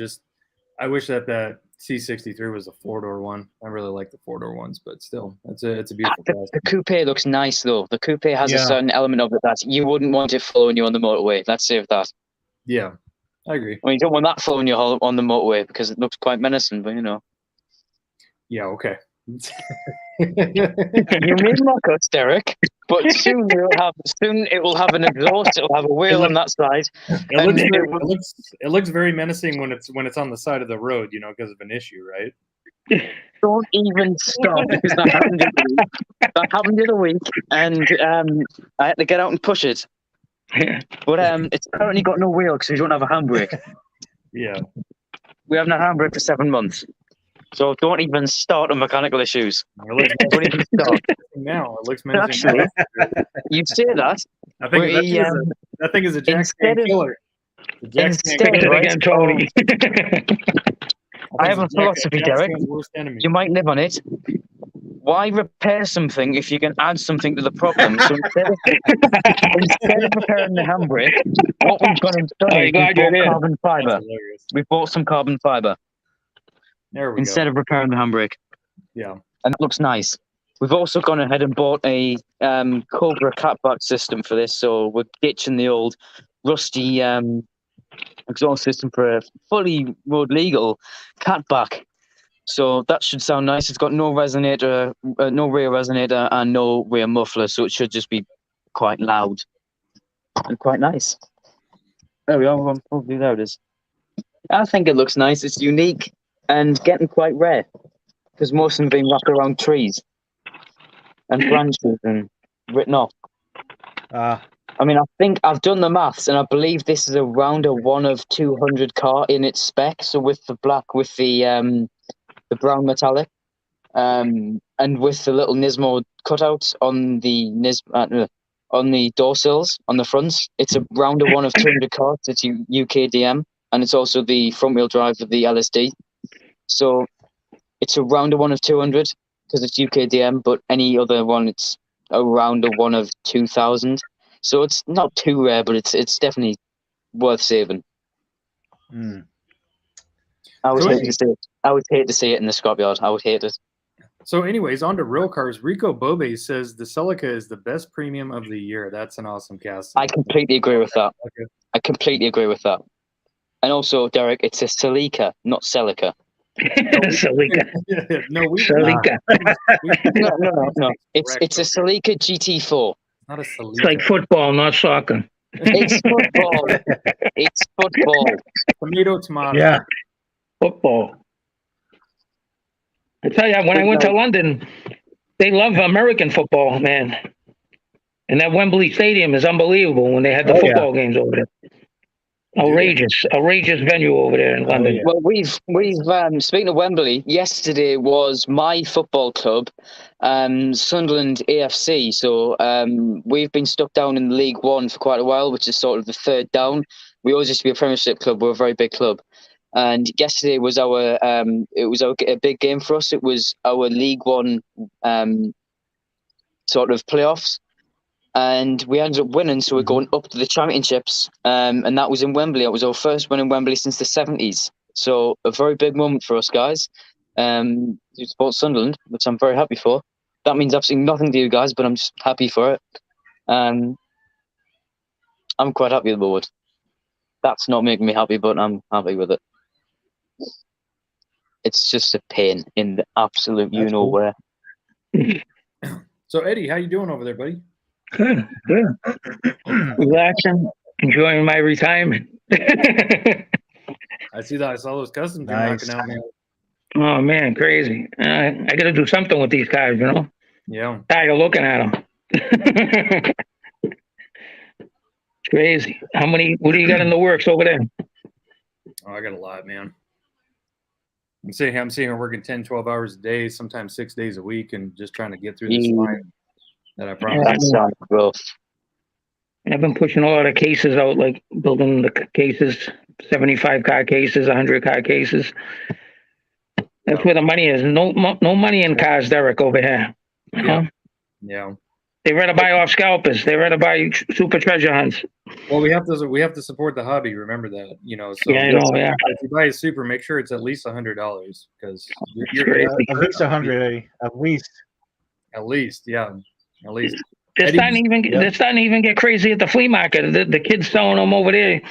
that C63 was a 4-door one. I really like the 4-door ones, but still, it's a beautiful car. The coupe looks nice though. The coupe has a Yeah. certain element of it that you wouldn't want it following you on the motorway. Let's say that. Yeah, I agree. Well, you don't want that following you on the motorway because it looks quite menacing, but you know. Yeah, okay. You may mock us, Derek, but soon it will have an exhaust, it'll have a wheel on that side. It looks very menacing when it's on the side of the road, because of an issue, right? Don't even stop because that happened the other week, and I had to get out and push it. But it's currently got no wheel because we don't have a handbrake. Yeah. We haven't had a handbrake for 7 months. So don't even start on mechanical issues. Don't even start. Now it looks menacing. Actually, you say that. I think that thing is a jack stand killer. Again, Tony. I have a philosophy, Derek. You might live on it. Why repair something if you can add something to the problem? So instead of repairing the handbrake, what we've gone and done is we bought carbon fiber. We bought some carbon fiber. There we instead go. of repairing the handbrake. Yeah. And it looks nice. We've also gone ahead and bought a Cobra catback system for this, so we're ditching the old rusty exhaust system for a fully road legal catback. So that should sound nice. It's got no resonator, no rear resonator, and no rear muffler, so it should just be quite loud and quite nice. There we are. Probably there it is. I think it looks nice. It's unique and getting quite rare because most of them have been wrapped around trees and branches and written off. I mean, I think I've done the maths, and I believe this is around a 1 of 200 car in its spec. So with the black, with the brown metallic, and with the little Nismo cutouts on the door sills on the fronts, it's around a 1 of 200 cars. It's UKDM, and it's also the front wheel drive of the LSD. So it's around a 1 of 200 because it's UKDM, but any other one, it's around a 1 of 2,000. So it's not too rare, but it's definitely worth saving. I would hate to see it. I would hate to see it in the scrapyard. I would hate it. So, anyways, on to real cars. Rico Bobe says the Celica is the best premium of the year. That's an awesome cast. I completely agree with that. Okay. I completely agree with that. And also, Derek, it's a Celica, not Celica. Celica. Celica. No. It's a Celica GT4. Not a Celica. It's like football, not soccer. It's football. It's football. Tomato. Yeah. Football. I tell you, when I went to London, they love American football, man. And that Wembley Stadium is unbelievable when they had the football games over there. outrageous venue over there in London. yeah. Well, we've speaking of Wembley, yesterday was my football club, Sunderland AFC. So we've been stuck down in League One for quite a while, which is sort of the third down. We always used to be a Premiership club. We're a very big club, and yesterday was a big game for us. It was our League One sort of playoffs. And we ended up winning, so we're going up to the championships. And that was in Wembley. It was our first win in Wembley since the 70s. So a very big moment for us guys. You support Sunderland, which I'm very happy for. That means absolutely nothing to you guys, but I'm just happy for it. I'm quite happy with the board. That's not making me happy, but I'm happy with it. It's just a pain in the absolute you-know-where. So, Eddie, how you doing over there, buddy? Good. Relaxing, enjoying my retirement. I see that. I saw those customs you're knocking out, man. Oh man, crazy! I got to do something with these cars, you know. Yeah. Tired of looking at them. It's crazy. What do you got in the works over there? Oh, I got a lot, man. I'm sitting here working 10, 12 hours a day, sometimes 6 days a week, and just trying to get through this line that I promised. I've been pushing a lot of cases out, like building the cases, 75 car cases, 100 car cases. That's where the money is. No money in cars, Derek, over here. You know? Yeah. They rather buy off scalpers. They rather buy super treasure hunts. Well, we have to support the hobby. Remember that, you know. So yeah, I know. Yeah. If you buy a super, make sure it's at least $100 because you're at least 100. At least. Yeah. At least. It's starting to even get crazy at the flea market. The kids selling them over there,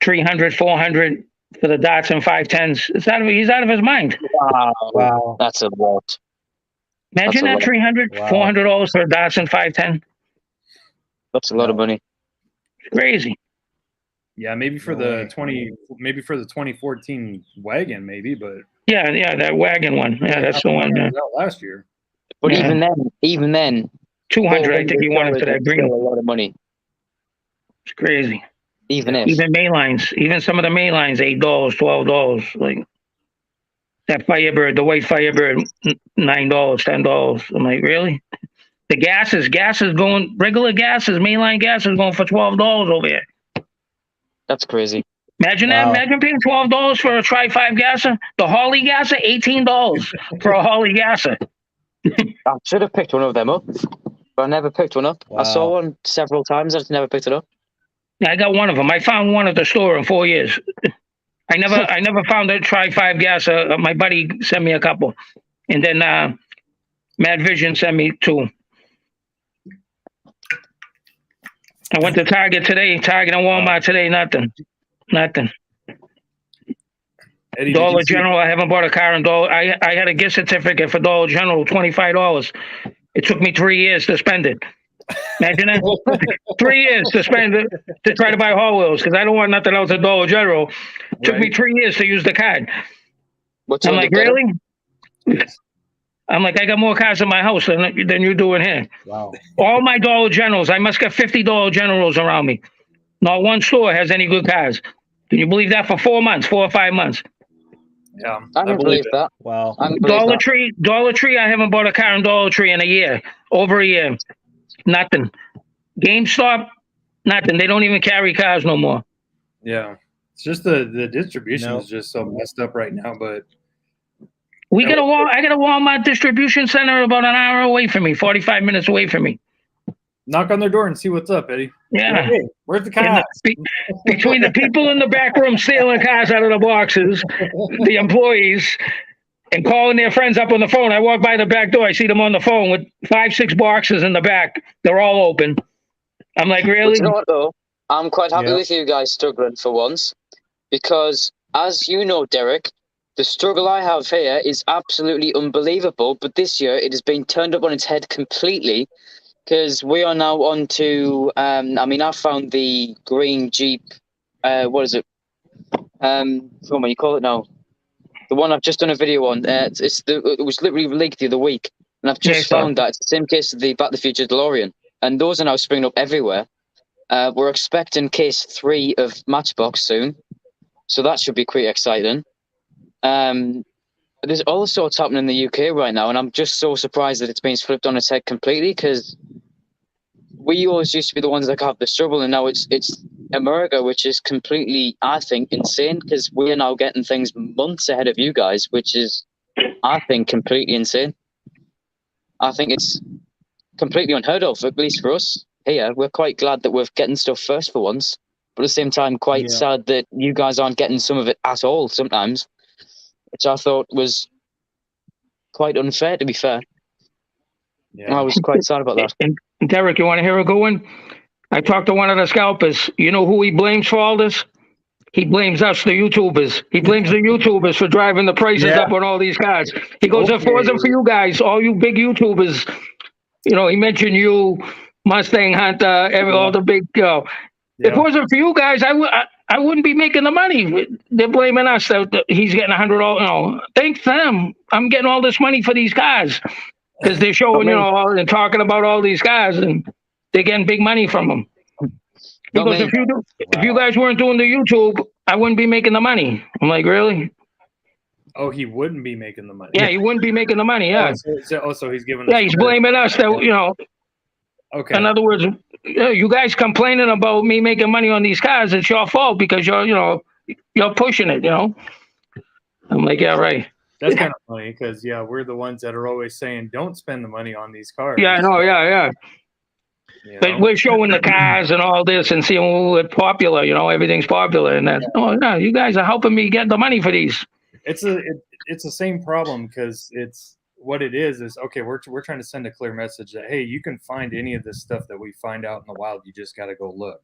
$300, $400 for the Datsun 510s. He's out of his mind. Wow. That's a lot. Imagine that $300, $400 for a Datsun 510. That's a lot of money. It's crazy. Yeah, maybe for the 2014 wagon, maybe, but yeah, that wagon one. Yeah, that's the one. Last year. But even then, 200. I think he wanted for that green. A lot of money. It's crazy. Even Maylines, even some of the Maylines, $8, $12. Like that Firebird, the white Firebird, $9, $10. I'm like, really? The gas is going, regular gases, mainline gas is going for $12 over here. That's crazy. Imagine that. Imagine paying $12 for a Tri-5 gasser. The Harley gasser, $18 for a Harley gasser. I should have picked one of them up, but I never picked one up. I saw one several times. I just never picked it up. Yeah, I got one of them. I found one at the store in 4 years. I never found a Tri-5 gasser. My buddy sent me a couple, and then Mad Vision sent me 2. I went to Target and Walmart today. Nothing. Eddie, Dollar General. I haven't bought a car in Dollar. I had a gift certificate for Dollar General, $25. It took me 3 years to spend it. Imagine that. 3 years to spend it to try to buy Hot Wheels because I don't want nothing else at Dollar General. It took me 3 years to use the card. I'm like, really? I'm like, I got more cars in my house than you do in here. Wow. All my Dollar Generals, I must get 50 Dollar Generals around me. Not one store has any good cars. Can you believe that for 4 months, 4 or 5 months? Yeah, I can believe that. Wow. Dollar Tree, I haven't bought a car in Dollar Tree in a year, over a year. Nothing. GameStop, nothing. They don't even carry cars no more. Yeah, it's just the distribution is just so messed up right now. But I got a Walmart distribution center about an hour away from me, 45 minutes away from me. Knock on their door and see what's up, Eddie. Yeah. Hey, where's the cars? Between the people in the back room stealing cars out of the boxes, the employees, and calling their friends up on the phone. I walk by the back door. I see them on the phone with 5, 6 boxes in the back. They're all open. I'm like, really? But you know what, though? I'm quite happy with you guys struggling for once. Because, as you know, Derek, the struggle I have here is absolutely unbelievable. But this year, it has been turned up on its head completely. Because we are now on to, I found the green Jeep, what is it? What do you call it now? The one I've just done a video on. It was literally leaked the other week. And I've just found that it's the same case as the Back to the Future DeLorean. And those are now springing up everywhere. We're expecting case 3 of Matchbox soon, so that should be quite exciting. But there's all sorts happening in the UK right now, and I'm just so surprised that it's been flipped on its head completely, because we always used to be the ones that have the struggle, and now it's America, which is completely, I think, insane, because we are now getting things months ahead of you guys, which is, I think, completely insane. I think it's completely unheard of, at least for us here. We're quite glad that we're getting stuff first for once, but at the same time, quite sad that you guys aren't getting some of it at all sometimes, which I thought was quite unfair, to be fair. Yeah. I was quite sad about that. And Derek, you want to hear a good one? I talked to one of the scalpers. You know who he blames for all this? He blames us, the YouTubers. He blames the YouTubers for driving the prices up on all these cars. He goes, if it wasn't for you guys, all you big YouTubers, you know, he mentioned you, Mustang Hunter, all the big, If it wasn't for you guys, I wouldn't be making the money. They're blaming us that he's getting $100. You know, thanks them. I'm getting all this money for these cars because they're showing, you know, and talking about all these cars, and they're getting big money from them. Because if you guys weren't doing the YouTube, I wouldn't be making the money. I'm like, really? Oh, he wouldn't be making the money. Yeah, he wouldn't be making the money. Yeah. So he's giving. Yeah, he's blaming us that, you know. Okay. In other words, you guys complaining about me making money on these cars, it's your fault because you're pushing it, you know. I'm like, yeah, right. That's kind of funny because we're the ones that are always saying don't spend the money on these cars. Yeah, I know, yeah. You know? But we're showing the cars and all this and seeing it's popular, you know, everything's popular, and that. Oh no, you guys are helping me get the money for these. It's the same problem because it's what it is okay. We're trying to send a clear message that hey, you can find any of this stuff that we find out in the wild. You just got to go look.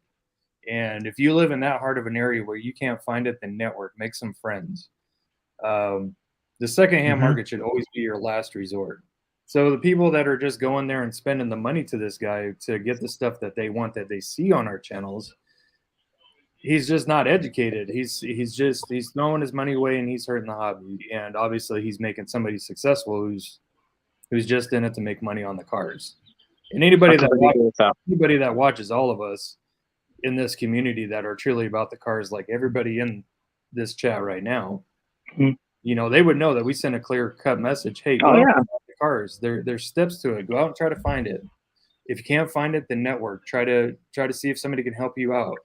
And if you live in that hard of an area where you can't find it, then network, make some friends. The secondhand market should always be your last resort. So the people that are just going there and spending the money to this guy to get the stuff that they want, that they see on our channels, he's just not educated. He's throwing his money away and he's hurting the hobby. And obviously he's making somebody successful who's just in it to make money on the cars. And anybody that watches all of us in this community that are truly about the cars, like everybody in this chat right now, you know, they would know that we send a clear cut message. Hey, go out and buy the cars. There's steps to it. Go out and try to find it. If you can't find it, then network. Try to see if somebody can help you out.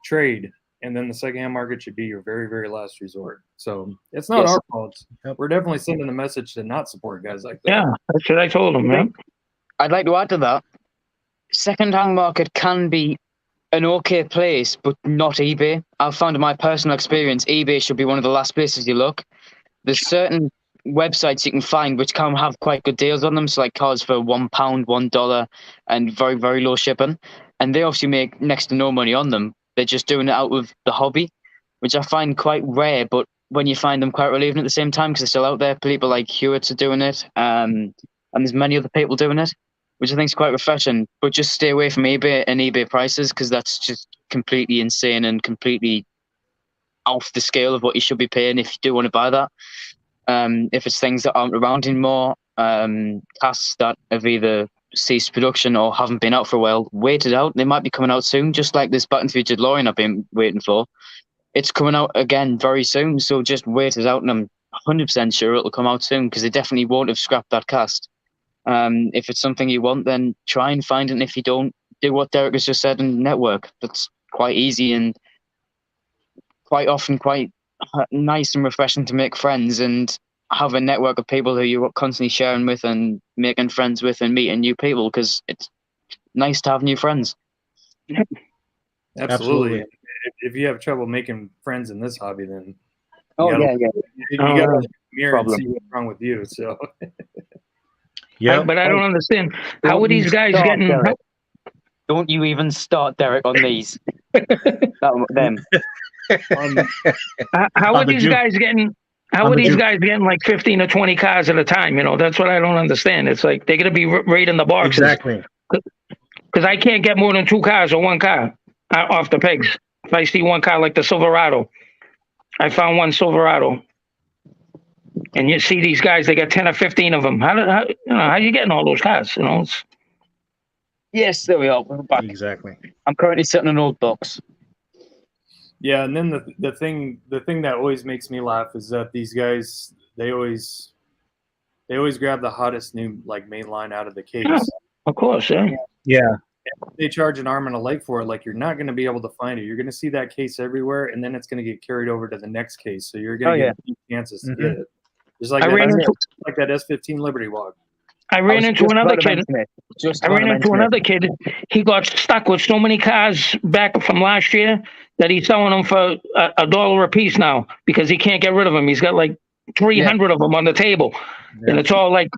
Trade, and then the secondhand market should be your very, very last resort. So it's not our fault. We're definitely sending a message to not support guys like that. Yeah, that's what I told them, man. I'd like to add to that. Secondhand market can be an okay place, but not eBay. I've found in my personal experience, eBay should be one of the last places you look. There's certain websites you can find which can have quite good deals on them, so like cars for £1, $1, and very, very low shipping. And they obviously make next to no money on them. They're just doing it out of the hobby, which I find quite rare, but when you find them, quite relieving at the same time because they're still out there. People like Hewitt's are doing it, and there's many other people doing it, which I think is quite refreshing. But just stay away from eBay and eBay prices because that's just completely insane and completely off the scale of what you should be paying if you do want to buy that. If it's things that aren't around anymore, casts that have either ceased production or haven't been out for a while, wait it out. They might be coming out soon, just like this Baton Future DeLorean I've been waiting for. It's coming out again very soon, so just wait it out, and I'm 100% sure it'll come out soon because they definitely won't have scrapped that cast. If it's something you want, then try and find it, and if you don't, do what Derek has just said and network. That's quite easy and quite often quite nice and refreshing to make friends and have a network of people who you're constantly sharing with and making friends with and meeting new people because it's nice to have new friends. Absolutely. If you have trouble making friends in this hobby, then you gotta look in the mirror and see what's wrong with you. So yeah, but I don't understand how are these guys getting? Derek. Don't you even start, Derek, on these. Them. How are these guys getting? How are these guys getting like 15 or 20 cars at a time? You know, that's what I don't understand. It's like they're gonna be raiding the boxes. Exactly. Because I can't get more than 2 cars or 1 car off the pegs. If I see 1 car like the Silverado, I found 1 Silverado, and you see these guys, they got 10 or 15 of them. How are you getting all those cars? You know, Yes, there we are. We're back. Exactly. I'm currently sitting in an old box. Yeah, and then the thing that always makes me laugh is that these guys they always grab the hottest new like main line out of the case. Yeah, of course, yeah. Yeah. They charge an arm and a leg for it. Like you're not going to be able to find it. You're going to see that case everywhere, and then it's going to get carried over to the next case. So you're going to get a few chances to get it. Just like that S15 Liberty Walk. I ran into another kid. He got stuck with so many cars back from last year that he's selling them for $1 a piece now because he can't get rid of them. He's got like 300 of them on the table, and it's all like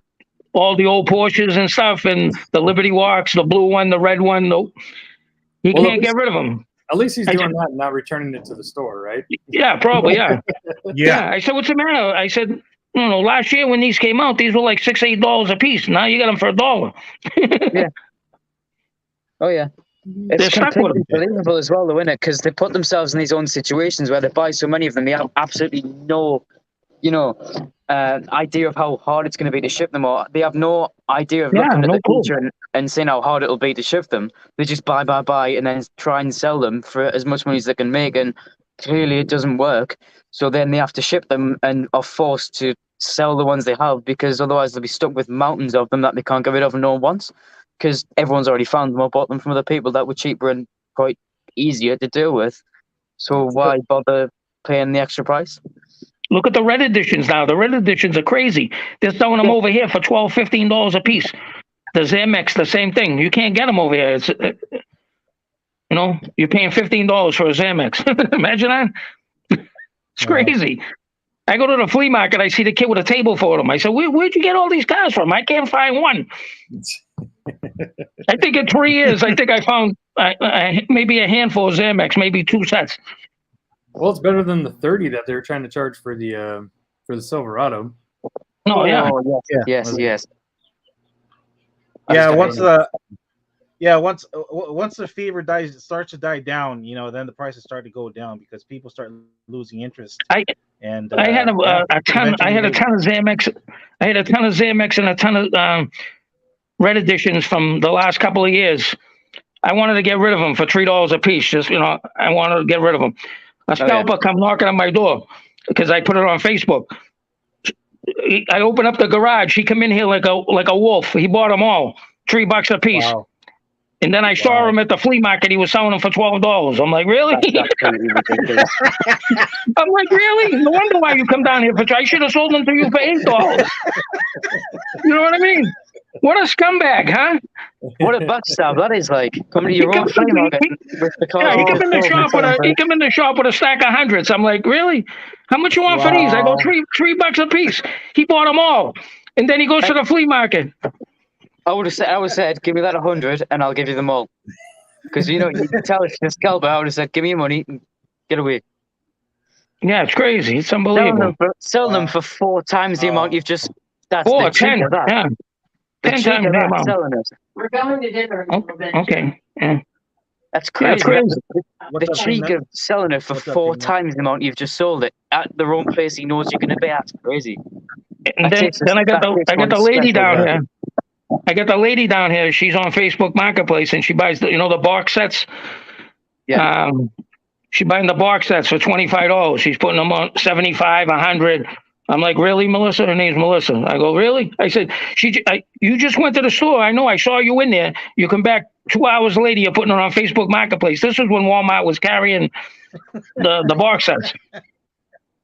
all the old Porsches and stuff, and the Liberty Walks, the blue one, the red one. He can't get rid of them. At least he's doing that and not returning it to the store, right? Yeah, probably. Yeah. Yeah. I said, "What's the matter?" I said, last year when these came out, these were like $6, $8 a piece. Now you got them for $1. Yeah. Oh yeah. It's completely unbelievable as well, though, isn't it? Because they put themselves in these own situations where they buy so many of them, they have absolutely no, idea of how hard it's going to be to ship them, or they have no idea of looking at the future and seeing how hard it'll be to ship them. They just buy, and then try and sell them for as much money as they can make, and clearly it doesn't work. So then they have to ship them and are forced to sell the ones they have, because otherwise they'll be stuck with mountains of them that they can't get rid of and no one wants, because everyone's already found them or bought them from other people that were cheaper and quite easier to deal with. So why bother paying the extra price? Look at the red editions now. The red editions are crazy. They're selling them over here for $12, $15 a piece. The Zamex, the same thing. You can't get them over here. It's, you're paying $15 for a Zamex. Imagine that. It's crazy. I go to the flea market. I see the kid with a table for them. I said, where'd you get all these cars from? I can't find one. I think in 3 years, I think I found maybe a handful of Zamex, maybe 2 sets. Well, it's better than the 30 that they were trying to charge for the Silverado. Oh yeah. Yes. Yeah, once the fever starts to die down, then the prices start to go down because people start losing interest. I had a ton of Zamex. I had a ton of Zamex and a ton of red editions from the last couple of years. I wanted to get rid of them for $3 a piece. Just I wanted to get rid of them. A scalper come knocking on my door because I put it on Facebook. I open up the garage. He come in here like a wolf. He bought them all, $3 a piece. Wow. And then I saw him at the flea market. He was selling them for $12. I'm like, really? I'm like, really? No wonder why you come down here for. I should have sold them to you for $8. You know what I mean? What a scumbag, huh? What a backstab that is like. Coming to your own flea market with the car. Yeah, he come in the shop with a stack of hundreds. I'm like, really? How much you want for these? I go $3 a piece. He bought them all, and then he goes to the flea market. I would have said, give me that 100, and I'll give you them all. Because you tell the scalper, I would have said, give me your money, and get away. Yeah, it's crazy. It's unbelievable. Sell them for 4 times the amount you've just. That's 4, 10. Yeah. 10 times the amount. Selling it. We're going to dinner. Okay. Yeah. That's crazy. That's crazy. The cheek of selling it for 4 times the amount you've just sold it at the wrong place he knows you're going to pay. That's crazy. And then I got the lady down here. I got the lady down here. She's on Facebook Marketplace, and she buys the box sets. Yeah. She buying the box sets for $25. She's putting them on $75, $100. I'm like, really, Melissa? Her name's Melissa. I go, really? I said, you just went to the store. I know. I saw you in there. You come back 2 hours later. You're putting it on Facebook Marketplace. This is when Walmart was carrying the box sets.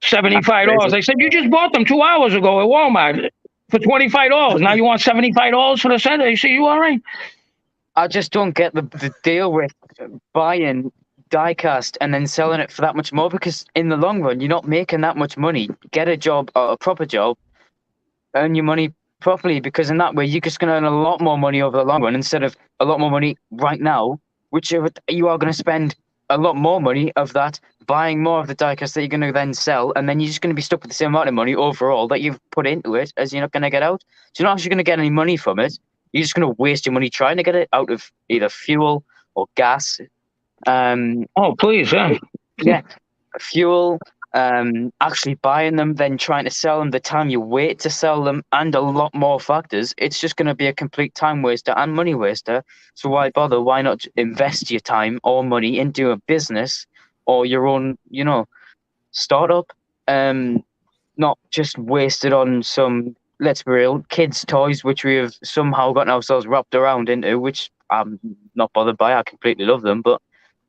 $75. I said, you just bought them 2 hours ago at Walmart for $25. Now you want $75 for the set? I say, you all right? I just don't get the deal with buying die-cast and then selling it for that much more, because in the long run, you're not making that much money. Get a job, a proper job, earn your money properly, because in that way, you're just going to earn a lot more money over the long run instead of a lot more money right now, which you are going to spend a lot more money of that buying more of the die-cast that you're going to then sell, and then you're just going to be stuck with the same amount of money overall that you've put into it as you're not going to get out. So you're not actually going to get any money from it. You're just going to waste your money trying to get it out of either fuel or gas. Oh, please, yeah. Yeah, fuel, actually buying them, then trying to sell them, the time you wait to sell them, and a lot more factors, it's just going to be a complete time waster and money waster. So why bother? Why not invest your time or money into a business or your own, startup? Not just wasted on some, let's be real, kids' toys, which we have somehow gotten ourselves wrapped around into, which I'm not bothered by. I completely love them, but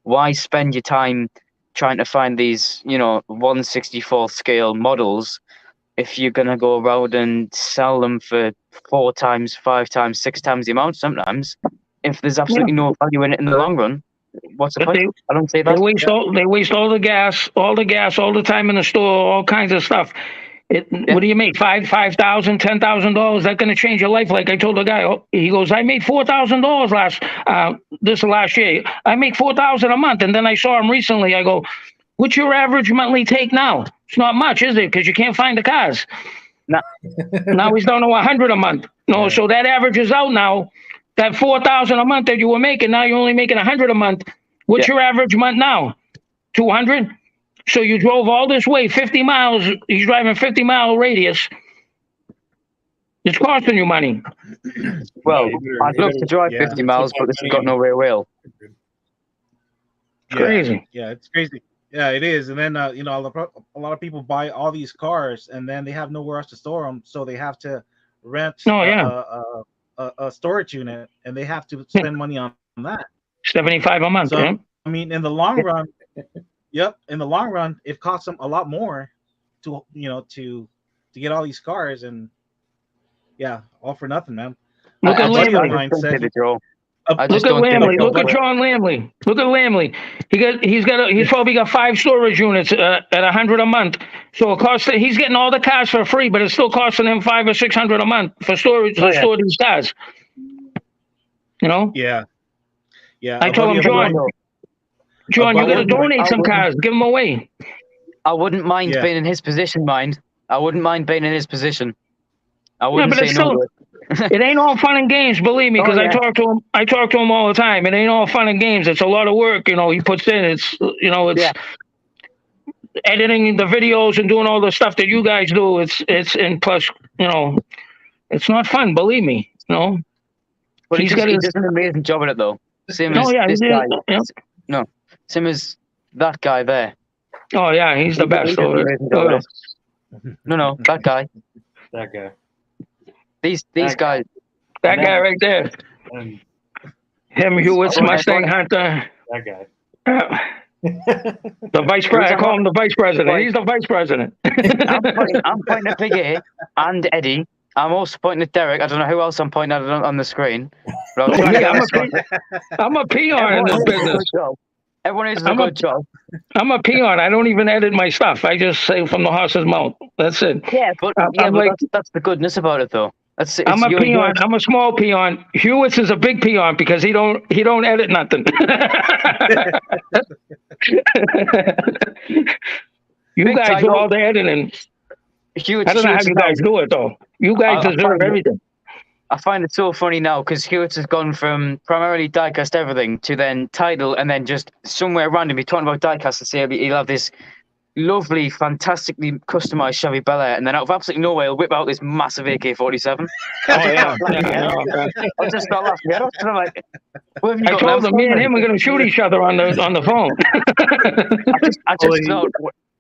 why spend your time trying to find these, 1/64th scale models if you're going to go around and sell them for 4 times, 5 times, 6 times the amount sometimes, if there's absolutely no value in it in the long run? What's the point? I don't say that. They waste all the gas, all the time in the store, all kinds of stuff. What do you make? $5,000, $10,000? That's going to change your life. Like I told the guy, he goes, I made $4,000 last year. I make $4,000 a month. And then I saw him recently. I go, what's your average monthly take now? It's not much, is it? Because you can't find the cars. No. Now he's down to $100 a month. No, so that averages out now. That $4,000 a month that you were making, now you're only making $100 a month. What's your average month now? 200? So you drove all this way, 50 miles. He's driving 50-mile radius. It's costing you money. Well, I'd love to drive 50 miles, but this has got no rear wheel. Crazy. Yeah, it's crazy. Yeah, it is. And then, a lot of people buy all these cars, and then they have nowhere else to store them, so they have to rent a storage unit, and they have to spend money on that. $75 a month. So, I mean, in the long run, in the long run, it costs them a lot more to get all these cars, and all for nothing, man. Look at Lamley. Look at Lamley. Look at John Lamley. Look at Lamley. He's probably got 5 storage units at $100 a month. So it costs. He's getting all the cars for free, but it's still costing him $500 or $600 a month for storage to store these cars. Yeah. I told him, John, you got to donate some cars. Give them away. I wouldn't mind being in his position, I wouldn't mind being in his position. I wouldn't say no. It ain't all fun and games, believe me, because I talk to him all the time. It ain't all fun and games. It's a lot of work, he puts in. It's editing the videos and doing all the stuff that you guys do. It's and plus, it's not fun, believe me. But he does an amazing job at it, though. Same as this guy. Yeah. No, same as that guy there. Oh yeah, he's the best. No, that guy. That guy. These guys. That guy right there. Him, Hewitt's Mustang Hunter. That guy. The vice president. I call him the vice president. He's the vice president. I'm pointing at Biggie and Eddie. I'm also pointing at Derek. I don't know who else I'm pointing at on the screen. I'm a peon in this business. Everyone is a good job. I'm a peon. I don't even edit my stuff. I just say from the horse's mouth. That's it. Yeah, but that's the goodness about it, though. I'm a peon. I'm a small peon. Hewitt's is a big peon because he don't edit nothing. You guys do all the editing. I don't know how you guys do it, though. You guys deserve everything. I find it so funny now because Hewitt has gone from primarily diecast everything to then title and then just somewhere randomly talking about diecast and say he'll have this lovely, fantastically customized Chevy Bel Air, and then out of absolutely nowhere he'll whip out this massive AK-47. I just start laughing. I'm like, I told him me and him are going to shoot each other on the phone. I just thought.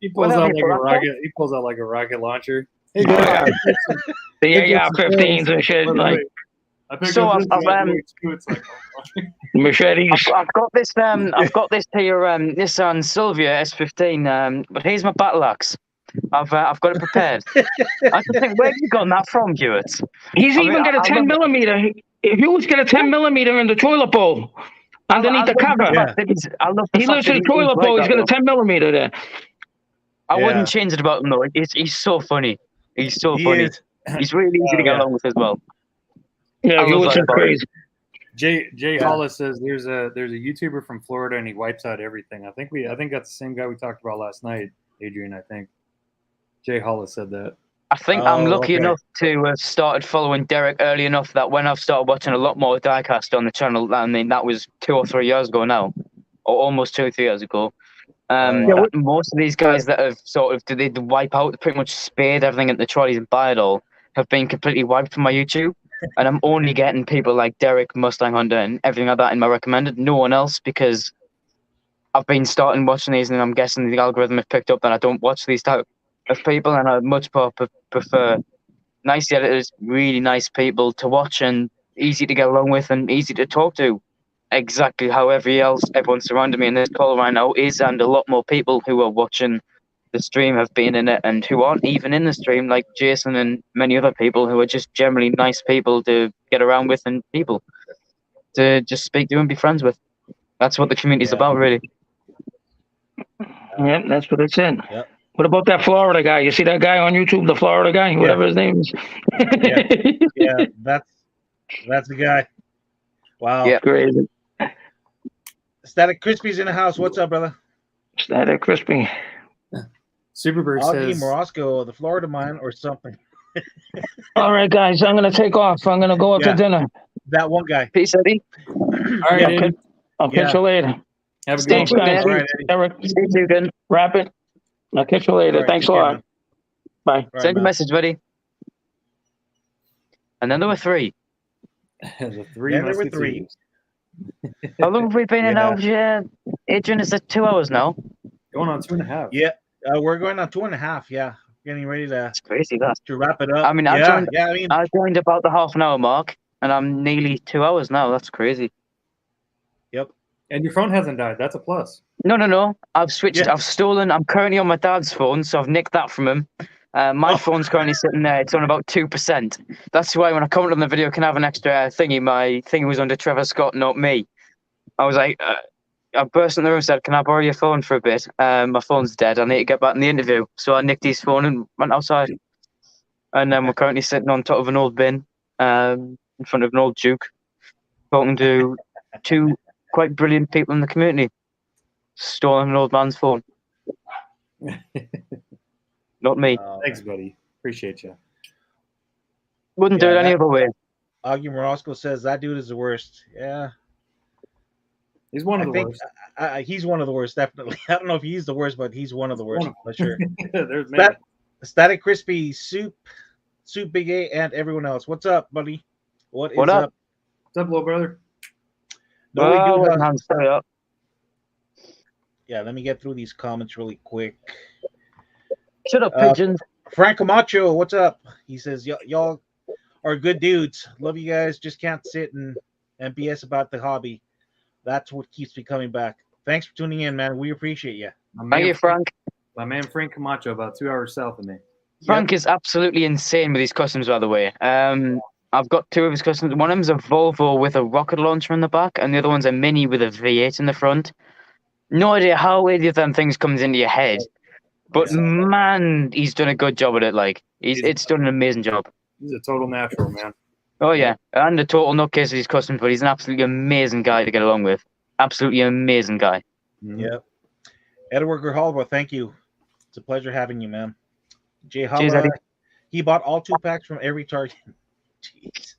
He pulls out like a rocket. He pulls out like a rocket launcher. Hey, the AR-15s and shit. Machetes. I've got this. I've got this here. Nissan Silvia S15. But here's my battle axe. I've got it prepared. I just think, where have you gotten that from, Hewitt? He's even got a 10 millimeter. Hewitt's got a 10 millimeter in the toilet bowl underneath the cover. He lives in the toilet bowl. He's got a 10 millimeter there. I wouldn't change it about him though. He's so funny. He's so funny. He's really easy to get along with as well. Yeah, he was crazy. Jay Hollis says there's a YouTuber from Florida and he wipes out everything. I think that's the same guy we talked about last night, Adrian. I think Jay Hollis said that. I think I'm lucky enough to have started following Derek early enough that when I've started watching a lot more diecast on the channel, I mean that was 2 or 3 years ago now, or almost 2 or 3 years ago. Most of these guys that have sort of did they wipe out, pretty much spared everything at the trolleys and buy it all, have been completely wiped from my YouTube. And I'm only getting people like Derek, Mustang Hunter, and everything like that in my recommended. No one else, because I've been starting watching these, and I'm guessing the algorithm has picked up that I don't watch these type of people, and I much more prefer nice editors, really nice people to watch, and easy to get along with, and easy to talk to. Exactly how everyone surrounding me in this call right now is, and a lot more people who are watching the stream have been in it and who aren't even in the stream, like Jason and many other people who are just generally nice people to get around with and people to just speak to and be friends with. That's what the community is about, really. Yep, that's what it's in. Yep. What about that Florida guy? You see that guy on YouTube, the Florida guy, whatever his name is? Yeah, that's the guy. Wow. Yeah, crazy. Static Crispy's in the house. What's up, brother? Static Crispy. Superbird Augie says Morosco, the Florida man, or something. All right, guys, I'm gonna take off. I'm gonna go out to dinner. That one guy. Peace, Eddie. All right, Eddie. I'll catch you later. Have a Stay good tuned, one. Eddie. All right, Eddie. Eric, Stay tuned. wrap it. I'll catch you later. All right, Thanks a take care, lot. man. Bye. All right, Send your man. message, buddy. And then there were 3. The three Then there were Musketeers. How long have we been in Algier? Adrian, is it 2 hours now? Going on 2.5. Yeah, we're going on 2.5. Yeah, getting ready It's crazy, that. to wrap it up. I mean, I joined about the half-an-hour mark, and I'm nearly 2 hours now. That's crazy. Yep. And your phone hasn't died. That's a plus. No. I've switched. Yeah. I've stolen. I'm currently on my dad's phone, so I've nicked that from him. My phone's currently sitting there. It's on about 2%. That's why when I comment on the video, can I have an extra thingy? My thingy was under Trevor Scott, not me. I was like, I burst in the room and said, "Can I borrow your phone for a bit? My phone's dead. I need to get back in the interview." So I nicked his phone and went outside. And then we're currently sitting on top of an old bin, in front of an old Duke, talking to 2 quite brilliant people in the community. Stolen an old man's phone. Not me. Thanks, buddy. Appreciate you. Wouldn't do it any other way. Augie Morosco says that dude is the worst. Yeah. He's one of the worst. He's one of the worst, definitely. I don't know if he's the worst, but he's one of the worst for sure. There's many. Static Crispy, Soup Big A, and everyone else. What's up, buddy? What is What up? What's up, little brother? No, we do have- hands straight up. Yeah, let me get through these comments really quick. Shut up, pigeons. Frank Camacho, what's up? He says, y'all are good dudes. Love you guys. Just can't sit and BS about the hobby. That's what keeps me coming back. Thanks for tuning in, man. We appreciate you. Thank you, Frank. My man Frank Camacho, about 2 hours south of me. Frank is absolutely insane with his customs, by the way. I've got 2 of his customs. One of them's a Volvo with a rocket launcher in the back, and the other one's a Mini with a V8 in the front. No idea how any of them things comes into your head, but man, he's done a good job at it. Like it's done an amazing job. He's a total natural, man. Oh yeah, and a total nutcase with his customs, but he's an absolutely amazing guy to get along with. Absolutely amazing guy. Yep. Edward Grijalva, thank you. It's a pleasure having you, man. Jay Cheers, Hala, Eddie. he bought all 2 packs from every Target. Jeez.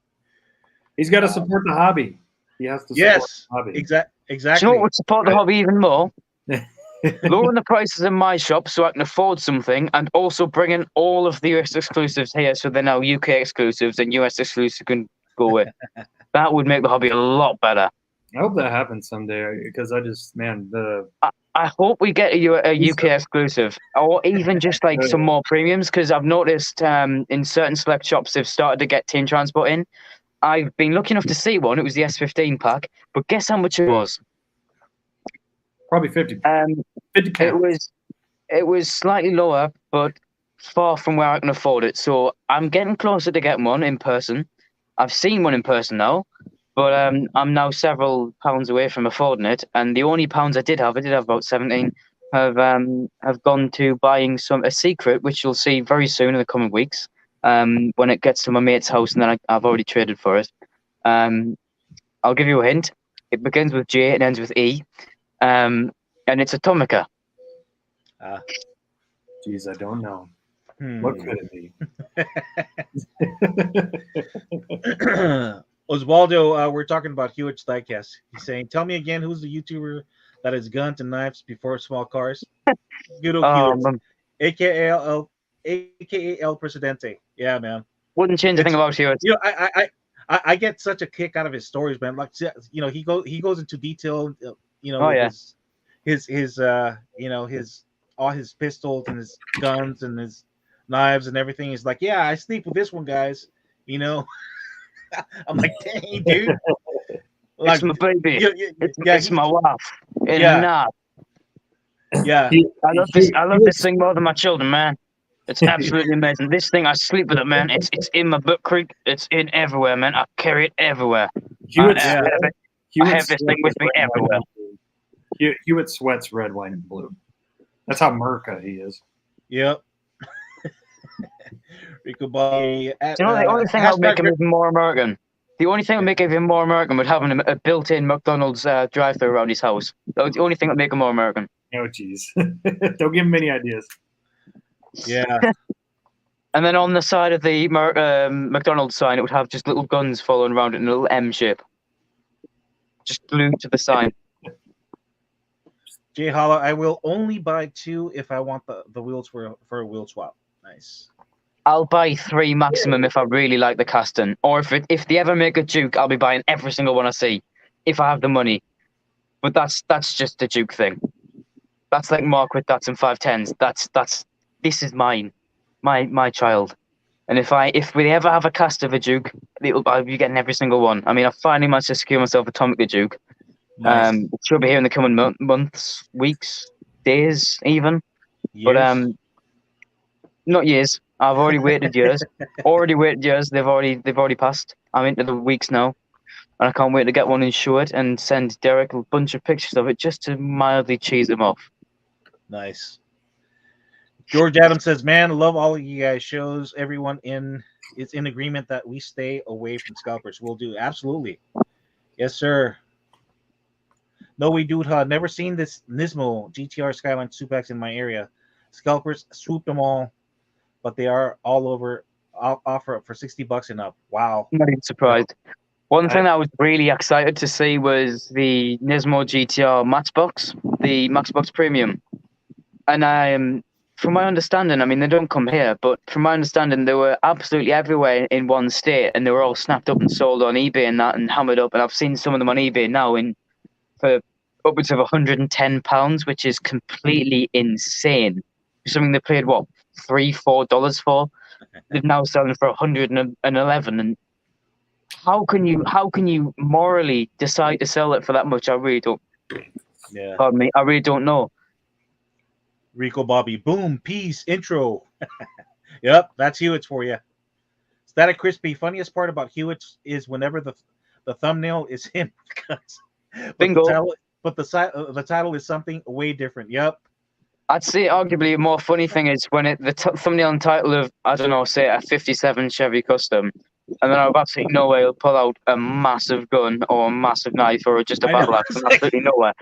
He's got to support the hobby. He has to support the hobby. Exactly. Do you know what would support the hobby even more? Lowering the prices in my shop so I can afford something, and also bringing all of the US exclusives here so they're now UK exclusives and US exclusives can go with. That would make the hobby a lot better. I hope that happens someday because I hope we get a UK exclusive, or even just like some more premiums, because I've noticed in certain select shops they've started to get Team Transport in. I've been lucky enough to see one. It was the S15 pack, but guess how much it was? Probably 50. 50 pounds. It was slightly lower, but far from where I can afford it. So I'm getting closer to getting one in person. I've seen one in person now, but I'm now several pounds away from affording it. And the only pounds I did have about 17, have gone to buying a secret, which you'll see very soon in the coming weeks. When it gets to my mate's house, and then I've already traded for it. I'll give you a hint. It begins with J and ends with E, and it's a Tomica. Jeez, I don't know. What could it be? Osvaldo, we're talking about Hewitt's Diecast. He's saying, "Tell me again, who's the YouTuber that is guns and knives before small cars. Good old Um, aka El Presidente. Yeah, man. wouldn't change a thing about Hewitt. You know, I get such a kick out of his stories, man. Like, you know, he goes into detail. You know, Oh, with yeah. his you know, his all his pistols and his guns and his knives and everything. He's like, yeah, I sleep with this one, guys. You know, I'm like, dang, dude. Like, It's my baby. yeah, It's my wife. And Yeah. nah, yeah, I love this. I love this thing more than my children, man. It's absolutely amazing. This thing, I sleep with it, man. It's in my book creek. It's in everywhere, man. I carry it everywhere. Hewitt I have it. I have this thing with me everywhere. Hewitt sweats red, white, and blue. That's how Merca he is. yep. Rico Bobby. You know, the only thing that would make him even more American. The only thing that would make him even more American would having a built-in McDonald's drive-thru around his house. That was the only thing that would make him more American. Oh, jeez. Don't give him any ideas. Yeah. And then on the side of the McDonald's sign, it would have just little guns following around it in a little M shape. Just glued to the sign. Jay Hollow, I will only buy 2 if I want the wheels for a wheel swap. Nice. I'll buy 3 maximum if I really like the casting. Or if they ever make a Duke, I'll be buying every single one I see. If I have the money. But that's just a Duke thing. That's like Mark with Datsun 510s. This is mine. My child. And if we ever have a cast of a Duke, I'll be getting every single one. I mean, I finally managed to secure myself a Tomic the Duke. Nice. It should be here in the coming months, weeks, days, even. Years. But not years. I've already waited years. They've already passed. I'm into the weeks now, and I can't wait to get one insured and send Derek a bunch of pictures of it just to mildly cheese him off. Nice. George Adams says, "Man, love all of you guys' shows. Everyone is in agreement that we stay away from scalpers. We'll do absolutely. Yes, sir. No, we do. Never seen this Nismo GTR Skyline Supex in my area. Scalpers swoop them all, but they are all over. I'll offer for $60 and up. Wow. I'm not even surprised. One thing that I was really excited to see was the Nismo GTR Matchbox, the Matchbox Premium, and from my understanding, I mean, they don't come here, but from my understanding, they were absolutely everywhere in one state, and they were all snapped up and sold on eBay and that, and hammered up. And I've seen some of them on eBay now for upwards of £110, which is completely insane. Something they paid what $3-4 for, they're now selling for 111. And how can you morally decide to sell it for that much? I really don't. Yeah. Pardon me, I really don't know. Rico Bobby, boom, peace, intro. Yep, that's Hewitt's for you. Static Crispy. Funniest part about Hewitt's is whenever the thumbnail is him. Bingo. The title is something way different. Yep. I'd say arguably a more funny thing is when the thumbnail and title of, I don't know, say a 57 Chevy Custom, and then out of absolutely nowhere he'll pull out a massive gun or a massive knife or just a battle axe from absolutely nowhere.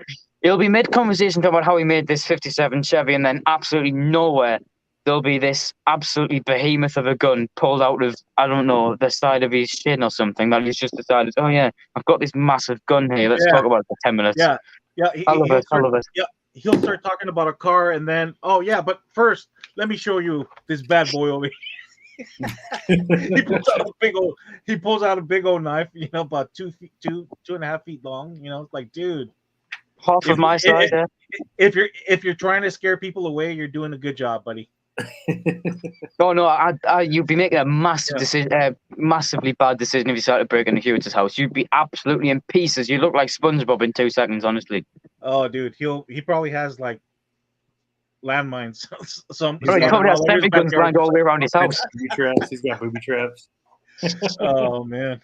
He'll be mid-conversation talking about how he made this 57 Chevy, and then absolutely nowhere there'll be this absolutely behemoth of a gun pulled out of, I don't know, the side of his shin or something that he's just decided, oh yeah, I've got this massive gun here. Let's talk about it for 10 minutes. Yeah. I love it. Yeah. He'll start talking about a car, and then, oh yeah, but first, let me show you this bad boy over here. He pulls out a big old knife, you know, about 2.5 feet long. You know, it's like, dude, half of my size. If you're trying to scare people away, you're doing a good job, buddy. No, you'd be making a massive decision, massively bad decision if you started breaking into Hewitt's house. You'd be absolutely in pieces. You look like SpongeBob in 2 seconds, honestly. Oh, dude, he probably has like landmines. He probably has 7 guns lined all the way around his house. He's got booby traps. Oh man.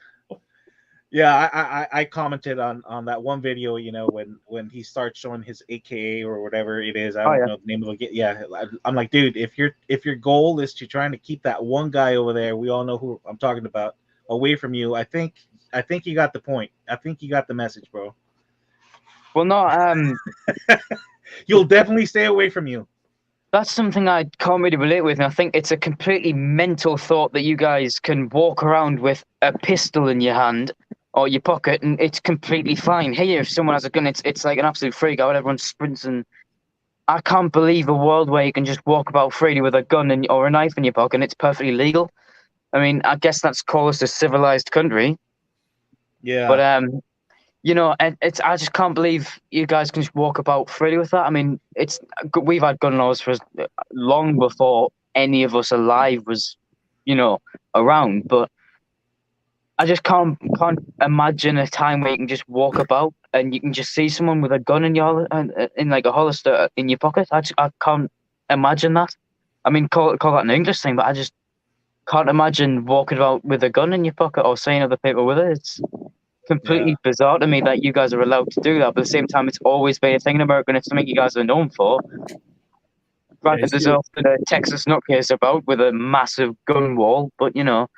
Yeah, I commented on that one video, you know, when he starts showing his AKA or whatever it is. I don't know the name of it. Yeah, I'm like, dude, if your goal is to trying to keep that one guy over there, we all know who I'm talking about, away from you. I think you got the point. I think you got the message, bro. Well, no, you'll definitely stay away from you. That's something I can't really relate with, and I think it's a completely mental thought that you guys can walk around with a pistol in your hand or your pocket, and it's completely fine. Here, if someone has a gun, it's like an absolute freak out. Everyone sprints, and I can't believe a world where you can just walk about freely with a gun or a knife in your pocket, and it's perfectly legal. I mean, I guess that's called us a civilized country. Yeah. But you know, it's I just can't believe you guys can just walk about freely with that. I mean, we've had gun laws for long before any of us alive was, you know, around. But I just can't imagine a time where you can just walk about and you can just see someone with a gun in in like a holster in your pocket. I can't imagine that. I mean, call that an English thing, but I just can't imagine walking about with a gun in your pocket or seeing other people with it. It's completely bizarre to me that you guys are allowed to do that. But at the same time, it's always been a thing in America, and it's something you guys are known for. Granted, there's often a Texas nutcase about with a massive gun wall, but you know,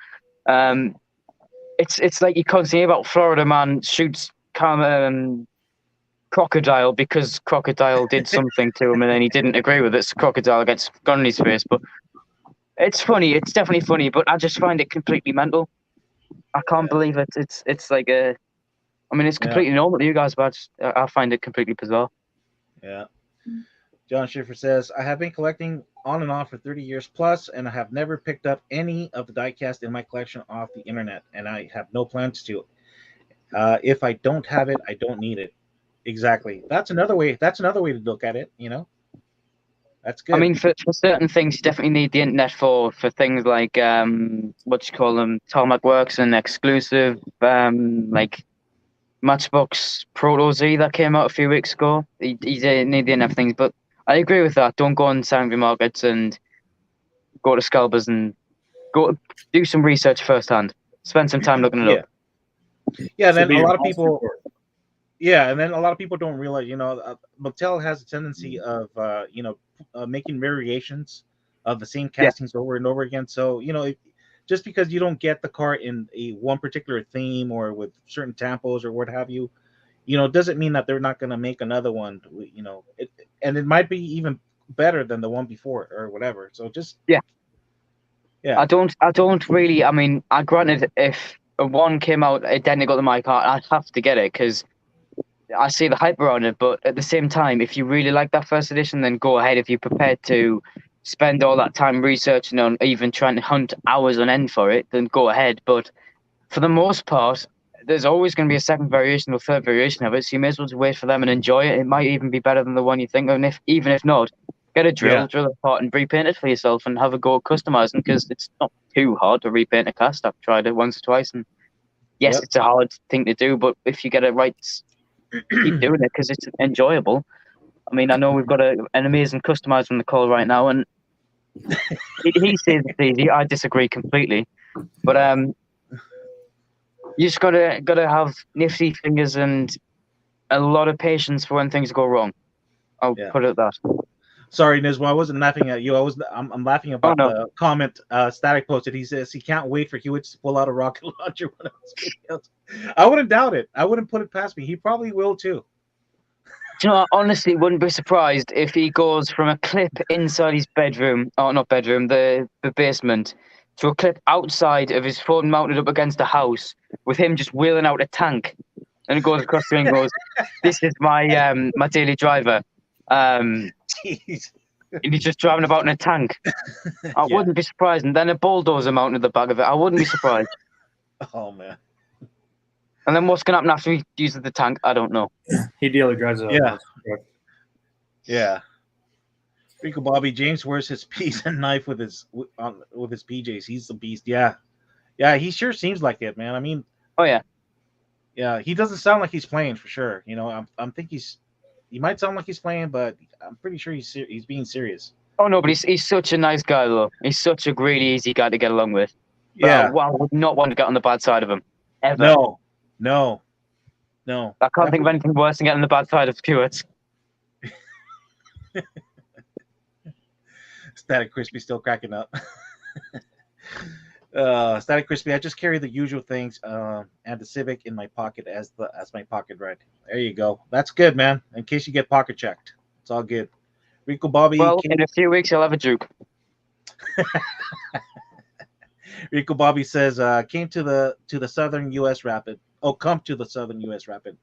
it's like you can't say about Florida man shoots crocodile because crocodile did something to him and then he didn't agree with it, so crocodile gets gun in his face. But it's funny, it's definitely funny, but I just find it completely mental. I can't believe it. It's like I mean, it's completely normal to you guys, but I find it completely bizarre. Yeah. John Schiffer says, I have been collecting on and off for 30 years plus, and I have never picked up any of the diecast in my collection off the internet, and I have no plans to. If I don't have it, I don't need it. Exactly. That's another way to look at it, you know? That's good. I mean, for certain things, you definitely need the internet for things like, Tarmac Works and exclusive, like Matchbox Proto Z that came out a few weeks ago. You need the internet for things, but I agree with that. Don't go on secondary markets and go to Scalpers and go do some research firsthand. Spend some time looking it up. Yeah, then a lot of people. Yeah, and then a lot of people don't realize, you know, Mattel has a tendency of, making variations of the same castings over and over again. So, you know, just because you don't get the car in one particular theme or with certain tampos or what have you, you know, doesn't mean that they're not going to make another one, you know, and it might be even better than the one before or whatever. So just yeah. Yeah. I don't really. I mean, granted, if one came out identical to my car, I'd have to get it because I see the hype around it. But at the same time, if you really like that first edition, then go ahead. If you're prepared to spend all that time researching on, even trying to hunt hours on end for it, then go ahead. But for the most part, there's always going to be a second variation or third variation of it. So you may as well just wait for them and enjoy it. It might even be better than the one you think of. And even if not, get a drill it apart and repaint it for yourself and have a go at customizing, because it's not too hard to repaint a cast. I've tried it once or twice, and yes, it's a hard thing to do, but if you get it right, keep doing it because it's enjoyable. I mean, I know we've got an amazing customizer on the call right now, and he says it's easy. I disagree completely, but you just gotta have nifty fingers and a lot of patience for when things go wrong. I'll put it at that. Sorry, Nismo, I wasn't laughing at you. I'm laughing about the comment Static posted. He says he can't wait for Hewitt to pull out a rocket launcher one of his videos. I wouldn't doubt it. I wouldn't put it past me. He probably will too. Do you know, I honestly wouldn't be surprised if he goes from a clip inside his bedroom, or not bedroom, the basement, to a clip outside of his phone mounted up against a house with him just wheeling out a tank, and it goes across the ring and goes, "This is my my daily driver." Jeez. And he's just driving about in a tank. I wouldn't be surprised. And then a bulldozer mounted at the back of it. I wouldn't be surprised. Oh, man. And then what's going to happen after he uses the tank? I don't know. He daily drives it. Yeah. Rico Bobby James wears his piece and knife with his PJs. He's the beast. Yeah. Yeah, he sure seems like it, man. I mean. Oh, yeah. Yeah, he doesn't sound like he's playing for sure. You know, I'm thinking he might sound like he's playing, but I'm pretty sure he's being serious. Oh, no, but he's such a nice guy, though. He's such a really easy guy to get along with. But I would not want to get on the bad side of him. Ever. No. I can't think of anything worse than getting on the bad side of Hewitt. Static Crispy still cracking up. Static Crispy, I just carry the usual things and the Civic in my pocket as my pocket ride. There you go. That's good, man. In case you get pocket checked, it's all good. Rico Bobby. Well, in a few weeks you'll have a Duke. Rico Bobby says came to the southern U.S. Rapid. Oh, come to the southern U.S. Rapid.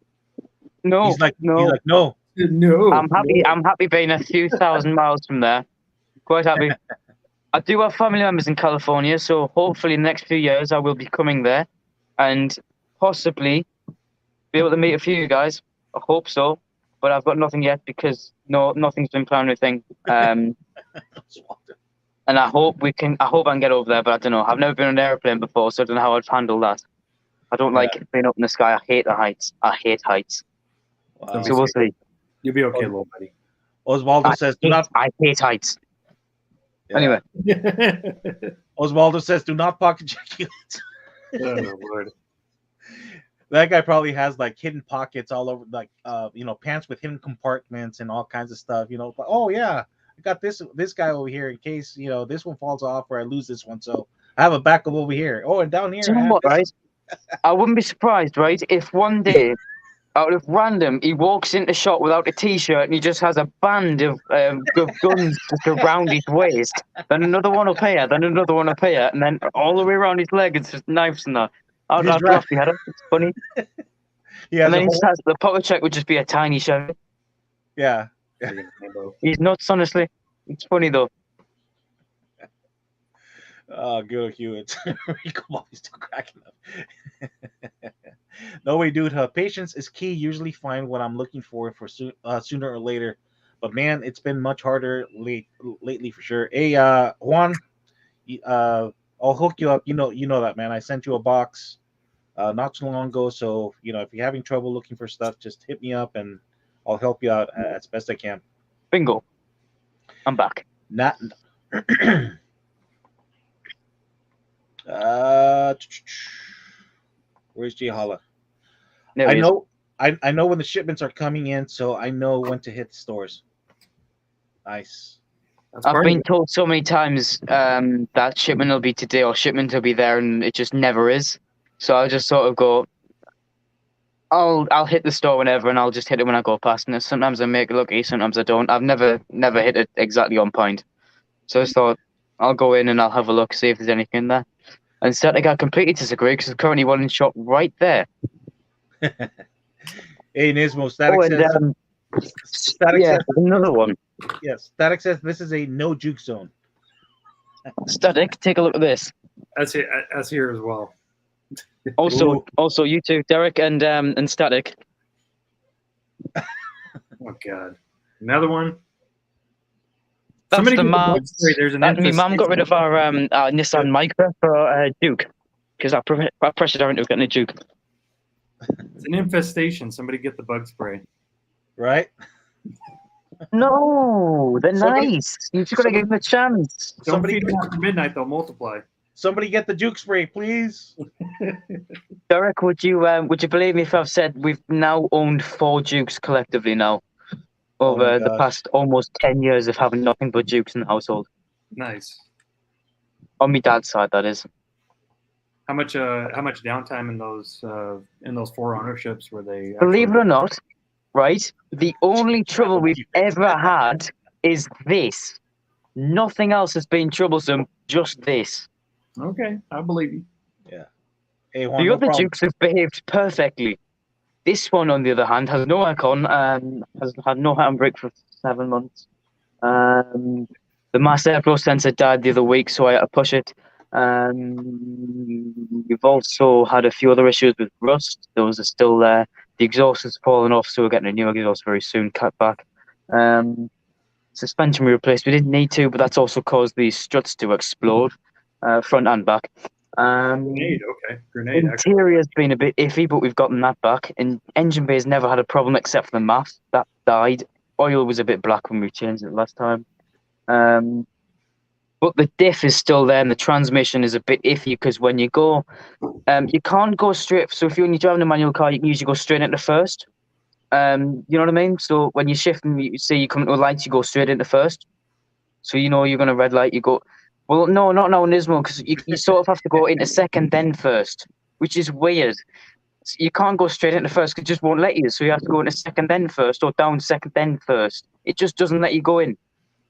No, He's like, no. no. No. I'm happy. I'm happy being a few thousand miles from there. Quite happy. I do have family members in California, so hopefully in the next few years I will be coming there, and possibly be able to meet a few of you guys. I hope so, but I've got nothing yet because nothing's been planned or anything. And I hope I can get over there, but I don't know. I've never been on an airplane before, so I don't know how I'd handle that. I don't like being up in the sky. I hate the heights. I hate heights. Wow. So we'll see. You'll be okay, little buddy. Osvaldo says, "Do not." I hate heights. Yeah. Anyway, Osvaldo says, "Do not pocket check you." Oh, Lord. That guy probably has like hidden pockets all over, like pants with hidden compartments and all kinds of stuff. But, oh yeah, I got this guy over here in case this one falls off or I lose this one, so I have a backup over here. Oh, and down here. do you know what, right? I wouldn't be surprised, right, if one day, out of random, he walks into shop without a t-shirt and he just has a band of guns just around his waist, then another one up here, then another one up here, and then all the way around his leg, it's just knives and that. I'd laugh at it. It's funny. And then the pocket check would just be a tiny Chevy. Yeah. He's nuts, honestly. It's funny though. Oh, good Hewitt. Come on, he's still cracking up. No way, dude. Patience is key. Usually find what I'm looking for sooner or later. But man, it's been much harder lately for sure. Hey, Juan, I'll hook you up. You know that, man. I sent you a box not too long ago. So if you're having trouble looking for stuff, just hit me up and I'll help you out as best I can. Bingo. I'm back. Not. Where's Jay Holla? I know when the shipments are coming in, so I know when to hit the stores. Nice. I've been told so many times that shipment will be today or shipment will be there, and it just never is. So I just sort of go, I'll hit the store whenever, and I'll just hit it when I go past. And sometimes I make it look easy, sometimes I don't. I've never hit it exactly on point. So I just thought I'll go in and I'll have a look, see if there's anything in there. And Static, I completely disagree because there's currently one in shop right there. Hey, Nismo, Static says. Static says another one. Yes, Static says this is a no juke zone. Static, take a look at this. That's here as well. Also, you two, Derek and Static. Oh God, another one. That's the mom. My mum got rid of our Nissan Micra for Duke because I pressured her into getting a Duke. It's an infestation. Somebody get the bug spray. Right? No, they're nice. You've got to give them a chance. Don't feed them after midnight; they'll multiply. Somebody get the Duke spray, please. Derek, would you believe me if I've said we've now owned 4 Dukes collectively now? Over the past almost 10 years of having nothing but Dukes in the household. Nice. On my dad's side, that is. How much downtime in those 4 ownerships were they? Believe it or not, right? The only trouble we've ever had is this. Nothing else has been troublesome. Just this. Okay, I believe you. Yeah. Hey, Juan, the other Dukes have behaved perfectly. This one, on the other hand, has no aircon and has had no handbrake for 7 months. The mass airflow sensor died the other week, so I had to push it. We've also had a few other issues with rust. Those are still there. The exhaust has fallen off, so we're getting a new exhaust very soon, cut back. Suspension we replaced. We didn't need to, but that's also caused these struts to explode, front and back. Grenade. Interior's been a bit iffy, but we've gotten that back. And engine bay's never had a problem except for the MAF. That died. Oil was a bit black when we changed it last time. But the diff is still there, and the transmission is a bit iffy because when you go, you can't go straight. So if you're driving a manual car, you can usually go straight into first. You know what I mean? So when you shift and you see you come to a light, you go straight into first. So you know you're going to red light, you go. Well, no, not now in Nismo, because you sort of have to go into second, then first, which is weird. So you can't go straight into first because it just won't let you. So you have to go into second, then first, or down second, then first. It just doesn't let you go in.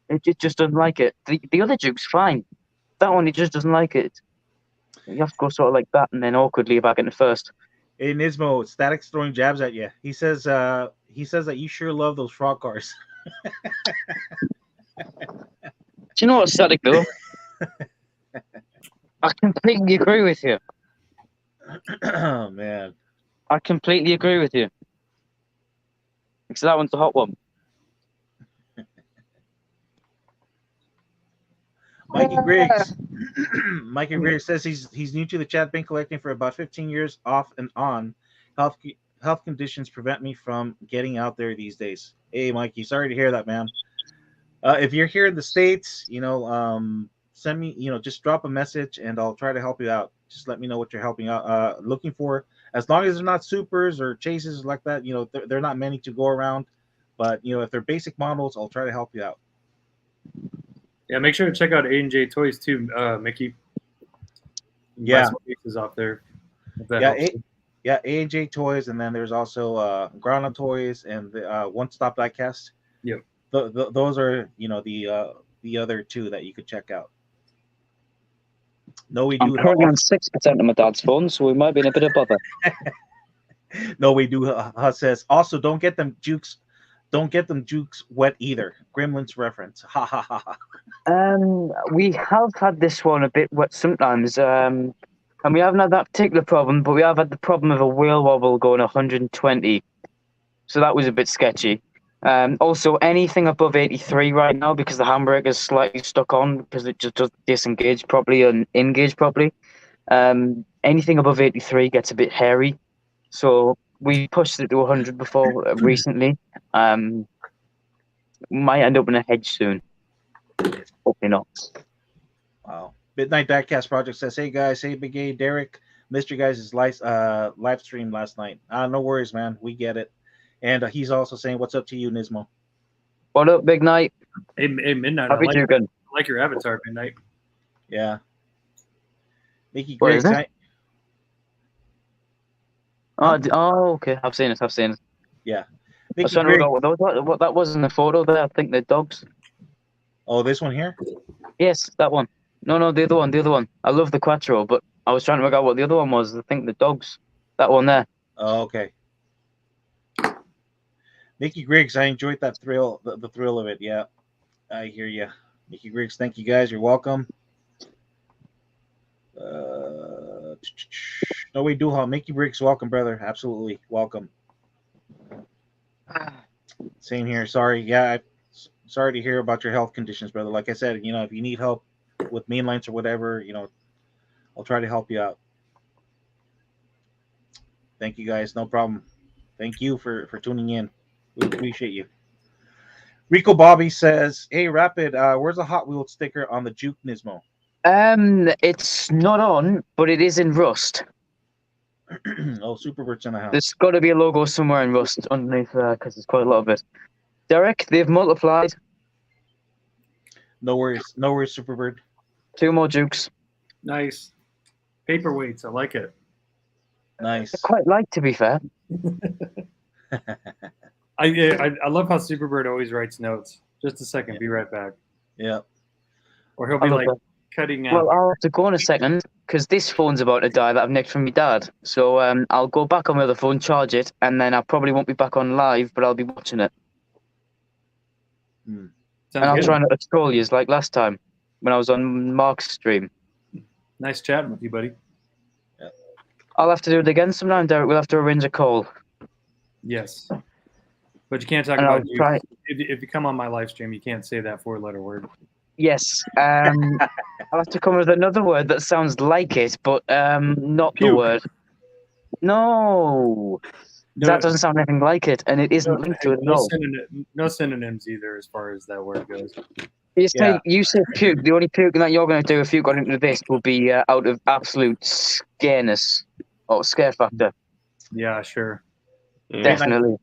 It just doesn't like it. The other Duke's fine. That one, it just doesn't like it. You have to go sort of like that and then awkwardly back into first. Hey Nismo, Static's throwing jabs at you. He says that you sure love those frog cars. Do you know what, Static, though? I completely agree with you. Oh man. I completely agree with you. Because that one's a hot one. Mikey Griggs. Mikey Griggs says he's new to the chat. Been collecting for about 15 years off and on. Health conditions prevent me from getting out there these days. Hey, Mikey, sorry to hear that, man. If you're here in the States, send me, just drop a message and I'll try to help you out. Just let me know what you're helping out, looking for. As long as they're not supers or chases like that, they're not many to go around. But, if they're basic models, I'll try to help you out. Yeah, make sure to check out A&J Toys too, Mickey. Yeah. Pieces off there. Yeah, A&J Toys, and then there's also Grana Toys and the One Stop Diecast. Yep. Those are the other two that you could check out. No, we do. I'm currently on 6% of my dad's phone, so we might be in a bit of bother. No, we do. Says also don't get them jukes wet either. Gremlins reference. Ha ha ha ha. We have had this one a bit wet sometimes. And we haven't had that particular problem, but we have had the problem of a wheel wobble going 120. So that was a bit sketchy. Also, anything above 83 right now, because the handbrake is slightly stuck on because it just doesn't disengage properly and engage properly. Anything above 83 gets a bit hairy. So we pushed it to 100 before recently. Might end up in a hedge soon. Hopefully not. Wow. Midnight Diecast Project says, hey guys, hey Big A, Derek, missed you guys' live stream last night. No worries, man. We get it. And he's also saying, what's up to you, Nismo? What up, Big Night? Hey Midnight. I like your avatar, Midnight. Yeah. Mickey Griggs. Okay. I've seen it. Yeah. I was trying to figure out what that was in the photo there. I think they're dogs. Oh, this one here? Yes, that one. No, the other one. I love the Quattro, but I was trying to figure out what the other one was. I think the dogs. That one there. Oh, okay. Mickey Griggs, I enjoyed that thrill, the thrill of it. Yeah, I hear you. Mickey Griggs, thank you guys. You're welcome. No, we do, huh? Mickey Griggs, welcome, brother. Absolutely. Welcome. Same here. Sorry. Yeah, sorry to hear about your health conditions, brother. Like I said, if you need help with mainlines or whatever, I'll try to help you out. Thank you guys. No problem. Thank you for tuning in. We appreciate you. Rico Bobby says, hey, Rapid, where's the Hot Wheels sticker on the Juke Nismo? It's not on, but it is in rust. Oh, Superbert's in the house. There's got to be a logo somewhere in rust underneath there because there's quite a lot of it. Derek, they've multiplied. No worries, Superbird. 2 more Jukes. Nice. Paperweights, I like it. Nice. I quite like, to be fair. I love how Superbird always writes notes. Just a second, be right back. Yeah. Or he'll be like cutting out. Well, I'll have to go in a second because this phone's about to die that I've nicked from my dad. So I'll go back on my other phone, charge it, and then I probably won't be back on live, but I'll be watching it. And I'll try not to troll you like last time when I was on Mark's stream. Nice chatting with you, buddy. Yeah. I'll have to do it again sometime, Derek. We'll have to arrange a call. Yes. But you can't talk about you. If you come on my live stream, you can't say that 4-letter word. Yes. I'll have to come with another word that sounds like it, but not Puke. the word. No. That doesn't sound anything like it, and it isn't linked to it at all. No synonyms either as far as that word goes. You say puke. The only puke that you're going to do if you got into this will be out of absolute scareness or scare factor. Yeah, sure. Definitely.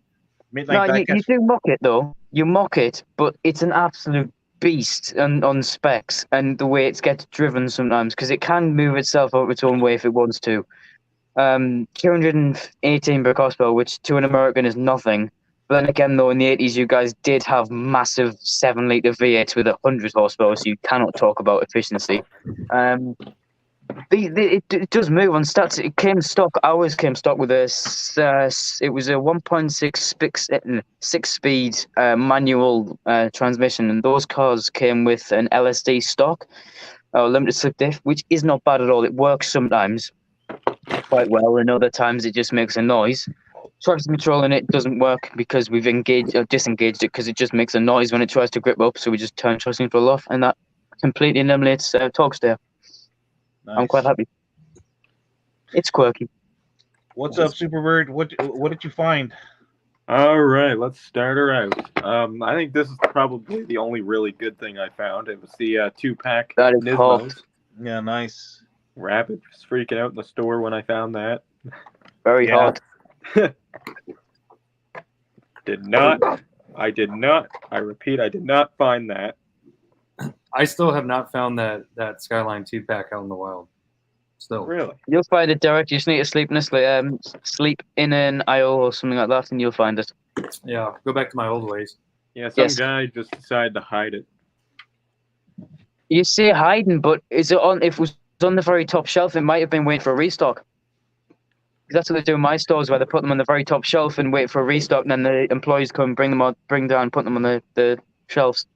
You do mock it, though. You mock it, but it's an absolute beast on specs and the way it gets driven sometimes, because it can move itself out its own way if it wants to. 218 brake horsepower, which to an American is nothing. But then again, though, in the 80s, you guys did have massive 7-litre V8s with 100 horsepower, so you cannot talk about efficiency. But It does move on stats. It came stock. Ours came stock with it was a 1.6 6-speed manual transmission, and those cars came with an LSD stock, limited slip diff, which is not bad at all. It works sometimes quite well, and other times it just makes a noise. Traction control in it doesn't work because we've engaged or disengaged it because it just makes a noise when it tries to grip up. So we just turn traction control off, and that completely eliminates torque steer. Nice. I'm quite happy. It's quirky. What's up, Superbird? What did you find? All right, let's start her out. I think this is probably the only really good thing I found. It was the 2-pack That is Nismos. hot. Yeah, nice. Rapid was freaking out in the store when I found that. Very hot. I did not. I repeat, I did not find that. I still have not found that Skyline 2-pack out in the wild. Still. Really? You'll find it, Derek. You just need to sleep in an aisle or something like that, and you'll find it. Yeah, go back to my old ways. Yeah, some Yes. guy just decided to hide it. You say hiding, but is it on? If it was on the very top shelf, it might have been waiting for a restock. That's what they do in my stores, where they put them on the very top shelf and wait for a restock, and then the employees come, bring down, put them on the shelves.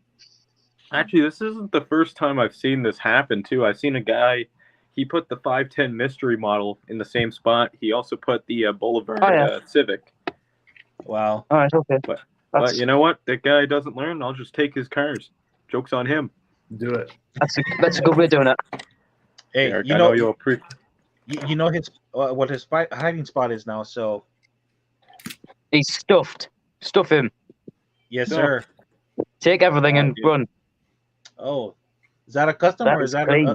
Actually, this isn't the first time I've seen this happen, too. I've seen a guy, he put the 510 Mystery model in the same spot. He also put the Boulevard Civic. Wow. All right, okay. But you know what? That guy doesn't learn. I'll just take his cars. Joke's on him. Do it. That's a good way of doing it. Hey, Eric, you I know you'll appreciate. you know his what his hiding spot is now. So He's stuffed. Stuff him. yes, No. sir. Take everything and yeah. run. Oh, is that a custom That or is is that clean.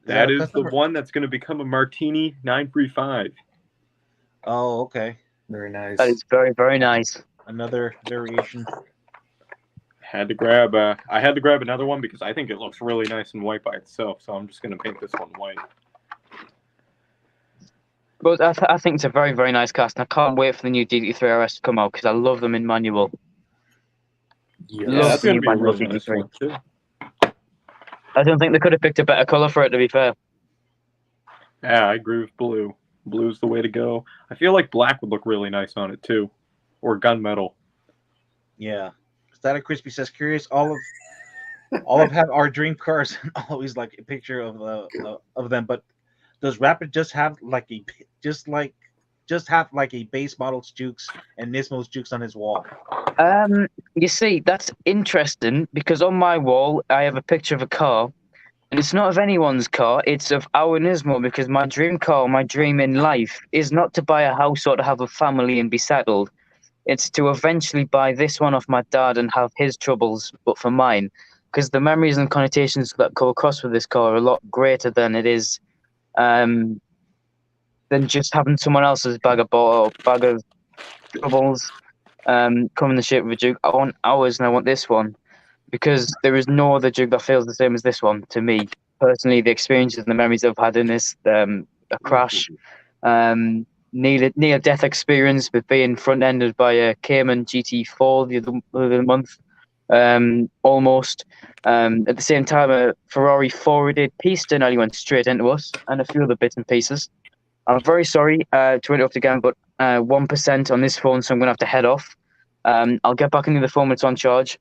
That is the custom or- one that's going to become a Martini 935. Oh, okay. Very nice. That is very, very nice. Another variation. I had to grab another one because I think it looks really nice in white by itself. So I'm just going to paint this one white. But I think it's a very, very nice cast, and I can't wait for the new DD3 RS to come out because I love them in manual. Yeah, Love that's the going new to be a manual really nice DD3. one too. I don't think they could have picked a better color for it, to be fair. Yeah, I agree with blue. Blue's the way to go. I feel like black would look really nice on it too, or gunmetal. Yeah. Static Crispy says, curious. All of have our dream cars and always like a picture of them. But does Rapid just have like a base model's Jukes and Nismo's Jukes on his wall? You see, that's interesting because on my wall I have a picture of a car, and it's not of anyone's car, it's of our Nismo, because my dream car, my dream in life is not to buy a house or to have a family and be settled. It's to eventually buy this one off my dad and have his troubles, but for mine. Because the memories and connotations that go across with this car are a lot greater than it is than just having someone else's bag of troubles come in the shape of a Duke. I want ours and I want this one because there is no other Duke that feels the same as this one to me. Personally, the experiences and the memories I've had in this, a crash, near-death experience with being front-ended by a Cayman GT4 the other month, almost. At the same time, a Ferrari 488 Pista nearly went straight into us, and a few other bits and pieces. I'm very sorry to interrupt again, but 1% on this phone, so I'm going to have to head off. I'll get back into the phone when it's on charge.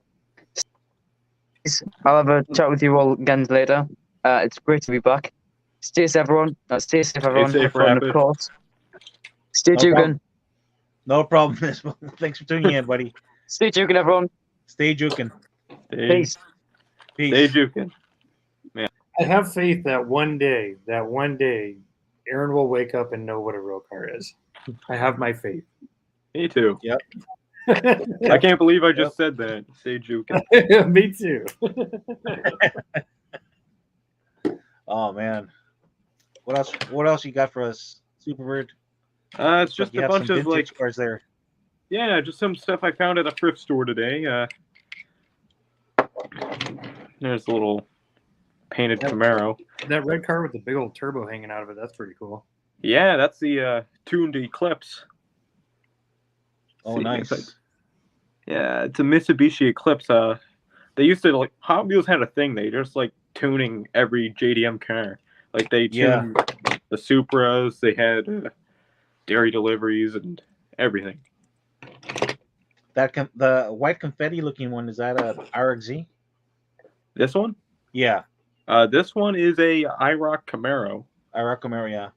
I'll have a chat with you all again later. It's great to be back. Stay safe, everyone. Stay safe, everyone. safe, Have fun, Rapid. of course. Stay No tuned. problem. No problem, Nismo. Thanks for tuning in, buddy. Stay tuned, everyone. Stay juking. Peace. Peace. Stay juking. I have faith that one day, Aaron will wake up and know what a real car is. I have my faith. Me too. Yep. I can't believe I just said that. Stay juking. Me too. Oh man. What else you got for us, Superbird? It's just You a have bunch some of vintage like, cars there. yeah, just some stuff I found at a thrift store today. There's a little painted Camaro. That red car with the big old turbo hanging out of it, that's pretty cool. Yeah, that's the tuned Eclipse. Oh, See, nice. Yeah, it's a Mitsubishi Eclipse. They used to, like, Hot Wheels had a thing. They just like tuning every JDM car. Like they tuned the Supras, they had dairy deliveries and everything. The white confetti looking one, is that a RXZ? This one? Yeah. This one is a IROC Camaro. IROC Camaro, yeah.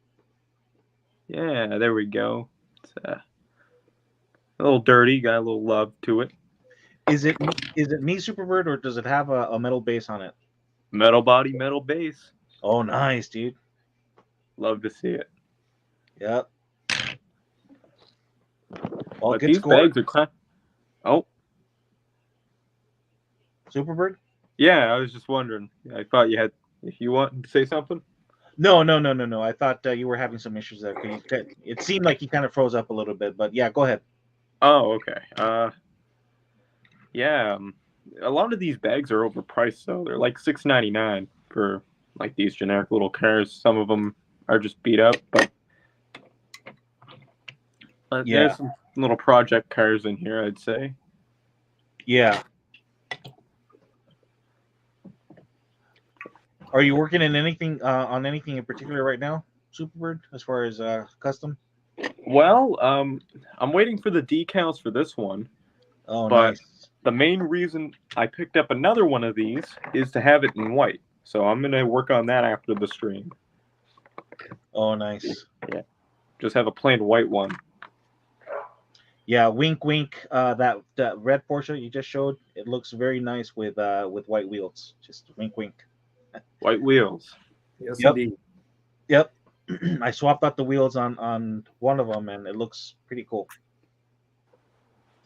Yeah, there we go. It's a little dirty, got a little love to it. Is it me Superbird, or does it have a metal base on it? Metal body, metal base. Oh, nice, dude. Love to see it. Yep. Well, but good these score. bags are Oh. Superbird? Yeah, I was just wondering. I thought if you want to say something. No. I thought you were having some issues there. It seemed like you kind of froze up a little bit, but yeah, go ahead. Oh, okay. Yeah, a lot of these bags are overpriced, though. They're like $6.99 for like these generic little cars. Some of them are just beat up, but there's some little project cars in here, I'd say. Yeah. Are you working in anything on anything in particular right now, Superbird, as far as custom? Well, I'm waiting for the decals for this one. Oh, but nice. The main reason I picked up another one of these is to have it in white. So I'm going to work on that after the stream. Oh, nice. Yeah. Just have a plain white one. Yeah, wink, wink. That red Porsche you just showed, it looks very nice with white wheels. Just wink, wink. White wheels. Yes, yep. Indeed. Yep. I swapped out the wheels on one of them, and it looks pretty cool.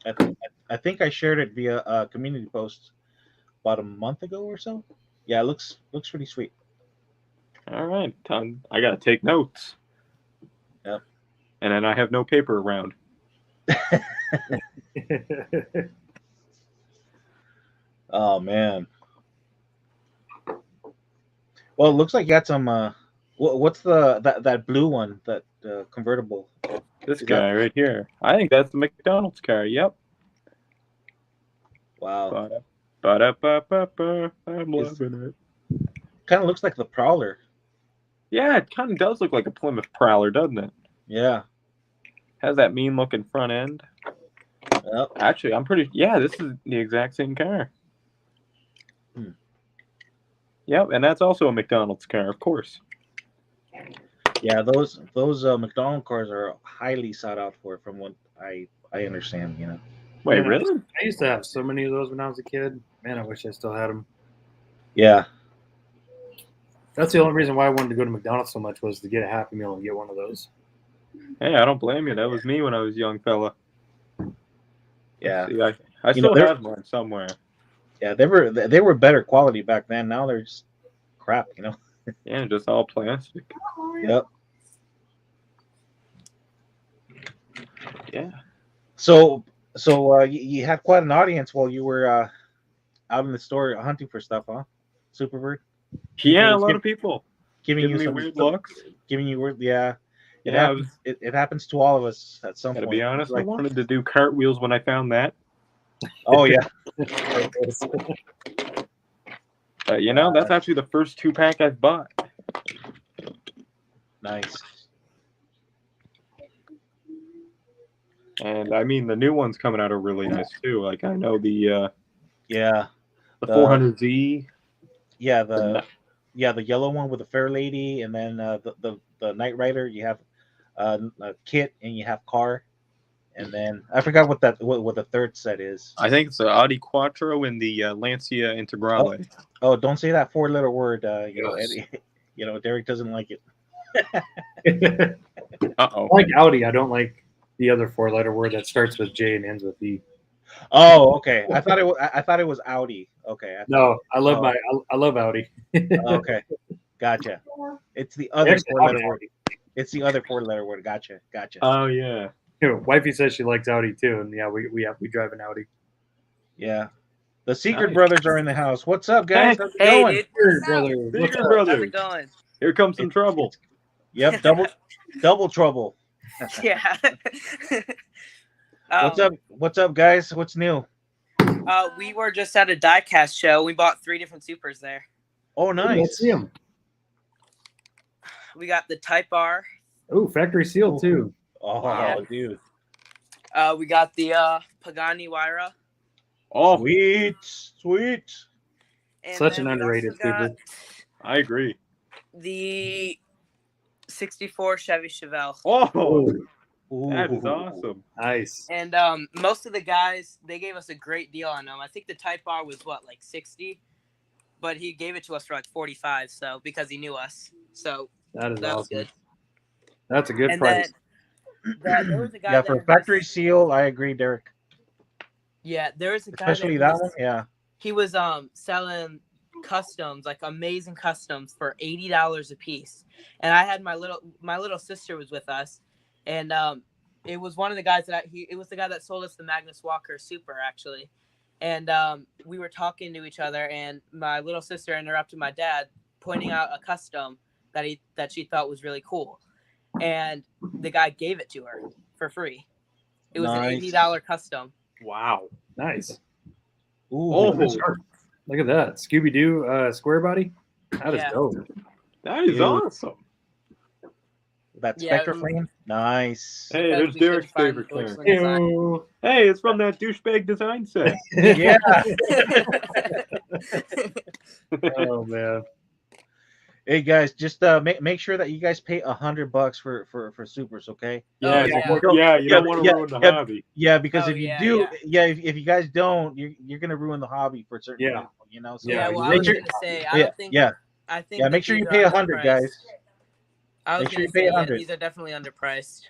I think I shared it via a community post about a month ago or so. Yeah, it looks pretty sweet. All right, I gotta take notes. Yep. And then I have no paper around. Oh man. Well, it looks like you got some. What's that blue one? That convertible. This guy right here. I think that's the McDonald's car. Yep. Wow. I'm loving it. Kind of looks like the Prowler. Yeah, it kind of does look like a Plymouth Prowler, doesn't it? Yeah. Has that mean looking front end. Yep. Actually, yeah, this is the exact same car. Yep, and that's also a McDonald's car, of course. Yeah, those McDonald's cars are highly sought out for, from what I understand. You know. Wait, really? I used to have so many of those when I was a kid. Man, I wish I still had them. Yeah. That's the only reason why I wanted to go to McDonald's so much, was to get a Happy Meal and get one of those. Hey, I don't blame you. That was me when I was a young fella. Yeah. See, I still have one somewhere. Yeah, they were better quality back then. Now they're just crap, you know. Yeah, just all plastic. Yep. Yeah. So you had quite an audience while you were out in the store hunting for stuff, huh, Superbird? Yeah, a lot of people giving you some weird looks. Giving you weird, yeah. It happens to all of us at some point. To be honest, I wanted to do cartwheels when I found that. Oh yeah. That's actually the first 2-pack I've bought. Nice. And I mean, the new ones coming out are really nice too. Like I know the 400Z. Yeah, the yellow one with the Fair Lady, and then the Knight Rider. You have a Kit, and you have Car, and then I forgot what the third set is. I think it's the Audi Quattro and the Lancia Integrale. Oh, don't say that 4-letter word. Derek doesn't like it. I like Audi. I don't like the other 4-letter word that starts with J and ends with E. Oh, okay. I thought it was Audi. Okay. I love Audi. Okay, gotcha. It's the other 4-letter word. It's the other 4-letter word. Gotcha. Oh yeah. Wifey says she likes Audi too, and yeah, we drive an Audi. Yeah. The Secret Brothers are in the house. What's up, guys? How's it going? Secret Brothers. How's it going? Here comes some trouble. Yep, double trouble. Yeah. What's up, guys? What's new? We were just at a diecast show. We bought 3 different supers there. Oh, nice. Let's see them. We got the Type R. Oh, factory seal too. Oh, Yeah. dude. We got the Pagani Huayra. Oh, Sweet. And Such then an we underrated also got Super. I agree. the 64 Chevy Chevelle. Oh, Ooh. that is awesome. Nice. And most of the guys, they gave us a great deal on them. I think the Type R was what, like 60, but he gave it to us for like 45. So because he knew us, so That is that was awesome. good. That's a good And price. then there was a guy. Yeah, that for was- factory seal, I agree, Derek. Yeah, there was a guy. Especially that one. Yeah. He was selling customs, like amazing customs, for $80 a piece. And I had my little sister was with us, and it was one of the guys it was the guy that sold us the Magnus Walker Super, actually. And we were talking to each other, and my little sister interrupted my dad, pointing out a custom that she thought was really cool, and the guy gave it to her for free. It was Nice. an $80 custom. Wow. Nice. Ooh. Oh, Look at that. Scooby Doo square body. That is Yeah. dope. that is Dude. awesome. That Yeah, Spectre flame. Nice. Hey, Because there's we couldn't Derek's find favorite the car. Volkswagen design. Ew. Hey, it's from that douchebag design set. Yeah. Oh man. Hey guys, just make sure that you guys pay $100 for supers, okay? Yeah, yeah. you don't want to ruin the hobby. Yeah, because Oh, if you yeah, do, yeah. if you guys don't, you're gonna ruin the hobby for certain Yeah. people, you know. So Yeah, Yeah, well, I make was sure, gonna say, I think yeah, that make sure you these pay are 100, underpriced. guys. I was Make sure gonna you pay say, yeah, 100. these are definitely underpriced.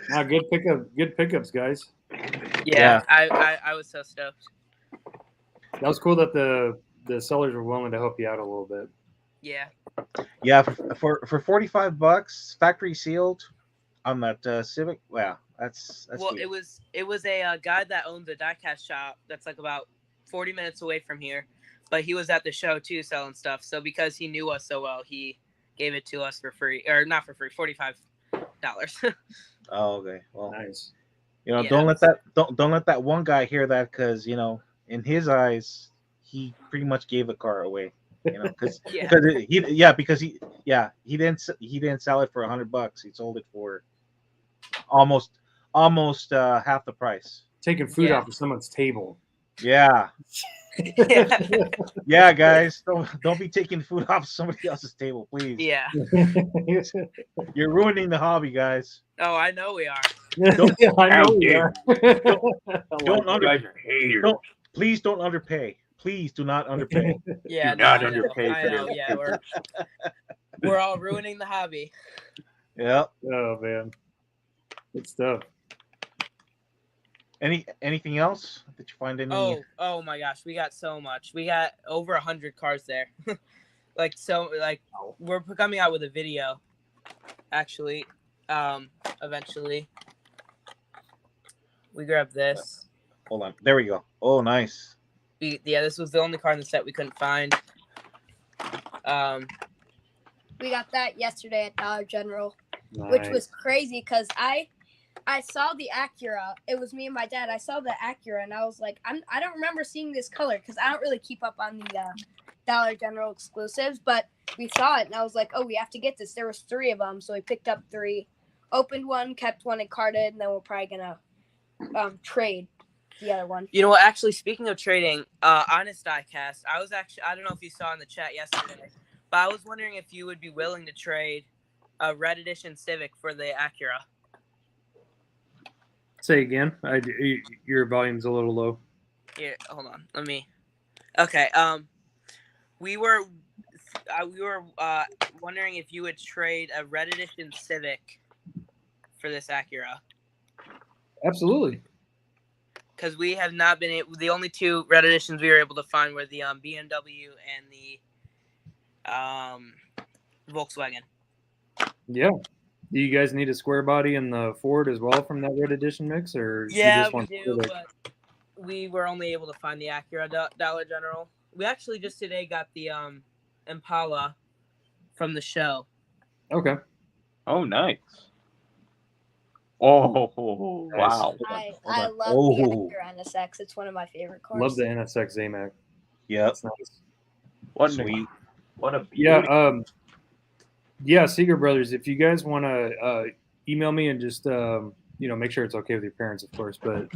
Now, good pickups, guys. Yeah, I was so stoked. That was cool that the sellers were willing to help you out a little bit. Yeah, Yeah, for $45, factory sealed, on that Civic. Wow, that's well, sweet. it was a guy that owns a diecast shop that's like about 40 minutes away from here, but he was at the show too selling stuff. So because he knew us so well, he gave it to us for free, or not for free, $45. Oh, okay. Well, Nice. you know, Yeah. don't let that one guy hear that, because you know, in his eyes, he pretty much gave a car away. You know, because Yeah. because he didn't sell it for $100. He sold it for almost half the price. Taking food Yeah. off of someone's table. Yeah, Yeah. yeah, guys, don't be taking food off somebody else's table, please. Yeah. You're ruining the hobby, guys. Oh, I know we are. I know we are. Please don't underpay. Please do not underpay. Yeah, Do not I know, underpay I for know. this. Yeah, we're all ruining the hobby. Yeah. Oh man, good stuff. Anything else? Did you find any? Oh my gosh, we got so much. We got over 100 cars there. like we're coming out with a video, actually. Eventually. We grabbed this. Hold on. There we go. Oh, nice. This was the only car in the set we couldn't find. We got that yesterday at Dollar General, Nice. which was crazy because I saw the Acura. It was me and my dad. I saw the Acura and I was like, I don't remember seeing this color because I don't really keep up on the Dollar General exclusives. But we saw it and I was like, oh, we have to get this. There was 3 of them, so we picked up 3, opened one, kept one, and carded, and then we're probably gonna trade the other one. You know what? Actually, speaking of trading, Honest Diecast, I don't know if you saw in the chat yesterday, but I was wondering if you would be willing to trade a Red Edition Civic for the Acura. Say again. Your volume's a little low. Here, hold on. Let me. Okay. We were wondering if you would trade a Red Edition Civic for this Acura. Absolutely. Because we have not been able. The only 2 Red Editions we were able to find were the BMW and the Volkswagen. Yeah. Do you guys need a square body in the Ford as well from that Red Edition mix, or you Yeah, just we want do, but we were only able to find the Acura Dollar General. We actually just today got the Impala from the show. Okay. Oh, nice. Oh, wow. I Hold love on. the Oh. Acura NSX. It's one of my favorite cars. Love the NSX AMAC. Yep. That's nice. What Sweet. What a Yeah. Yeah, Seeger Brothers. If you guys want to email me and just make sure it's okay with your parents, of course. But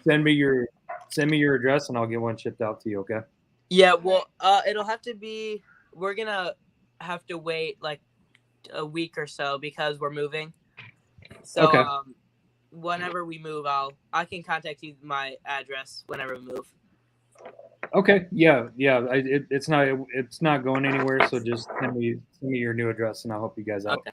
send me your address and I'll get one shipped out to you. Okay. Yeah. Well, it'll have to be. We're gonna have to wait like a week or so because we're moving. So Okay. Whenever we move, I can contact you my address whenever we move. Okay. Yeah. It's not going anywhere. So just send me your new address and I'll help you guys out.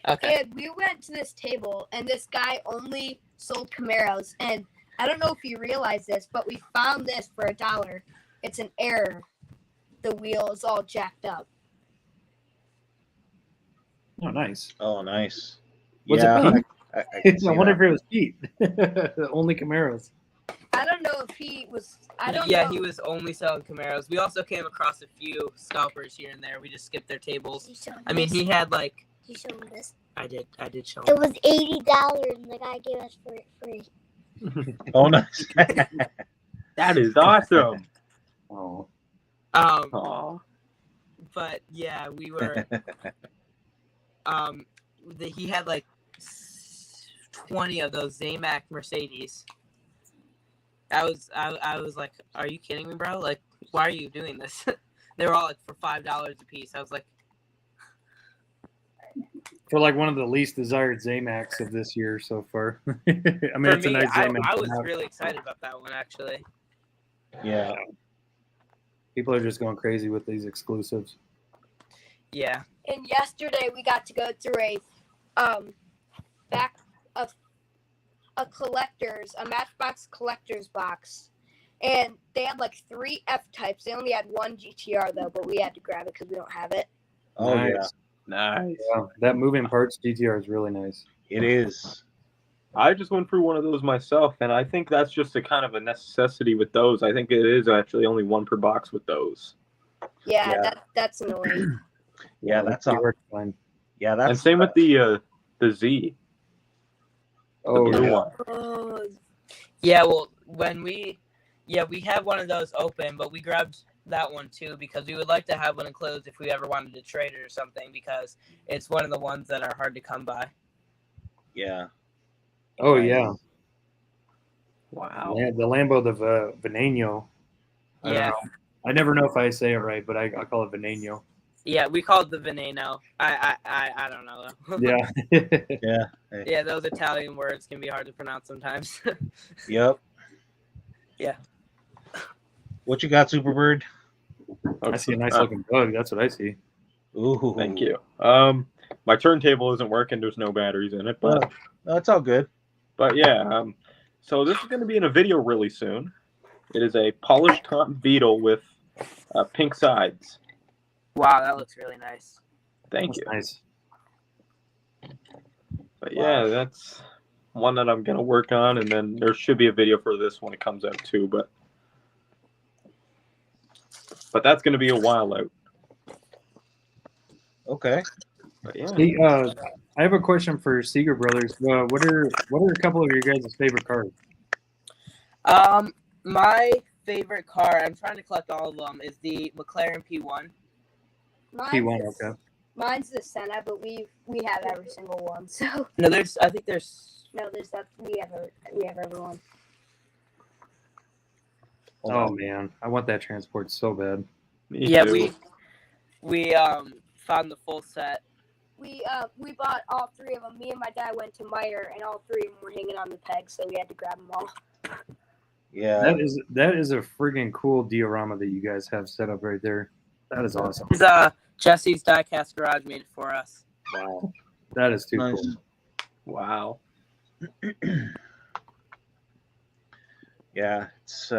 Okay. And we went to this table, and this guy only sold Camaros. And I don't know if you realize this, but we found this for $1. It's an error. The wheel is all jacked up. Oh, nice. Oh, nice. Was yeah, it Pete? I I wonder if it was Pete. Only Camaros. I don't know if he was. I don't know. Yeah, he was only selling Camaros. We also came across a few scalpers here and there. We just skipped their tables. I mean, he had like. You showed me this. I did show him. It was $80, and the guy gave us for it free. Oh, nice. That is awesome. Oh. But yeah, we were. He had like 20 of those Zamac Mercedes. I was like, are you kidding me, bro? Like, why are you doing this? They were all like for $5 a piece. I was like, for like one of the least desired Zamacs of this year so far. I mean, it's a nice Zamac. I was really excited about that one actually. Yeah. People are just going crazy with these exclusives. Yeah. And yesterday we got to go through a Matchbox collector's box, and they had like 3 F-types. They only had 1 GTR though, but we had to grab it because we don't have it. Oh, nice. yeah. Nice. Yeah, that moving parts GTR is really nice. It is. I just went through one of those myself, and I think that's just a kind of a necessity with those. I think it is actually only 1 per box with those. Yeah. That's annoying. Yeah, that's all. Fine. Yeah, that's. And same with the Z. Oh, blue yeah. one. Oh, Yeah, well, we have one of those open, but we grabbed that one too because we would like to have one enclosed if we ever wanted to trade it or something because it's one of the ones that are hard to come by. Yeah. Oh, yeah. Wow. Yeah, the Lambo, the Veneno. Yeah. I never know if I say it right, but I call it Veneno. Yeah, we call it the Veneno. I don't know though. Yeah. Yeah. Yeah, those Italian words can be hard to pronounce sometimes. Yep. Yeah. What you got, Superbird? I see a nice looking bug. That's what I see. Ooh. Thank you. My turntable isn't working. There's no batteries in it, but It's all good. But yeah, so this is going to be in a video really soon. It is a polished top Beetle with pink sides. Wow, that looks really nice. Thank That's you. nice. But yeah, that's one that I'm going to work on, and then there should be a video for this when it comes out too. But that's going to be a while out. Okay. But yeah. Hey, I have a question for Seeger Brothers. What are a couple of your guys' favorite cars? My favorite car, I'm trying to collect all of them, is the McLaren P1. P1, okay. Mine's the Senna, but we have every single one. So No, there's that we have everyone. Oh man, I want that transport so bad. Me yeah, too. we found the full set. We bought all 3 of them. Me and my dad went to Meyer, and all 3 of them were hanging on the peg, so we had to grab them all. Yeah. That is a friggin' cool diorama that you guys have set up right there. That is awesome. It's, Jesse's Diecast Garage made it for us. Wow, that is too Nice. cool. Wow. Yeah. It's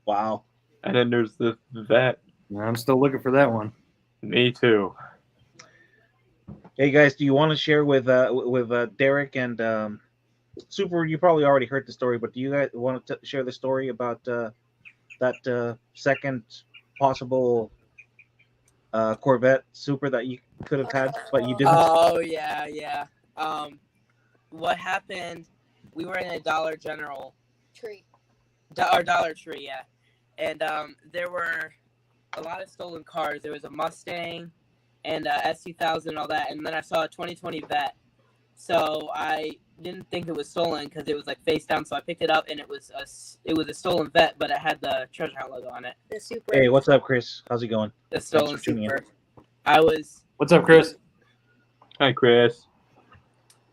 wow. And then there's the vet. I'm still looking for that one. Me too. Hey guys, do you want to share with Derek and Super? You probably already heard the story, but do you guys want to share the story about that second possible Corvette Super that you could have had, but you didn't? Oh yeah. What happened? We were in a Dollar General Tree. or Dollar Tree, yeah, and there were a lot of stolen cars. There was a Mustang and a S2000 and all that, and then I saw a 2020 Vet. So I didn't think it was stolen because it was like face down. So I picked it up, and it was a stolen Vet, but it had the Treasure Hunt logo on it. The Super. Hey, what's up, Chris? How's it going? The stolen for tuning in. Super. I was. What's up, Chris? Hi, Chris.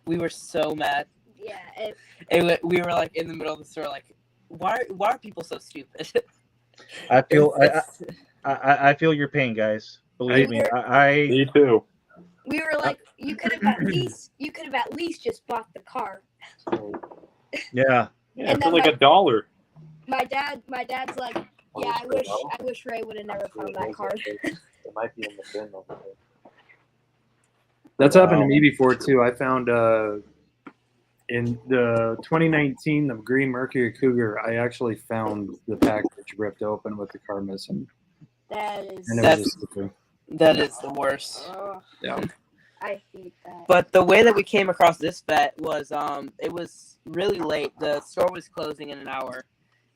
We were so mad. Yeah. We were like in the middle of the store, like, why are people so stupid? I feel I feel your pain, guys. Believe me. Me too. We were like, you could have at least just bought the car. Yeah. Yeah, And for then like $1. My dad's like, yeah, I wish Ray would have never found that car. It might be in the bin over there. That's happened to me before too. I found in the 2019 the green Mercury Cougar, I actually found the package ripped open with the car missing. That is. And it was just Super. That is the worst. Oh, Yeah. I hate that. But the way that we came across this Vet was it was really late. The store was closing in an hour.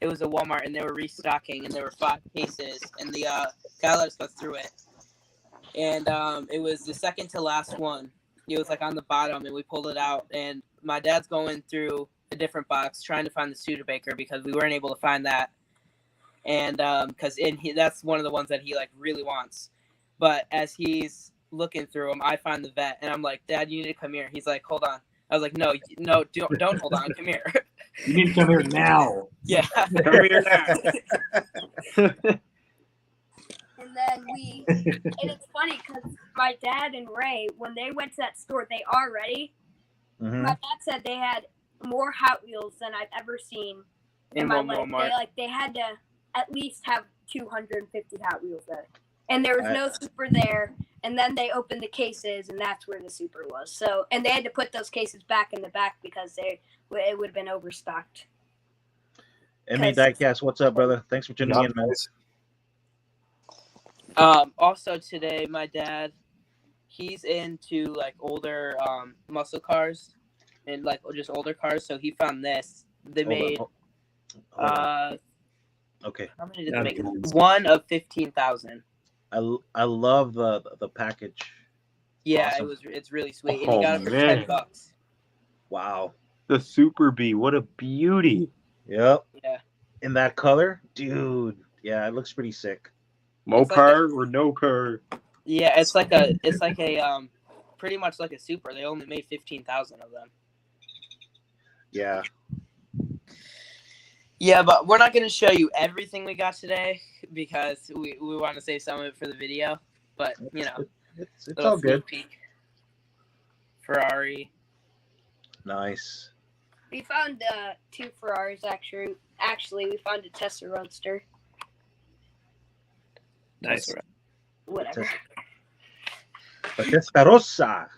It was a Walmart, and they were restocking, and there were 5 cases, and the guy let us go through it. And it was the second to last one. It was like on the bottom, and we pulled it out, and my dad's going through a different box trying to find the Studebaker because we weren't able to find that. And because that's one of the ones that he like really wants. But as he's looking through them, I find the Vet, and I'm like, Dad, you need to come here. He's like, hold on. I was like, no, don't hold on. Come here. You need to come here now. Yeah. Come here now. And then and it's funny because my dad and Ray, when they went to that store, they are ready. Mhm. My dad said they had more Hot Wheels than I've ever seen in In my one life. Walmart. They had to at least have 250 Hot Wheels there, and there was no Super there. And then they opened the cases, and that's where the Super was. So, and they had to put those cases back in the back because it would have been overstocked. Emmy Diecast, what's up, brother? Thanks for tuning in, man. Also today, my dad, he's into like older muscle cars and like just older cars. So he found this. They made Hold on. Okay. how many did they make? One of 15,000. I love the package. Yeah, Awesome. it's really sweet, and he got it for $10. Wow. The Super Bee, what a beauty. Yep. Yeah. In that color, dude. Yeah, it looks pretty sick. Mopar or no car? Yeah, it's like a pretty much like a Super. They only made 15,000 of them. Yeah. Yeah, but we're not going to show you everything we got today because we want to save some of it for the video. But, you know, It's little all good. sneak peek. Ferrari. Nice. We found 2 Ferraris actually. Actually, we found a Tesla Roadster. Nice. Whatever. La Testarossa.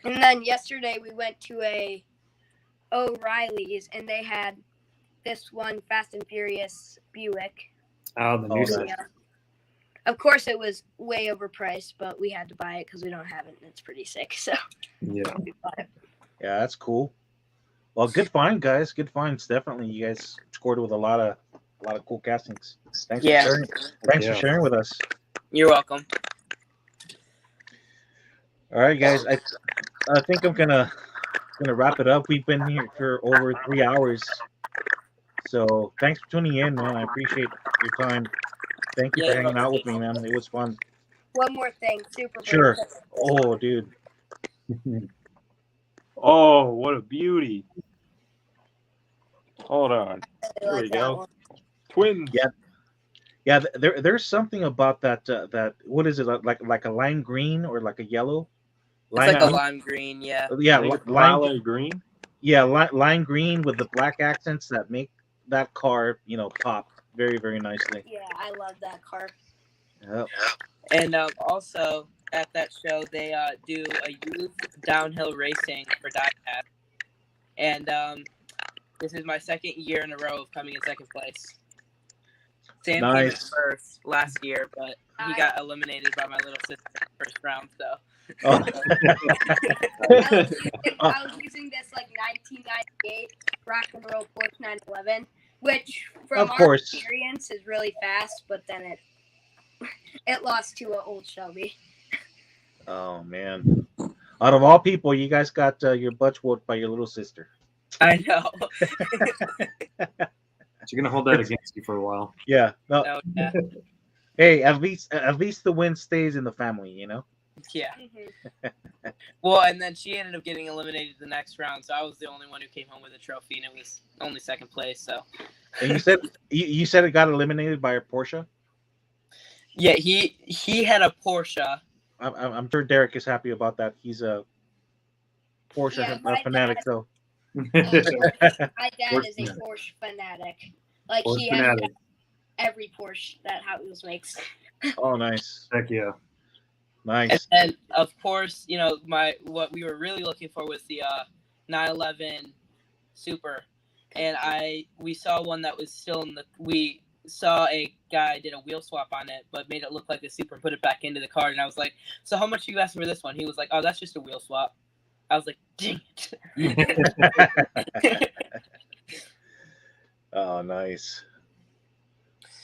And then yesterday we went to a O'Reilly's, and they had this one Fast and Furious Buick. Oh, the new nice. stuff. Of course, it was way overpriced, but we had to buy it because we don't have it, and it's pretty sick. So Yeah. we bought it. Yeah, that's cool. Well, good find, guys. Good finds. Definitely, you guys scored with a lot of cool castings. Thanks Yeah. for sharing. Thanks for sharing with us. You're welcome. All right, guys. I think I'm gonna wrap it up. We've been here for over 3 hours. So thanks for tuning in, man. I appreciate your time. Thank you for hanging out with me, man. It was fun. One more thing, Super Bowl. Sure. Oh, dude. Oh, what a beauty. Hold on. I There like we that go. one. Twins. Yeah. Yeah, there's something about that what is it, like a lime green or like a yellow? It's like a green? lime green, yeah. Yeah, I think it's lime Violet green. Yeah, lime green with the black accents that make that car, pop very, very nicely. Yeah, I love that car. Yep. And also at that show, they do a youth downhill racing for diecast. And this is my second year in a row of coming in second place. Sam came in Nice. first last year, but he got eliminated by my little sister in the first round. So Oh. I was using this like 1998 Rock and Roll Force 911, which from Of our course. experience is really fast, but then it lost to an old Shelby. Oh man! Out of all people, you guys got your butts whooped by your little sister. I know. You're gonna hold that against you for a while. Yeah. No. Oh, yeah. Hey, at least the win stays in the family, you know. Yeah. Mhm. Well, and then she ended up getting eliminated the next round, so I was the only one who came home with a trophy, and it was only second place. So. And you said it got eliminated by a Porsche. Yeah, he had a Porsche. I'm sure Derek is happy about that. He's a Porsche Yeah, my fanatic, dad- so. My dad Porsche is a fanatic. Porsche fanatic. Like Porsche he has fanatic. every Porsche that Hot Wheels makes. Oh, nice, Heck yeah. nice. And of course, you know, what we were really looking for was the 911 Super, and we saw one that was still we saw a guy did a wheel swap on it, but made it look like a Super and put it back into the card, and I was like, so how much are you asking for this one? He was like, oh, that's just a wheel swap. I was like, dang it. Oh, nice.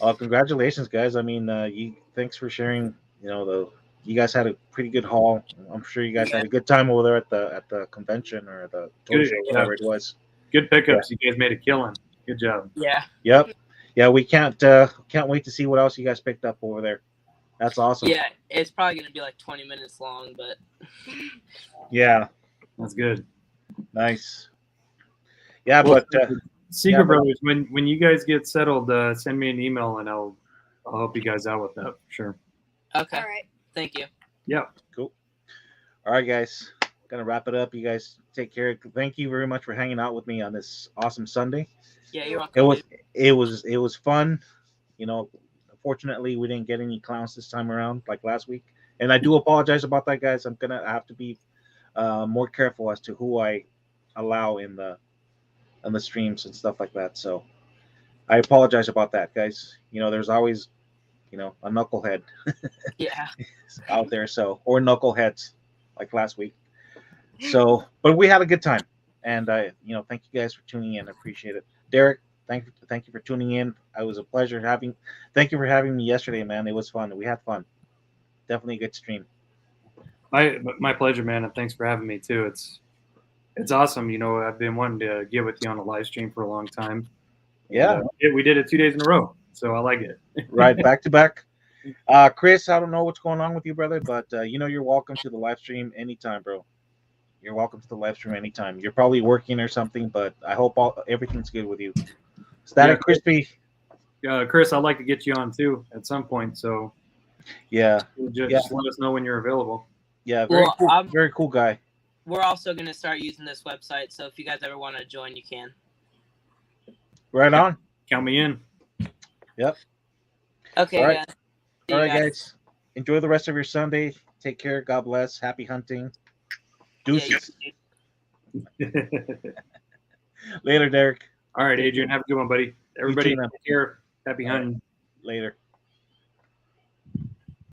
Oh, congratulations, guys. I mean, thanks for sharing. You know, you guys had a pretty good haul. I'm sure you guys had a good time over there at the convention or the toy Good, show, yeah. whatever it was. Good pickups. You guys made a killing. Good job. Yeah. Yep. Yeah, we can't wait to see what else you guys picked up over there. That's awesome. Yeah, it's probably gonna be like 20 minutes long, but Yeah. That's good. Nice. Yeah, Well, but Secret Brothers, when you guys get settled, send me an email and I'll help you guys out with that for sure. okay. All right. Thank you. Yeah. cool. All right, guys. Gonna wrap it up. You guys take care. Thank you very much for hanging out with me on this awesome Sunday. Yeah, you're welcome. It was fun. You know, unfortunately we didn't get any clowns this time around like last week. And I do apologize about that, guys. I'm gonna have to be more careful as to who I allow in the streams and stuff like that. So I apologize about that, guys. You know, there's always, you know, a knucklehead Yeah. out there, so or knuckleheads like last week. So, but we had a good time, and you know, thank you guys for tuning in. I appreciate it. Derek, thank you for tuning in. It was a pleasure thank you for having me yesterday, man. It was fun. We had fun. Definitely a good stream. My pleasure, man, and thanks for having me too. It's awesome. You know, I've been wanting to get with you on a live stream for a long time. Yeah. And, we did it 2 days in a row, so I like it. Right, back to back. Chris, I don't know what's going on with you, brother, but you know, you're welcome to the live stream anytime, bro. You're welcome to the live stream anytime. You're probably working or something, but I hope everything's good with you. Static Crispy. Chris, I'd like to get you on too at some point. So Yeah. Just let us know when you're available. Yeah, very Well, cool. Very cool guy. We're also gonna start using this website, so if you guys ever want to join, you can. Right on. Count me in. Yep. Okay. All right, Yeah. See all you right, guys. Enjoy the rest of your Sunday. Take care. God bless. Happy hunting. Deuces. Later, Derek. All right, Adrian. Have a good one, buddy. Everybody, too, man. take care. Happy hunting. Later.